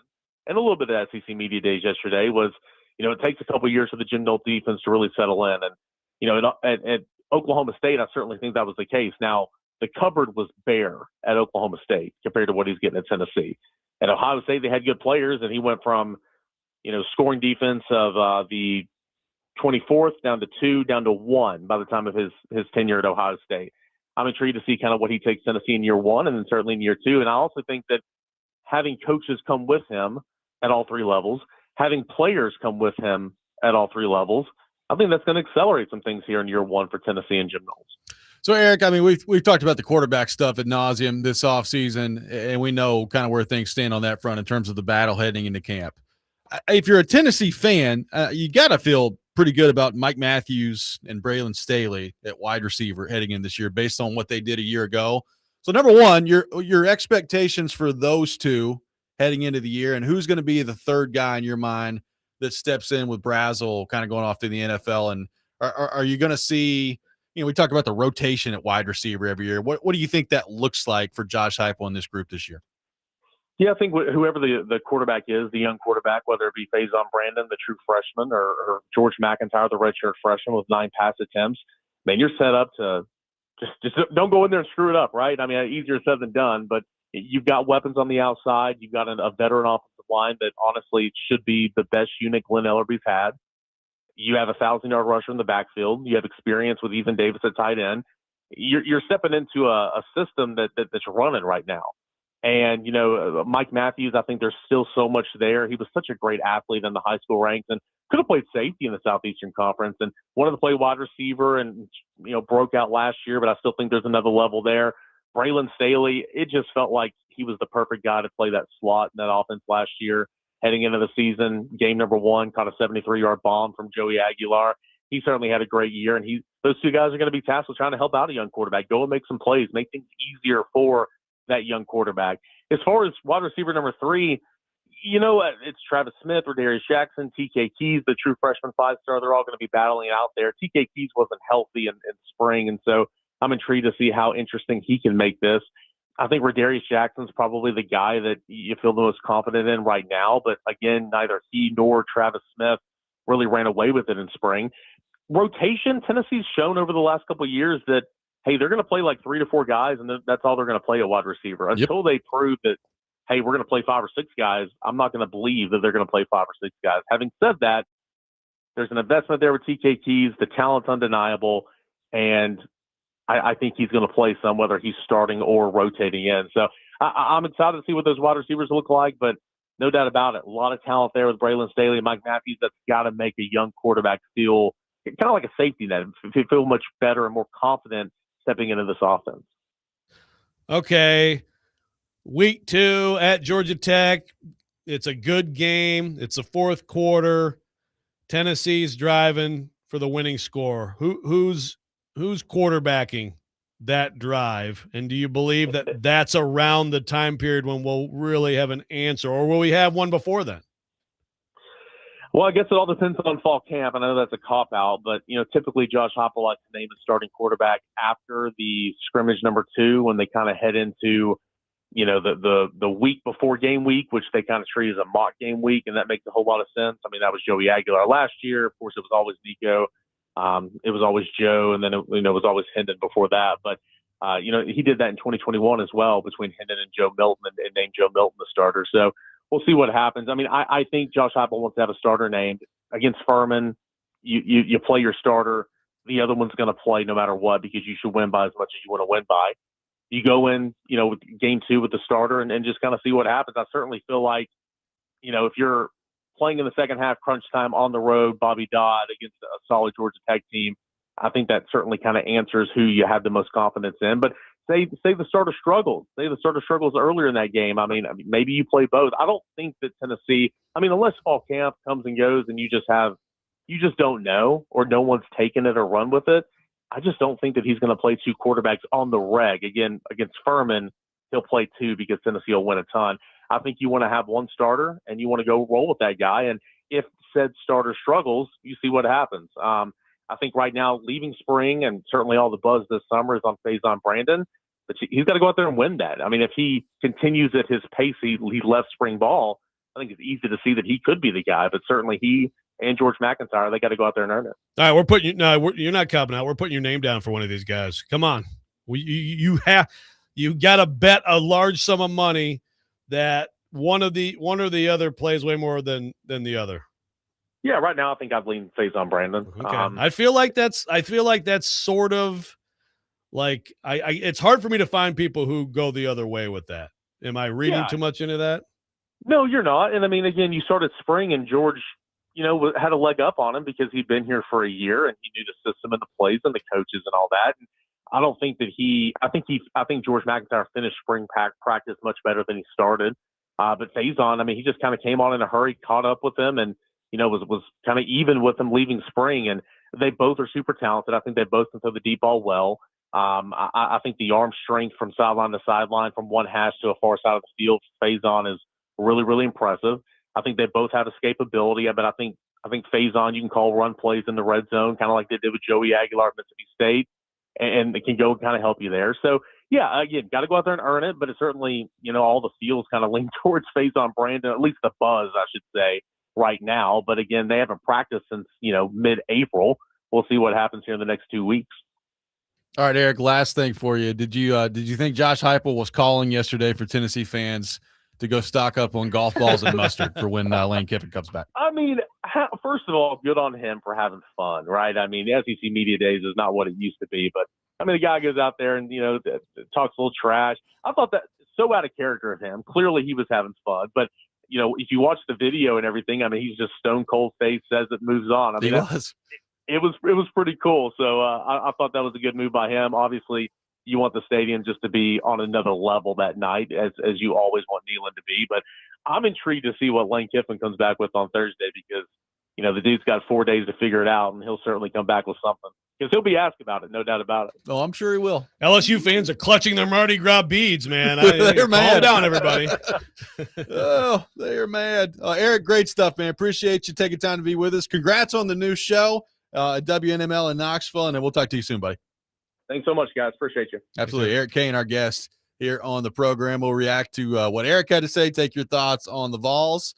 and a little bit of SEC Media Days yesterday was, it takes a couple of years for the Jim Knowles defense to really settle in. And, at Oklahoma State, I certainly think that was the case. Now, the cupboard was bare at Oklahoma State compared to what he's getting at Tennessee. At Ohio State, they had good players, and he went from, scoring defense of the 24th down to 2, down to 1 by the time of his tenure at Ohio State. I'm intrigued to see kind of what he takes Tennessee in year 1 and then certainly in year 2. And I also think that having coaches come with him at all 3 levels, having players come with him at all 3 levels, I think that's going to accelerate some things here in year 1 for Tennessee and Jim Knowles. So, Eric, I mean, we've talked about the quarterback stuff ad nauseum this offseason, and we know kind of where things stand on that front in terms of the battle heading into camp. If you're a Tennessee fan, you got to feel pretty good about Mike Matthews and Braylon Staley at wide receiver heading in this year based on what they did a year ago. So, number one, your expectations for those two heading into the year, and who's going to be the third guy in your mind that steps in with Brazel kind of going off to the NFL? And are you going to see – we talk about the rotation at wide receiver every year. What do you think that looks like for Josh Heupel in this group this year? Yeah, I think whoever the quarterback is, the young quarterback, whether it be Faison Brandon, the true freshman, or George McIntyre, the redshirt freshman with 9 pass attempts, man, you're set up to just don't go in there and screw it up, right? I mean, easier said than done, but you've got weapons on the outside. You've got a veteran offensive line that honestly should be the best unit Glenn Ellerby's had. You have a 1,000-yard rusher in the backfield. You have experience with Ethan Davis at tight end. You're stepping into a system that's running right now. And, Mike Matthews, I think there's still so much there. He was such a great athlete in the high school ranks and could have played safety in the Southeastern Conference and wanted to play wide receiver and, broke out last year, but I still think there's another level there. Braylon Staley, it just felt like he was the perfect guy to play that slot in that offense last year. Heading into the season, game number 1, caught a 73-yard bomb from Joey Aguilar. He certainly had a great year, and those two guys are going to be tasked with trying to help out a young quarterback, go and make some plays, make things easier for that young quarterback. As far as wide receiver number 3, it's Travis Smith or Darius Jackson, TK Keys, the true freshman 5-star. They're all going to be battling out there. TK Keys wasn't healthy in spring, and so I'm intrigued to see how interesting he can make this. I think Darius Jackson's probably the guy that you feel the most confident in right now. But again, neither he nor Travis Smith really ran away with it in spring. Rotation, Tennessee's shown over the last couple of years that, hey, they're going to play like 3 to 4 guys, and that's all they're going to play at wide receiver. Until they prove that, hey, we're going to play 5 or 6 guys, I'm not going to believe that they're going to play 5 or 6 guys. Having said that, there's an investment there with TK Keys. The talent's undeniable, and I think he's going to play some, whether he's starting or rotating in. So I'm excited to see what those wide receivers look like, but no doubt about it, a lot of talent there with Braylon Staley and Mike Matthews. That's got to make a young quarterback feel kind of like a safety net, feel much better and more confident stepping into this offense. Okay, week 2 at Georgia Tech. It's a good game. It's the 4th quarter. Tennessee's driving for the winning score. Who's quarterbacking that drive? And do you believe that that's around the time period when we'll really have an answer, or will we have one before then? Well, I guess it all depends on fall camp. I know that's a cop-out, but, typically Josh Heupel likes to name his starting quarterback after the scrimmage number 2 when they kind of head into, the week before game week, which they kind of treat as a mock game week, and that makes a whole lot of sense. I mean, that was Joey Aguilar last year. Of course, it was always Nico. It was always Joe, and then it was always Hendon before that. But he did that in 2021 as well between Hendon and Joe Milton, and named Joe Milton the starter. So we'll see what happens. I mean, I think Josh Heupel wants to have a starter named against Furman. You play your starter. The other one's going to play no matter what because you should win by as much as you want to win by. You go in, with game 2 with the starter and just kind of see what happens. I certainly feel like, if you're playing in the second half crunch time on the road, Bobby Dodd against a solid Georgia Tech team, I think that certainly kind of answers who you have the most confidence in. But say the starter struggles. Say the starter struggles earlier in that game. I mean, maybe you play both. I don't think that Tennessee, unless fall camp comes and goes and you just don't know, or no one's taken it or run with it, I just don't think that he's going to play 2 quarterbacks on the reg. Again, against Furman, he'll play 2 because Tennessee will win a ton. I think you want to have one starter and you want to go roll with that guy. And if, said starter struggles, you see what happens. I think right now, leaving spring and certainly all the buzz this summer is on Faison Brandon, but he's got to go out there and win that. I mean, if he continues at his pace he left spring ball, I think it's easy to see that he could be the guy, but certainly he and George McIntyre, they got to go out there and earn it. All right, we're putting you. No, you're not copping out. We're putting your name down for one of these guys. Come on, you got to bet a large sum of money that one or the other plays way more than the other. Yeah, right now I think I've leaned Faison Brandon. Okay. I feel like that's sort of like it's hard for me to find people who go the other way with that. Am I reading too much into that? No, you're not. And I mean, again, you started spring and George, had a leg up on him because he'd been here for a year and he knew the system and the plays and the coaches and all that. And I don't think that I think George McIntyre finished spring practice much better than he started. But Faison, I mean, he just kind of came on in a hurry, caught up with him, and was kind of even with him leaving spring. And they both are super talented. I think they both can throw the deep ball well. I think the arm strength from sideline to sideline, from one hash to a far side of the field, Faison is really, really impressive. I think they both have escapability. But I think Faison, you can call run plays in the red zone, kind of like they did with Joey Aguilar at Mississippi State, and it can go kind of help you there. So, yeah, again, got to go out there and earn it. But it's certainly, all the fields kind of lean towards Faison Brandon, at least the buzz, I should say, right now. But again, they haven't practiced since, mid-April. We'll see what happens here in the next 2 weeks. All right, Eric, last thing for you. Did you think Josh Heupel was calling yesterday for Tennessee fans to go stock up on golf balls and mustard for when Lane Kiffin comes back? I mean, first of all, good on him for having fun, right? I mean, the SEC Media Days is not what it used to be, but I mean, the guy goes out there and, talks a little trash. I thought that so out of character of him. Clearly he was having fun, but if you watch the video and everything, I mean, he's just stone cold face, says it, moves on. I mean, it was pretty cool. So I thought that was a good move by him. Obviously, you want the stadium just to be on another level that night, as you always want Neyland to be. But I'm intrigued to see what Lane Kiffin comes back with on Thursday because, the dude's got 4 days to figure it out, and he'll certainly come back with something. Because he'll be asked about it, no doubt about it. Oh, I'm sure he will. LSU fans are clutching their Mardi Gras beads, man. They're mad. Calm down, everybody. Oh, they're mad. Eric, great stuff, man. Appreciate you taking time to be with us. Congrats on the new show at WNML in Knoxville, and then we'll talk to you soon, buddy. Thanks so much, guys. Appreciate you. Absolutely. Eric Cain, our guest here on the program. We'll react to what Eric had to say, take your thoughts on the Vols.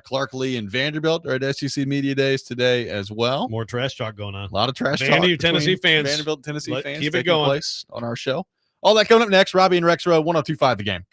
Clark Lee and Vanderbilt are at SEC Media Days today as well. More trash talk going on. A lot of trash talk. Vandy, Tennessee fans. Vanderbilt, Tennessee fans. Keep it going. Place on our show. All that coming up next. Robby and Rexrode, 102.5 The Game.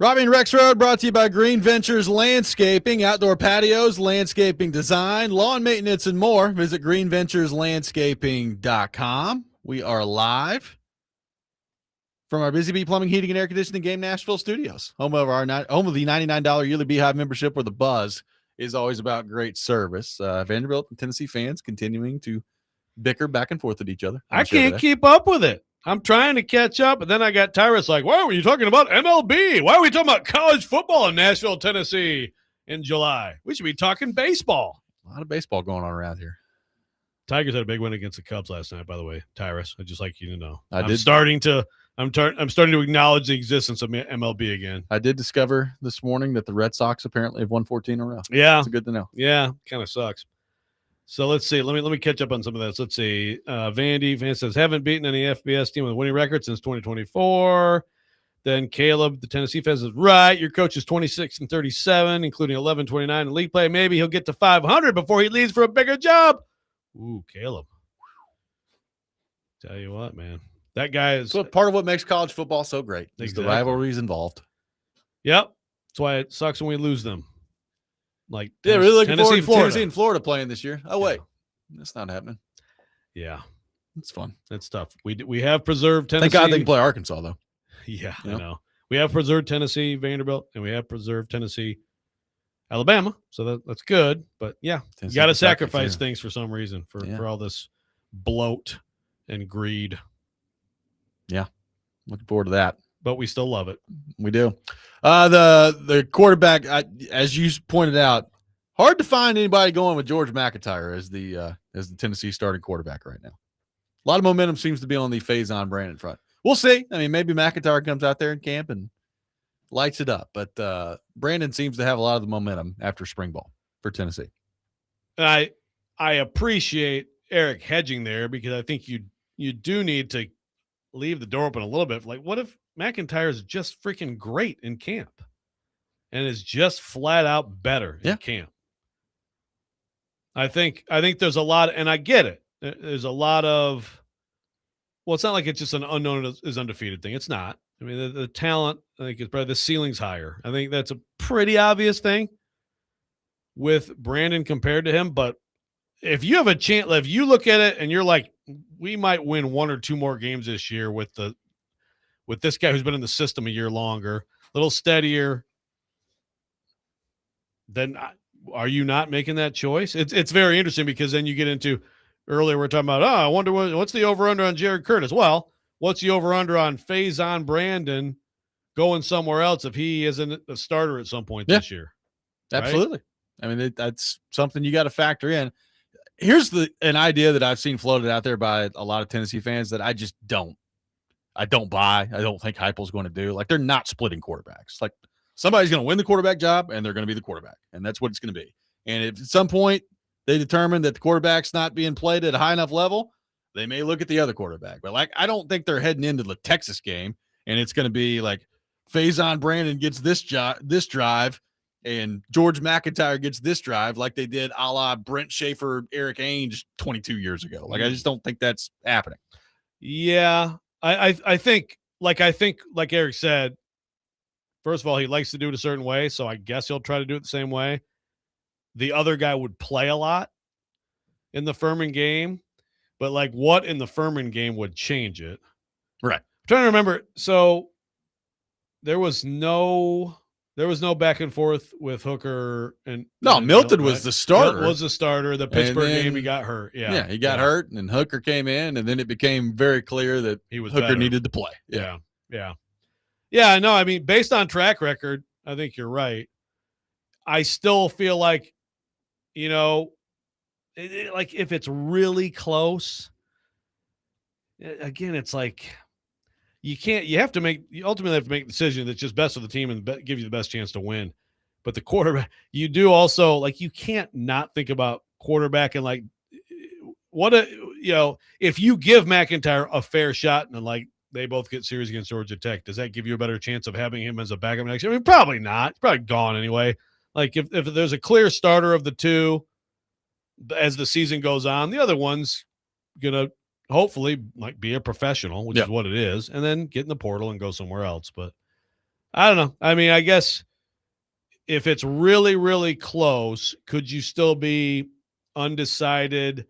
Robby Rexrode brought to you by Green Ventures Landscaping, outdoor patios, landscaping design, lawn maintenance, and more. Visit greenventureslandscaping.com. We are live from our Busy Bee Plumbing, Heating, and Air Conditioning Game Nashville studios, home of the $99 yearly Beehive membership, where the buzz is always about great service. Vanderbilt and Tennessee fans continuing to bicker back and forth at each other. I can't keep up with it. I'm trying to catch up, but then I got Tyrus like, why were you talking about MLB? Why are we talking about college football in Nashville, Tennessee in July? We should be talking baseball. A lot of baseball going on around here. Tigers had a big win against the Cubs last night, by the way, Tyrus. I'd just like you to know. I'm did. starting to acknowledge the existence of MLB again. I did discover this morning that the Red Sox apparently have won 14 in a row. Yeah. It's good to know. Yeah, kind of sucks. So let's see. Let me catch up on some of this. Let's see. Vandy says haven't beaten any FBS team with a winning record since 2024. Then Caleb, the Tennessee fan, says right. Your coach is 26-37, including 11-29 in league play. Maybe he'll get to 500 before he leaves for a bigger job. Ooh, Caleb. Tell you what, man, that guy is. So part of what makes college football so great is the rivalries involved. Yep, that's why it sucks when we lose them. Like, yeah, really looking forward to Florida. Tennessee and Florida playing this year. Oh wait, that's not happening. Yeah, it's fun. It's tough. We have preserved Tennessee. Thank God they can play Arkansas though. Yeah, I know. We have preserved Tennessee, Vanderbilt, and we have preserved Tennessee, Alabama. So that's good. But yeah, you got to sacrifice things for some reason for all this bloat and greed. Yeah, looking forward to that. But we still love it. We do. The quarterback, as you pointed out, hard to find anybody going with George McIntyre as the Tennessee starting quarterback right now. A lot of momentum seems to be on the Faison Brandon front. We'll see. I mean, maybe McIntyre comes out there in camp and lights it up, but Brandon seems to have a lot of the momentum after spring ball for Tennessee. And I appreciate Eric hedging there, because I think you do need to leave the door open a little bit. Like, what if McIntyre is just freaking great in camp and is just flat out better in camp? I think there's a lot, and I get it. There's a lot of, well, it's not like it's just an unknown is undefeated thing. It's not. I mean, the talent, I think, is probably the ceiling's higher. I think that's a pretty obvious thing with Brandon compared to him. But if you have a chance, if you look at it and you're like, we might win one or two more games this year with this guy who's been in the system a year longer, a little steadier, then are you not making that choice? It's very interesting, because then you get into, earlier we're talking about, I wonder what's the over-under on Jared Curtis? Well, what's the over-under on Faison Brandon going somewhere else if he isn't a starter at some point this year? Absolutely. Right? I mean, that's something you got to factor in. Here's an idea that I've seen floated out there by a lot of Tennessee fans that I just don't buy. I don't think Heupel's going to do. Like, they're not splitting quarterbacks. Like, somebody's going to win the quarterback job, and they're going to be the quarterback, and that's what it's going to be. And if at some point they determine that the quarterback's not being played at a high enough level, they may look at the other quarterback. But like, I don't think they're heading into the Texas game, and it's going to be like Faison Brandon gets this drive, and George McIntyre gets this drive, like they did a la Brent Schaefer, Eric Ainge 22 years ago. Like, I just don't think that's happening. Yeah. I think, like Eric said, first of all, he likes to do it a certain way, so I guess he'll try to do it the same way. The other guy would play a lot in the Furman game, but like, what in the Furman game would change it? Right. I'm trying to remember. So there was no back and forth with Hooker and Milton was the starter. Was the starter. The Pittsburgh game, he got hurt. Yeah, he got hurt, and Hooker came in, and then it became very clear that Hooker needed to play. Yeah. No, I mean, based on track record, I think you're right. I still feel like, like if it's really close, again, it's like you ultimately have to make a decision that's just best for the team and give you the best chance to win. But the quarterback, you do also, like, you can't not think about quarterback and like if you give McIntyre a fair shot and like they both get series against Georgia Tech, does that give you a better chance of having him as a backup next year? I mean, probably not. It's probably gone anyway. Like, if there's a clear starter of the two as the season goes on, the other one's gonna hopefully like be a professional, which is what it is, and then get in the portal and go somewhere else. But I don't know. I mean, I guess if it's really, really close, could you still be undecided,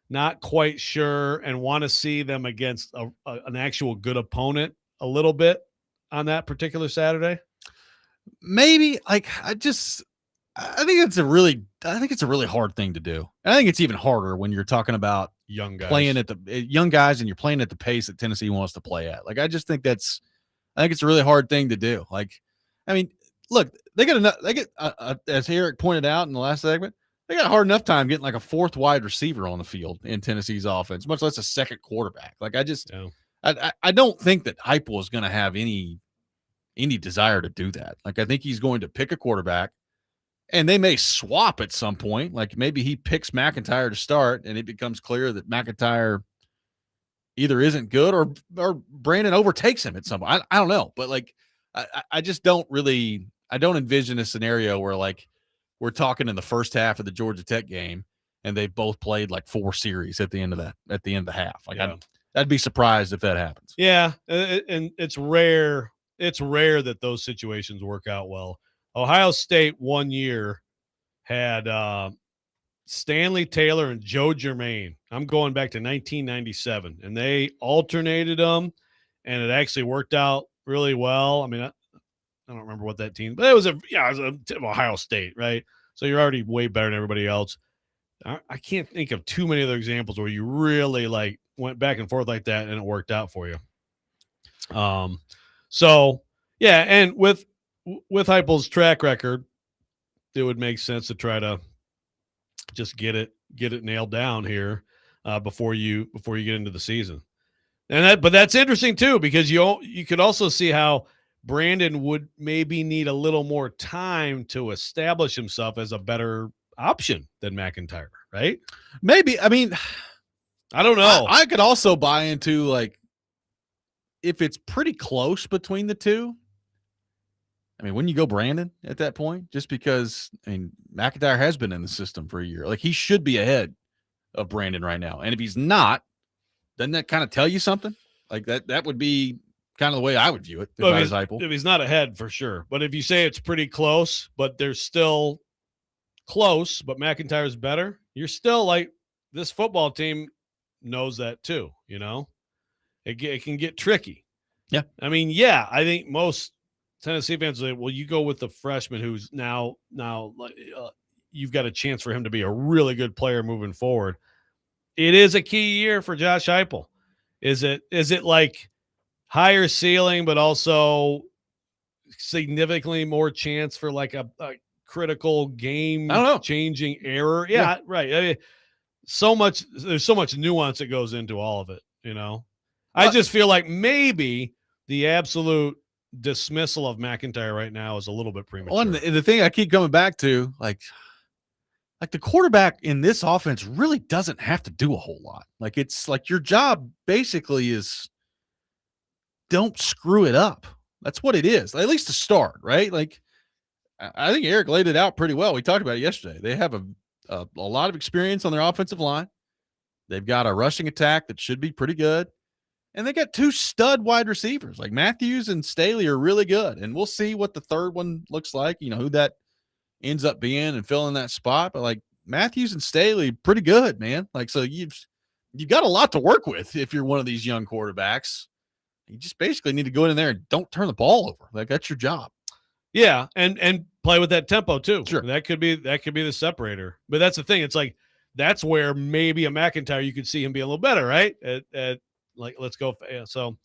not quite sure, and want to see them against an actual good opponent a little bit on that particular Saturday? Maybe. Like, I think it's a really hard thing to do. And I think it's even harder when you're talking about Young guys. playing at the young guys and you're playing at the pace that Tennessee wants to play at. Like, I think it's a really hard thing to do. Like, I mean, look, they get enough. They get as Eric pointed out in the last segment, they got a hard enough time getting like a fourth wide receiver on the field in Tennessee's offense, much less a second quarterback. Like, I don't think that Heupel is going to have any desire to do that. Like, I think he's going to pick a quarterback. And they may swap at some point. Like, maybe he picks McIntyre to start, and it becomes clear that McIntyre either isn't good or Brandon overtakes him at some point. I don't know. But, like, I just don't really – I don't envision a scenario where, like, we're talking in the first half of the Georgia Tech game and they both played, like, 4 series at the end of the half. Like, I'd be surprised if that happens. Yeah, and it's rare. It's rare that those situations work out well. Ohio State one year had Stanley Taylor and Joe Germain. I'm going back to 1997, and they alternated them, and it actually worked out really well. I mean, I don't remember what that team, but it was Ohio State, right? So you're already way better than everybody else. I can't think of too many other examples where you really like went back and forth like that and it worked out for you. So yeah, and with Heupel's track record, it would make sense to try to just get it nailed down here before you get into the season. But that's interesting too, because you could also see how Brandon would maybe need a little more time to establish himself as a better option than McIntyre, right? Maybe. I mean, I don't know. I could also buy into, like, if it's pretty close between the two. I mean, wouldn't you go Brandon at that point? Just because, I mean, McIntyre has been in the system for a year. Like, he should be ahead of Brandon right now. And if he's not, doesn't that kind of tell you something? Like, that would be kind of the way I would view it if I was Heupel. If he's not ahead, for sure. But if you say it's pretty close, but they're still close, but McIntyre's better, you're still like, this football team knows that too, you know? It can get tricky. Yeah. I mean, yeah, I think most Tennessee fans say, well, you go with the freshman who's now you've got a chance for him to be a really good player moving forward. It is a key year for Josh Heupel. Is it like higher ceiling, but also significantly more chance for like a critical game changing error? Yeah, right. I mean, there's so much nuance that goes into all of it, you know? I just feel like maybe the absolute dismissal of McIntyre right now is a little bit premature. And the thing I keep coming back to, like the quarterback in this offense really doesn't have to do a whole lot. Like, it's like your job basically is don't screw it up. That's what it is, at least to start, right? Like, I think Eric laid it out pretty well. We talked about it yesterday. They have a lot of experience on their offensive line. They've got a rushing attack that should be pretty good. And they got 2 stud wide receivers. Like, Matthews and Staley are really good. And we'll see what the third one looks like, you know, who that ends up being and filling that spot. But, like, Matthews and Staley, pretty good, man. Like, so you've got a lot to work with if you're one of these young quarterbacks. You just basically need to go in there and don't turn the ball over. Like, that's your job. Yeah, and play with that tempo too. Sure. That could be the separator. But that's the thing. It's like, that's where maybe a McIntyre, you could see him be a little better, right? At like, let's go. So,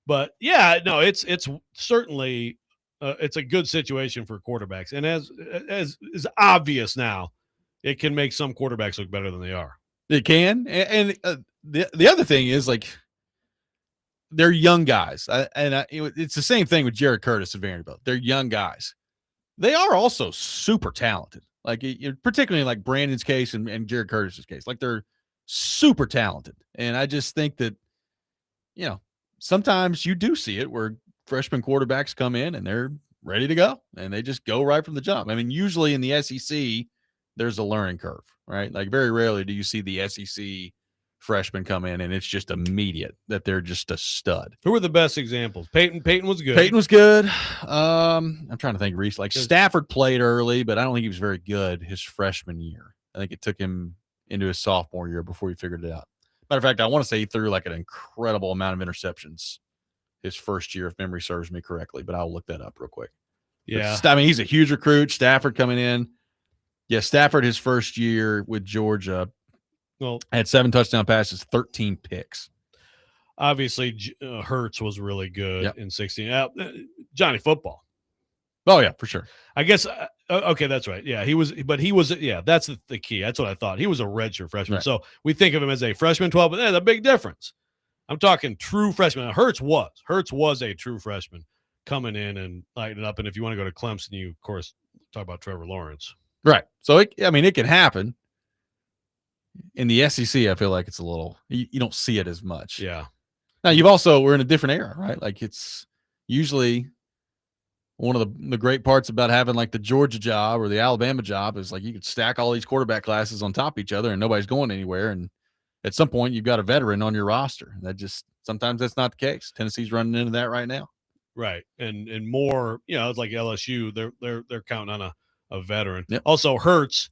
but yeah, no, it's certainly it's a good situation for quarterbacks. And as is obvious now, it can make some quarterbacks look better than they are. It can. And the other thing is, like, they're young guys. It's the same thing with Jared Curtis at Vanderbilt. They're young guys. They are also super talented. Like, particularly like Brandon's case and Jared Curtis's case. Like, they're super talented. And I just think that, you know, sometimes you do see it where freshman quarterbacks come in and they're ready to go and they just go right from the jump. I mean, usually in the SEC, there's a learning curve, right? Like, very rarely do you see the SEC freshmen come in, and it's just immediate that they're just a stud. Who were the best examples? Peyton was good. Peyton was good. I'm trying to think recently. Like Stafford played early, but I don't think he was very good his freshman year. I think it took him into his sophomore year before he figured it out. Matter of fact, I want to say he threw like an incredible amount of interceptions his first year, if memory serves me correctly, but I'll look that up real quick. Yeah. I mean, he's a huge recruit. Stafford coming in. Yeah, Stafford his first year with Georgia had 7 touchdown passes, 13 picks. Obviously, Hurts was really good in 16. Johnny Football. Oh, yeah, for sure. I guess, okay, that's right. Yeah, he was, that's the key. That's what I thought. He was a redshirt freshman. Right. So we think of him as a freshman 12, but there's a big difference. I'm talking true freshman. Hurts was a true freshman coming in and lighting it up. And if you want to go to Clemson, you, of course, talk about Trevor Lawrence. Right. So, it can happen. In the SEC, I feel like it's a little – you don't see it as much. Yeah. Now, we're in a different era, right? Like, it's usually one of the great parts about having, like, the Georgia job or the Alabama job is, like, you can stack all these quarterback classes on top of each other and nobody's going anywhere. And at some point, you've got a veteran on your roster. Sometimes that's not the case. Tennessee's running into that right now. Right. And more, it's like LSU, they're counting on a veteran. Yep. Also, Hurts,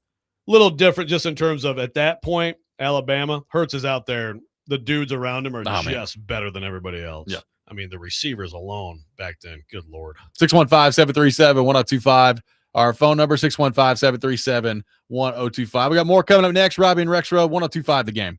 a little different just in terms of at that point, Alabama, Hurts is out there. The dudes around him are just better than everybody else. Yeah. I mean, the receivers alone back then, good Lord. 615-737-1025. Our phone number, 615-737-1025. We got more coming up next. Robby and Rexrode, 1025 The Game.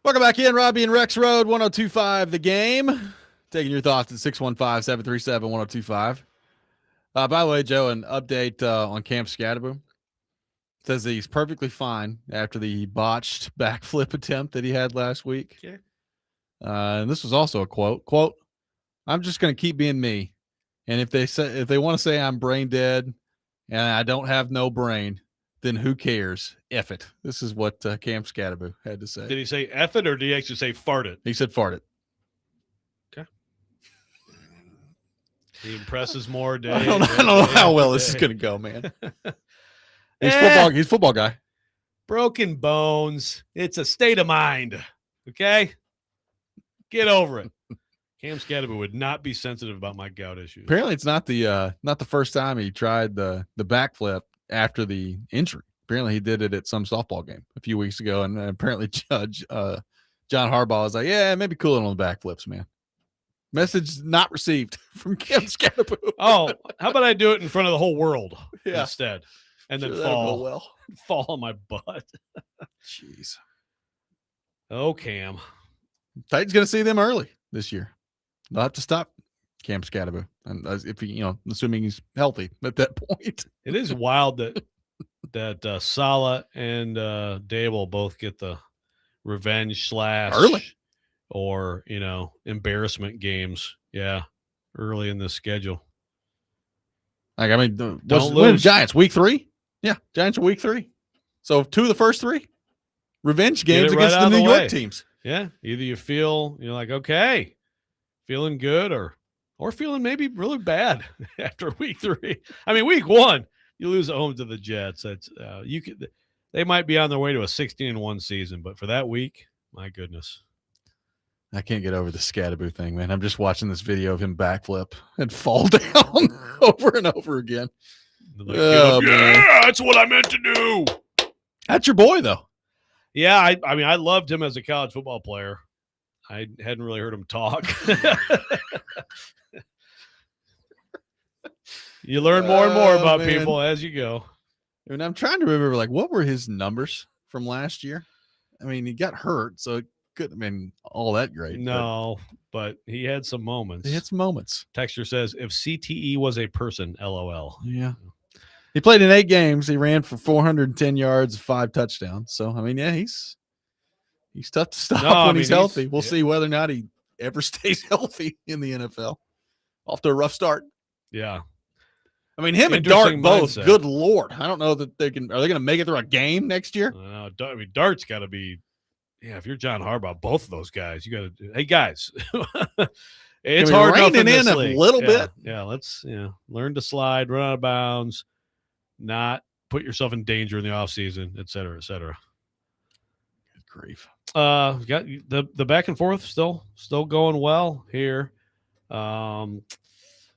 Welcome back in, Robby and Rexrode, 102.5 The Game. Taking your thoughts at 615-737-1025. By the way, Joe, an update on Camp Scadaboo. Says that he's perfectly fine after the botched backflip attempt that he had last week. Okay. And this was also a quote, I'm just going to keep being me. And if they want to say I'm brain dead and I don't have no brain, then who cares? F it. This is what Camp Scadaboo had to say. Did he say F it or did he actually say fart it? He said fart it. Okay. He impresses more day. I don't know how well this is going to go, man. He's a football guy. Broken bones. It's a state of mind. Okay? Get over it. Cam Scadaboo would not be sensitive about my gout issues. Apparently, it's not the first time he tried the backflip after the injury. Apparently, he did it at some softball game a few weeks ago, and apparently, Judge John Harbaugh was like, "Yeah, maybe cool it on the backflips, man." Message not received from Cam Scadaboo. Oh, how about I do it in front of the whole world Yeah. instead, and then Sure, that'll go fall well. fall on my butt. Jeez, Oh, Cam. Titans going to see them early this year. They'll have to stop Cam Scadaboo, and if he, assuming he's healthy at that point. It is wild that Saleh and Dable both get the revenge / Early. or embarrassment games. Yeah, early in the schedule. Like, I mean, Don't when lose. Giants week 3? Yeah, Giants are week 3. So 2 of the first 3 revenge games it right against out the of New the York way. teams. Yeah, either you feel like okay, feeling good, or feeling maybe really bad after week 3. I mean, week 1 you lose at home to the Jets. That's they might be on their way to a 16-1 season, but for that week, my goodness. I can't get over the Scadaboo thing, man. I'm just watching this video of him backflip and fall down over and over again. Like, get up, yeah, that's what I meant to do. That's your boy, though. Yeah, I mean, I loved him as a college football player. I hadn't really heard him talk. You learn more and more about people as you go. And I'm trying to remember, like, what were his numbers from last year? I mean, he got hurt, so it couldn't have been all that great. No, but he had some moments. He had some moments. Texture says, if CTE was a person, LOL. Yeah. He played in 8 games. He ran for 410 yards, 5 touchdowns. So, I mean, yeah, he's tough to stop when he's healthy. We'll see whether or not he ever stays healthy in the NFL. Off to a rough start. Yeah. I mean, him and Dart both, mindset. good Lord. I don't know that are they going to make it through a game next year? I mean, Dart's got to be, if you're John Harbaugh, both of those guys, you got to, hey, guys, it's hard enough in this league. A little bit. Yeah, let's, learn to slide, run out of bounds, not put yourself in danger in the offseason, et cetera, et cetera. Good grief. Got the back and forth still going well here.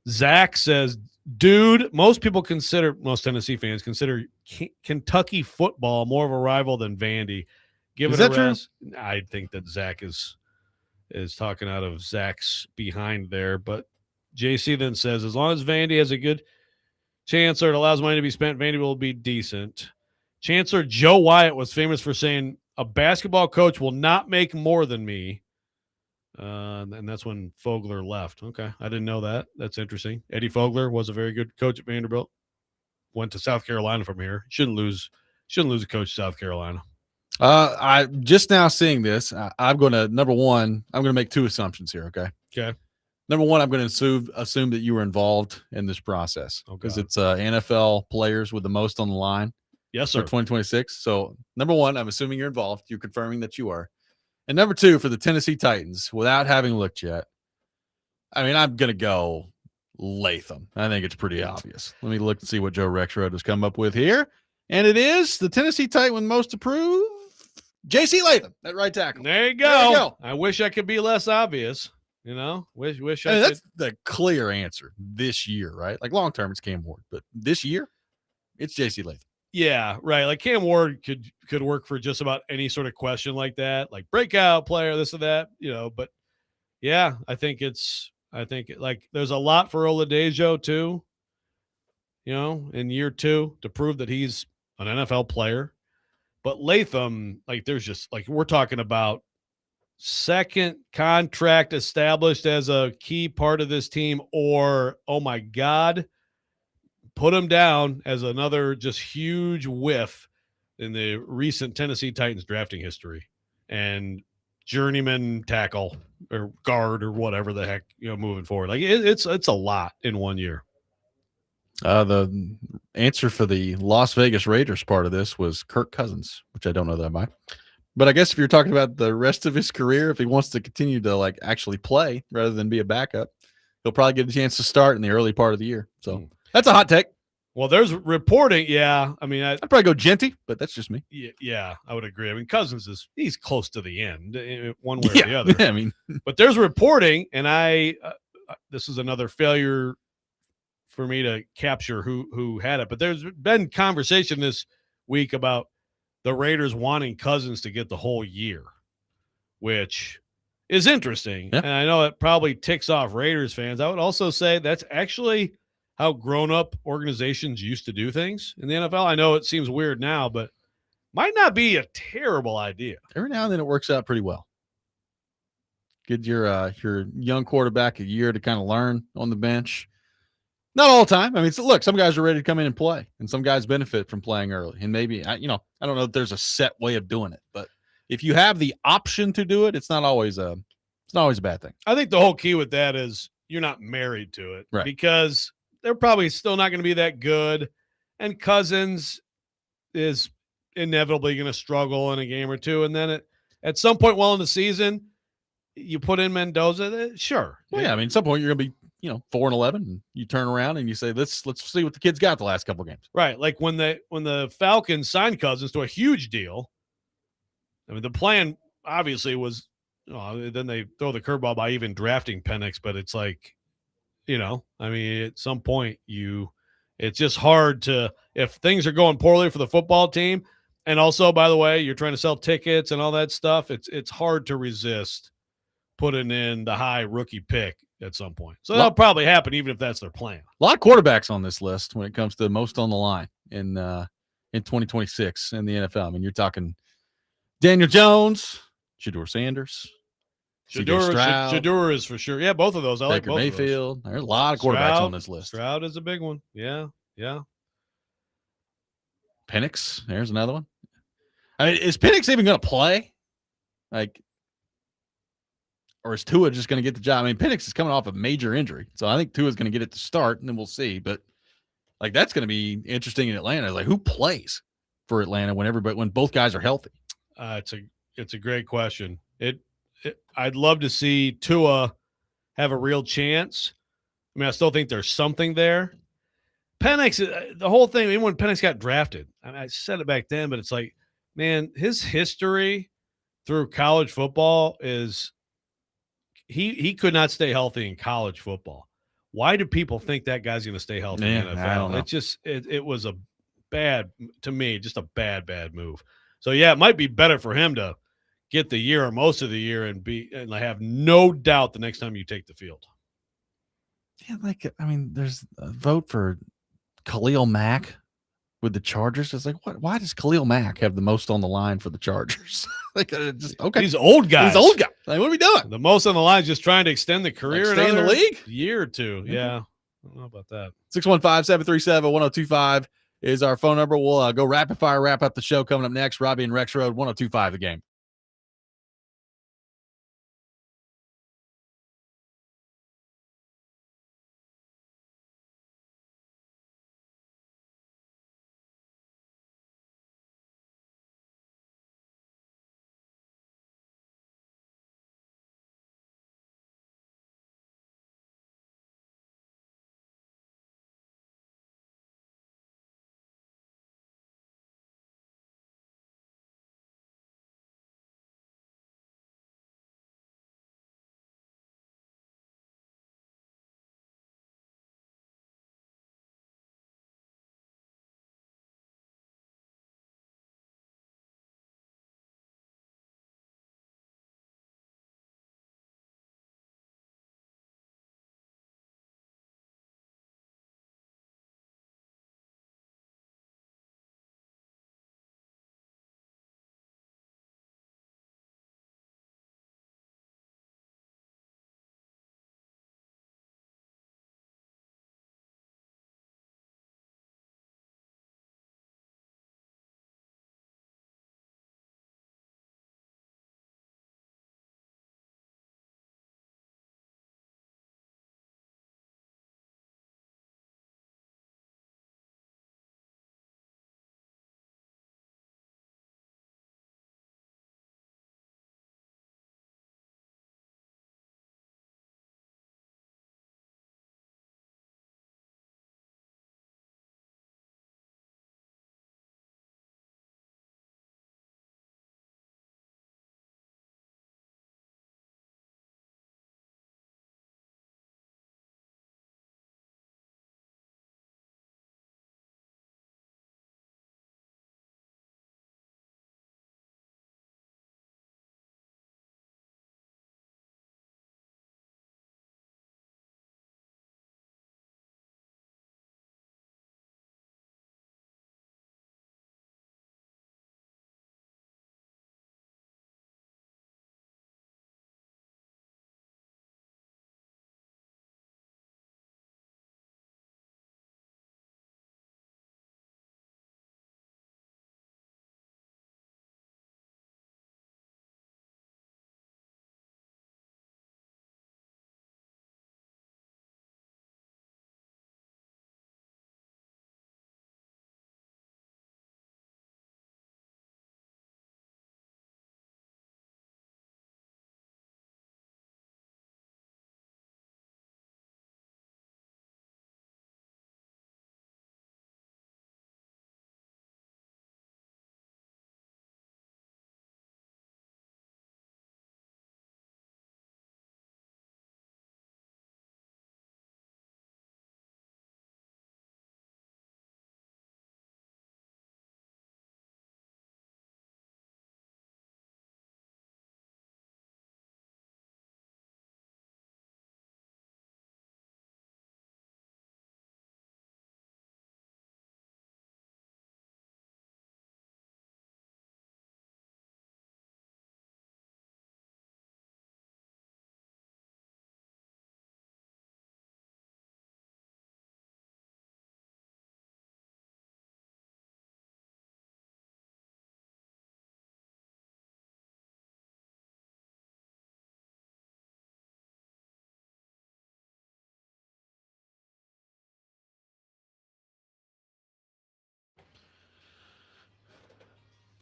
Zach says, dude, most Tennessee fans consider Kentucky football more of a rival than Vandy. Give it a rest. I think that Zach is talking out of Zach's behind there. But JC then says, as long as Vandy has a good chancellor, it allows money to be spent, Vandy will be decent. Chancellor Joe Wyatt was famous for saying, a basketball coach will not make more than me. And that's when Fogler left. Okay. I didn't know that. That's interesting. Eddie Fogler was a very good coach at Vanderbilt. Went to South Carolina from here. Shouldn't lose a coach to South Carolina. I just now seeing this. I'm going to, number one, I'm going to make 2 assumptions here. Okay. Okay. Number one, I'm going to assume that you were involved in this process because it's NFL players with the most on the line. Yes, for sir. 2026. So number one, I'm assuming you're involved. You're confirming that you are. And number 2, for the Tennessee Titans, without having looked yet, I mean, I'm going to go Latham. I think it's pretty obvious. Let me look and see what Joe Rexrode has come up with here. And it is the Tennessee Titan with most approved, J.C. Latham at right tackle. There you go. There you go. I wish I could be less obvious. Wish I could. That's the clear answer this year, right? Like long term, it's Cam Ward, but this year, it's J.C. Latham. Yeah, right. Like Cam Ward could work for just about any sort of question like that, like breakout player, this or that, But yeah, I think like there's a lot for Oladejo too, in year 2 to prove that he's an NFL player. But Latham, like there's just like we're talking about second contract established as a key part of this team, or, oh my God, put him down as another just huge whiff in the recent Tennessee Titans drafting history and journeyman tackle or guard or whatever the heck, moving forward. Like it's a lot in 1 year. The answer for the Las Vegas Raiders part of this was Kirk Cousins, which I don't know that by. But I guess if you're talking about the rest of his career, if he wants to continue to like actually play rather than be a backup, he'll probably get a chance to start in the early part of the year. So that's a hot take. Well, there's reporting. Yeah. I mean, I'd probably go Genty, but that's just me. Yeah, I would agree. I mean, Cousins he's close to the end one way or the other. Yeah, I mean, but there's reporting, and this is another failure for me to capture who had it. But there's been conversation this week about the Raiders wanting Cousins to get the whole year, which is interesting. Yeah. And I know it probably ticks off Raiders fans. I would also say that's actually how grown-up organizations used to do things in the NFL. I know it seems weird now, but might not be a terrible idea. Every now and then it works out pretty well. Give your young quarterback a year to kind of learn on the bench. Not all the time. I mean, look, some guys are ready to come in and play, and some guys benefit from playing early. And maybe, I don't know if there's a set way of doing it, but if you have the option to do it, it's not always a bad thing. I think the whole key with that is you're not married to it, right? Because they're probably still not going to be that good, and Cousins is inevitably going to struggle in a game or two, and then at some point while in the season, you put in Mendoza. Sure, well, yeah. I mean, at some point you're going to be 4-11, and you turn around and you say, let's see what the kid's got the last couple of games. Right. Like when the Falcons signed Cousins to a huge deal, I mean, the plan obviously was, then they throw the curveball by even drafting Penix, but it's like, I mean, at some point it's just hard to, if things are going poorly for the football team. And also, by the way, you're trying to sell tickets and all that stuff. It's hard to resist putting in the high rookie pick at some point. So that'll probably happen even if that's their plan. A lot of quarterbacks on this list when it comes to most on the line in 2026 in the NFL. I mean, you're talking Daniel Jones, Shedeur Sanders, Shedeur is for sure. Yeah, both of those. I like Baker both Mayfield. of those. There's a lot of quarterbacks on this list. Stroud is a big one. Yeah. Penix, there's another one. I mean, is Penix even going to play? Like, or is Tua just going to get the job? I mean, Penix is coming off a major injury, so I think Tua is going to get it to start, and then we'll see. But like, that's going to be interesting in Atlanta. Like, who plays for Atlanta when both guys are healthy? It's a great question. I'd love to see Tua have a real chance. I mean, I still think there's something there. Penix, the whole thing, even when Penix got drafted, I said it back then, but it's like, man, his history through college football is he could not stay healthy in college football. Why do people think that guy's going to stay healthy in the NFL? I don't know. It was a bad, to me, just a bad move. So yeah, it might be better for him to get the year or most of the year and have no doubt the next time you take the field. Yeah, I mean, there's a vote for Khalil Mack with the Chargers. It's like, why does Khalil Mack have the most on the line for the Chargers? Okay. These old guys. Like, what are we doing? The most on the line is just trying to extend the career stay in the league? Year or two. Mm-hmm. Yeah. I don't know about that. 615-737-1025 is our phone number. We'll go rapid fire, wrap up the show coming up next. Robby and Rexrode, 1025 The Game.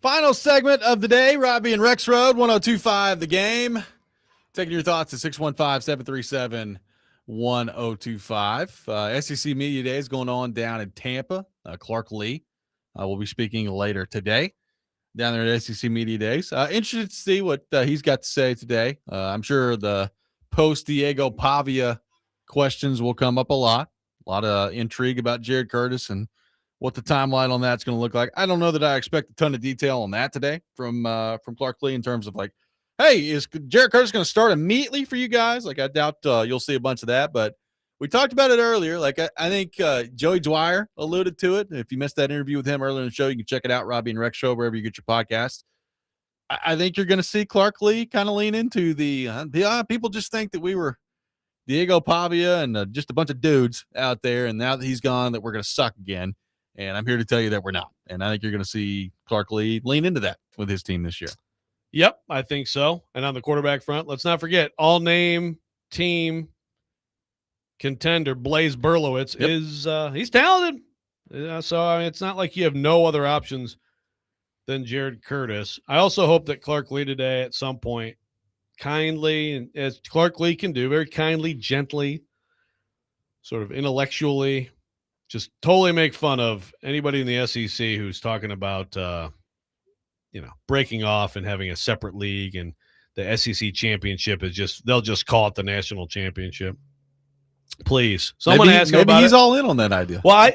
Final segment of the day, Robby and Rexrode, 102.5 The Game. Taking your thoughts at 615-737-1025. SEC Media Day is going on down in Tampa. Clark Lee will be speaking later today down there at SEC Media Days. Interested to see what he's got to say today. I'm sure the post-Diego Pavia questions will come up a lot. A lot of intrigue about Jared Curtis and what the timeline on that's going to look like. I don't know that I expect a ton of detail on that today from Clark Lee in terms of like, hey, is Jared Curtis going to start immediately for you guys? Like, I doubt you'll see a bunch of that, but we talked about it earlier. Like, I think Joey Dwyer alluded to it. If you missed that interview with him earlier in the show, you can check it out, Robby and Rex Show, wherever you get your podcast. I think you're going to see Clark Lee kind of lean into the people just think that we were Diego Pavia and just a bunch of dudes out there, and now that he's gone, that we're going to suck again. And I'm here to tell you that we're not. And I think you're going to see Clark Lee lean into that with his team this year. Yep, I think so. And on the quarterback front, let's not forget all-name team contender Blaze Berlowitz is he's talented. So I mean, it's not like you have no other options than Jared Curtis. I also hope that Clark Lee today at some point kindly, and as Clark Lee can do, very kindly, gently, sort of intellectually, just totally make fun of anybody in the SEC who's talking about breaking off and having a separate league, and the SEC championship is just, they'll just call it the national championship. Please. Someone ask him about it. Maybe he's all in on that idea. Well,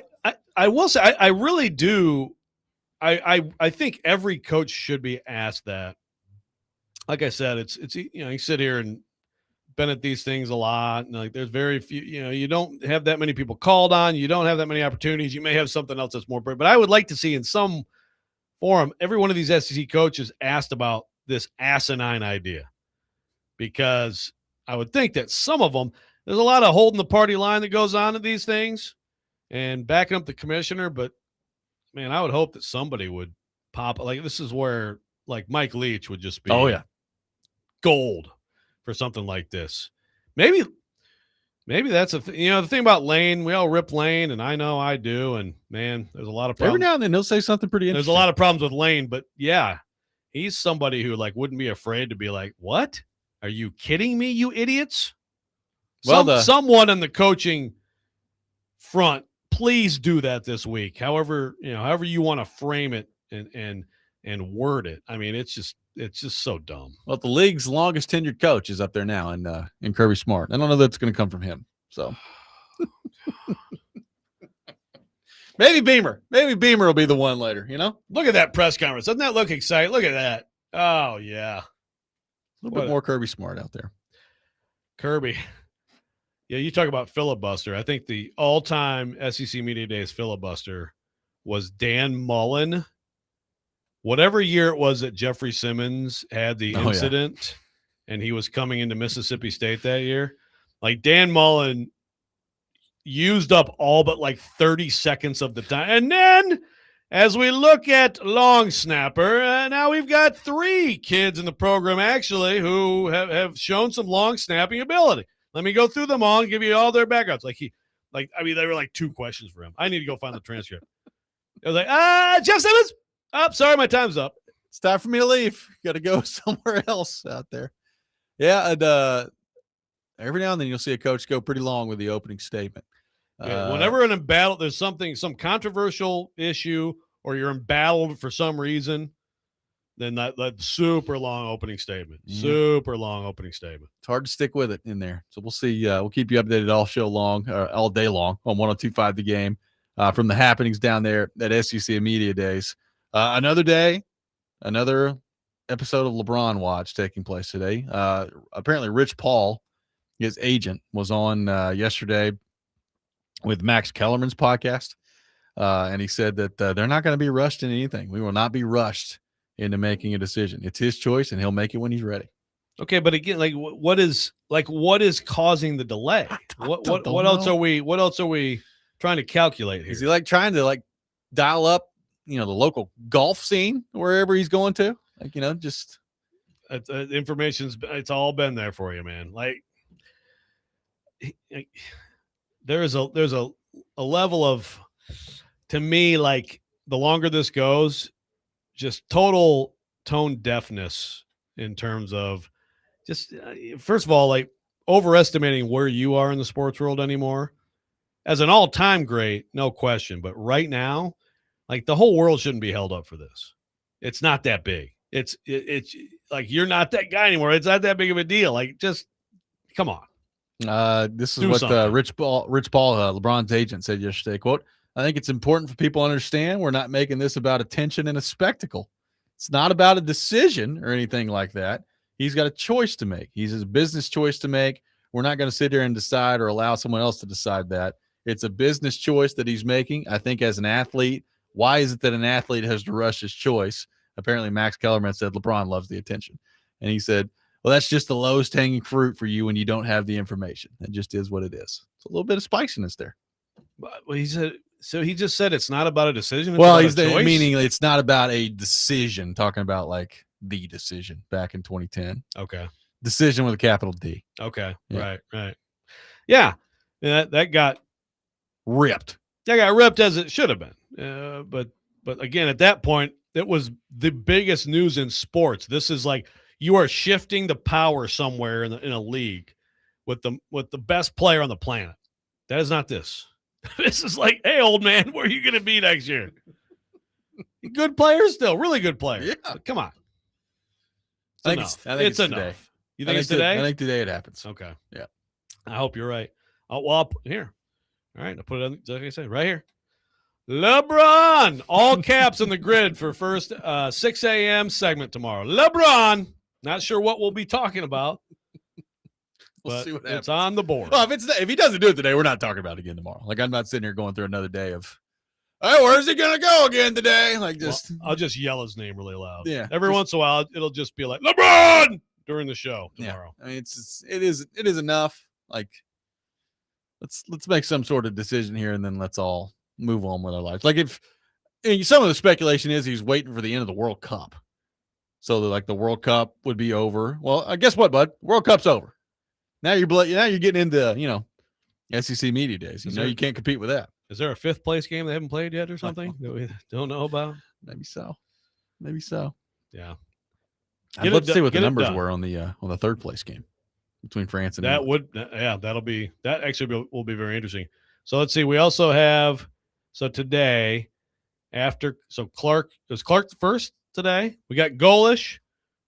I will say, I really do. I think every coach should be asked that. Like I said, it's you sit here and been at these things a lot, and like there's very few, you don't have that many people called on, you don't have that many opportunities, you may have something else that's more important, but I would like to see in some forum every one of these SEC coaches asked about this asinine idea, because I would think that some of them, there's a lot of holding the party line that goes on at these things and backing up the commissioner, but man, I would hope that somebody would pop, like this is where like Mike Leach would just be gold for something like this. Maybe that's the thing about Lane. We all rip Lane, and I know I do. And man, there's a lot of problems. Every now and then he'll say something pretty interesting. There's a lot of problems with Lane, but yeah, he's somebody who like wouldn't be afraid to be like, "What? Are you kidding me, you idiots?" Well, someone in the coaching front, please do that this week. However you want to frame it and word it. I mean, it's just so dumb. Well, the league's longest tenured coach is up there now, in Kirby Smart. I don't know that's going to come from him. So maybe Beamer will be the one later. Look at that press conference. Doesn't that look exciting? Look at that. Oh yeah, a little bit more Kirby Smart out there. Kirby. Yeah, you talk about filibuster. I think the all-time SEC Media Days filibuster was Dan Mullen. Whatever year it was that Jeffrey Simmons had the incident and he was coming into Mississippi State that year, like Dan Mullen used up all but like 30 seconds of the time. And then as we look at long snapper, now we've got 3 kids in the program actually who have shown some long snapping ability. Let me go through them all and give you all their backgrounds. There were like 2 questions for him. I need to go find the transcript. It was like, Jeff Simmons. Oh, sorry, my time's up. It's time for me to leave. Got to go somewhere else out there. Yeah, and every now and then you'll see a coach go pretty long with the opening statement. Whenever in a battle, there's some controversial issue, or you're embattled for some reason, then that super long opening statement. Super long opening statement. It's hard to stick with it in there. So we'll see. We'll keep you updated all day long on 102.5 The Game from the happenings down there at SEC Media Days. Another day, another episode of LeBron Watch taking place today. Apparently, Rich Paul, his agent, was on yesterday with Max Kellerman's podcast, and he said that they're not going to be rushed in anything. We will not be rushed into making a decision. It's his choice, and he'll make it when he's ready. Okay, but again, like what is causing the delay? What else are we trying to calculate here? Is he trying to dial up the local golf scene wherever he's going to, just information's, it's all been there for you, man. There's a level of, to me, like the longer this goes, just total tone deafness in terms of just first of all, like overestimating where you are in the sports world anymore. As an all-time great, no question, but right now, like the whole world shouldn't be held up for this. It's not that big. It's like you're not that guy anymore. It's not that big of a deal. Like just come on. This is Do what something. Rich Paul, LeBron's agent, said yesterday. Quote, I think it's important for people to understand we're not making this about attention and a spectacle. It's not about a decision or anything like that. He's got a choice to make. He's a business choice to make. We're not going to sit here and decide or allow someone else to decide that. It's a business choice that he's making. I think as an athlete, why is it that an athlete has to rush his choice? Apparently, Max Kellerman said LeBron loves the attention. And he said, well, that's just the lowest hanging fruit for you when you don't have the information. It just is what it is. It's a little bit of spiciness there. Well, he said, so he just said it's not about a decision. It's Well, about he's a choice? meaning it's not about a decision, talking about like the decision back in 2010. Okay. Decision with a capital D. Okay. Yeah. Right. Yeah. That got Ripped. as it should have been. But again, at that point, it was the biggest news in sports. This is like you are shifting the power somewhere in a league with the best player on the planet. That is not this. This is like, hey, old man, where are you going to be next year? Good players still, really good players. Yeah. Come on. I It's think enough. it's It's enough. today. You think it's today? I think today it happens. Okay. Yeah. I hope you're right. Here. All right. I'll put it on, like I said, right here. LeBron, all caps in the grid for first 6 a.m. segment tomorrow. LeBron, not sure what we'll be talking about, We'll but see what happens. it's on the board. Well, if he doesn't do it today, we're not talking about it again tomorrow. Like I'm not sitting here going through another day of, oh, where's he gonna go again today? Like just I'll just yell his name really loud. Yeah, Every once in a while, it'll just be like LeBron during the show tomorrow. I mean, it is enough. Like let's make some sort of decision here, and then let's all move on with our lives. Like if some of the speculation is he's waiting for the end of the World Cup, so that like the World Cup would be over. Well, I guess what, bud? World Cup's over. Now you're getting into SEC media days. You can't compete with that. Is there a fifth place game they haven't played yet or something that we don't know about? Maybe so. Yeah. I'd love to see what the Get it numbers done. were on the third place game between France and That England. that actually will be very interesting. So let's see. We also have today Clark first today. We got Golish,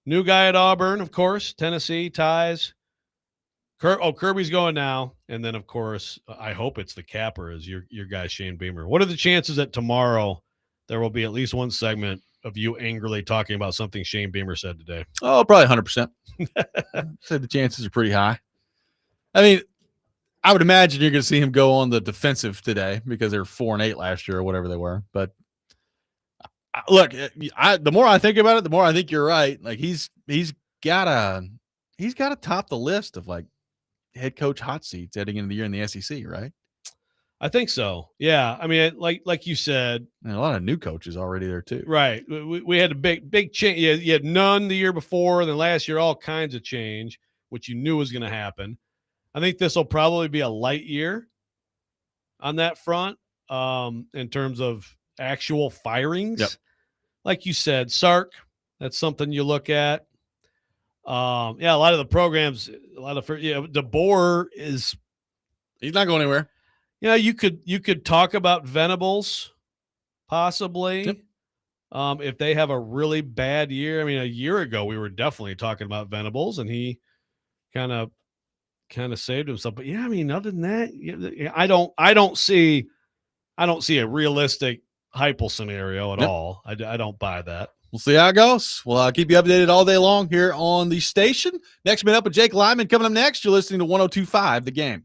new guy at Auburn, of course, Tennessee ties. Kirby's going now, and then of course I hope it's the capper is your guy Shane Beamer. What are the chances that tomorrow there will be at least one segment of you angrily talking about something Shane Beamer said today? Oh, probably 100%. I'd say the chances are pretty high. I mean, I would imagine you're going to see him go on the defensive today because they were 4-8 last year or whatever they were. But look, the more I think about it, the more I think you're right. Like he's got to top the list of like head coach hot seats heading into the year in the SEC, right? I think so. Yeah. I mean, like you said, and a lot of new coaches already there too. Right. We had a big change. You had none the year before, and then last year all kinds of change, which you knew was going to happen. I think this will probably be a light year on that front in terms of actual firings. Yep. Like you said, Sark, that's something you look at. A lot of the programs, DeBoer is. He's not going anywhere. You could talk about Venables possibly. Yep. If they have a really bad year. I mean, a year ago we were definitely talking about Venables, and he kind of saved himself. But yeah, I mean, other than that, I don't see a realistic Heupel scenario at all. I don't buy that. We'll see how it goes. I'll keep you updated all day long here on the station. Next minute up with Jake Lyman coming up next. You're listening to 102.5 The Game.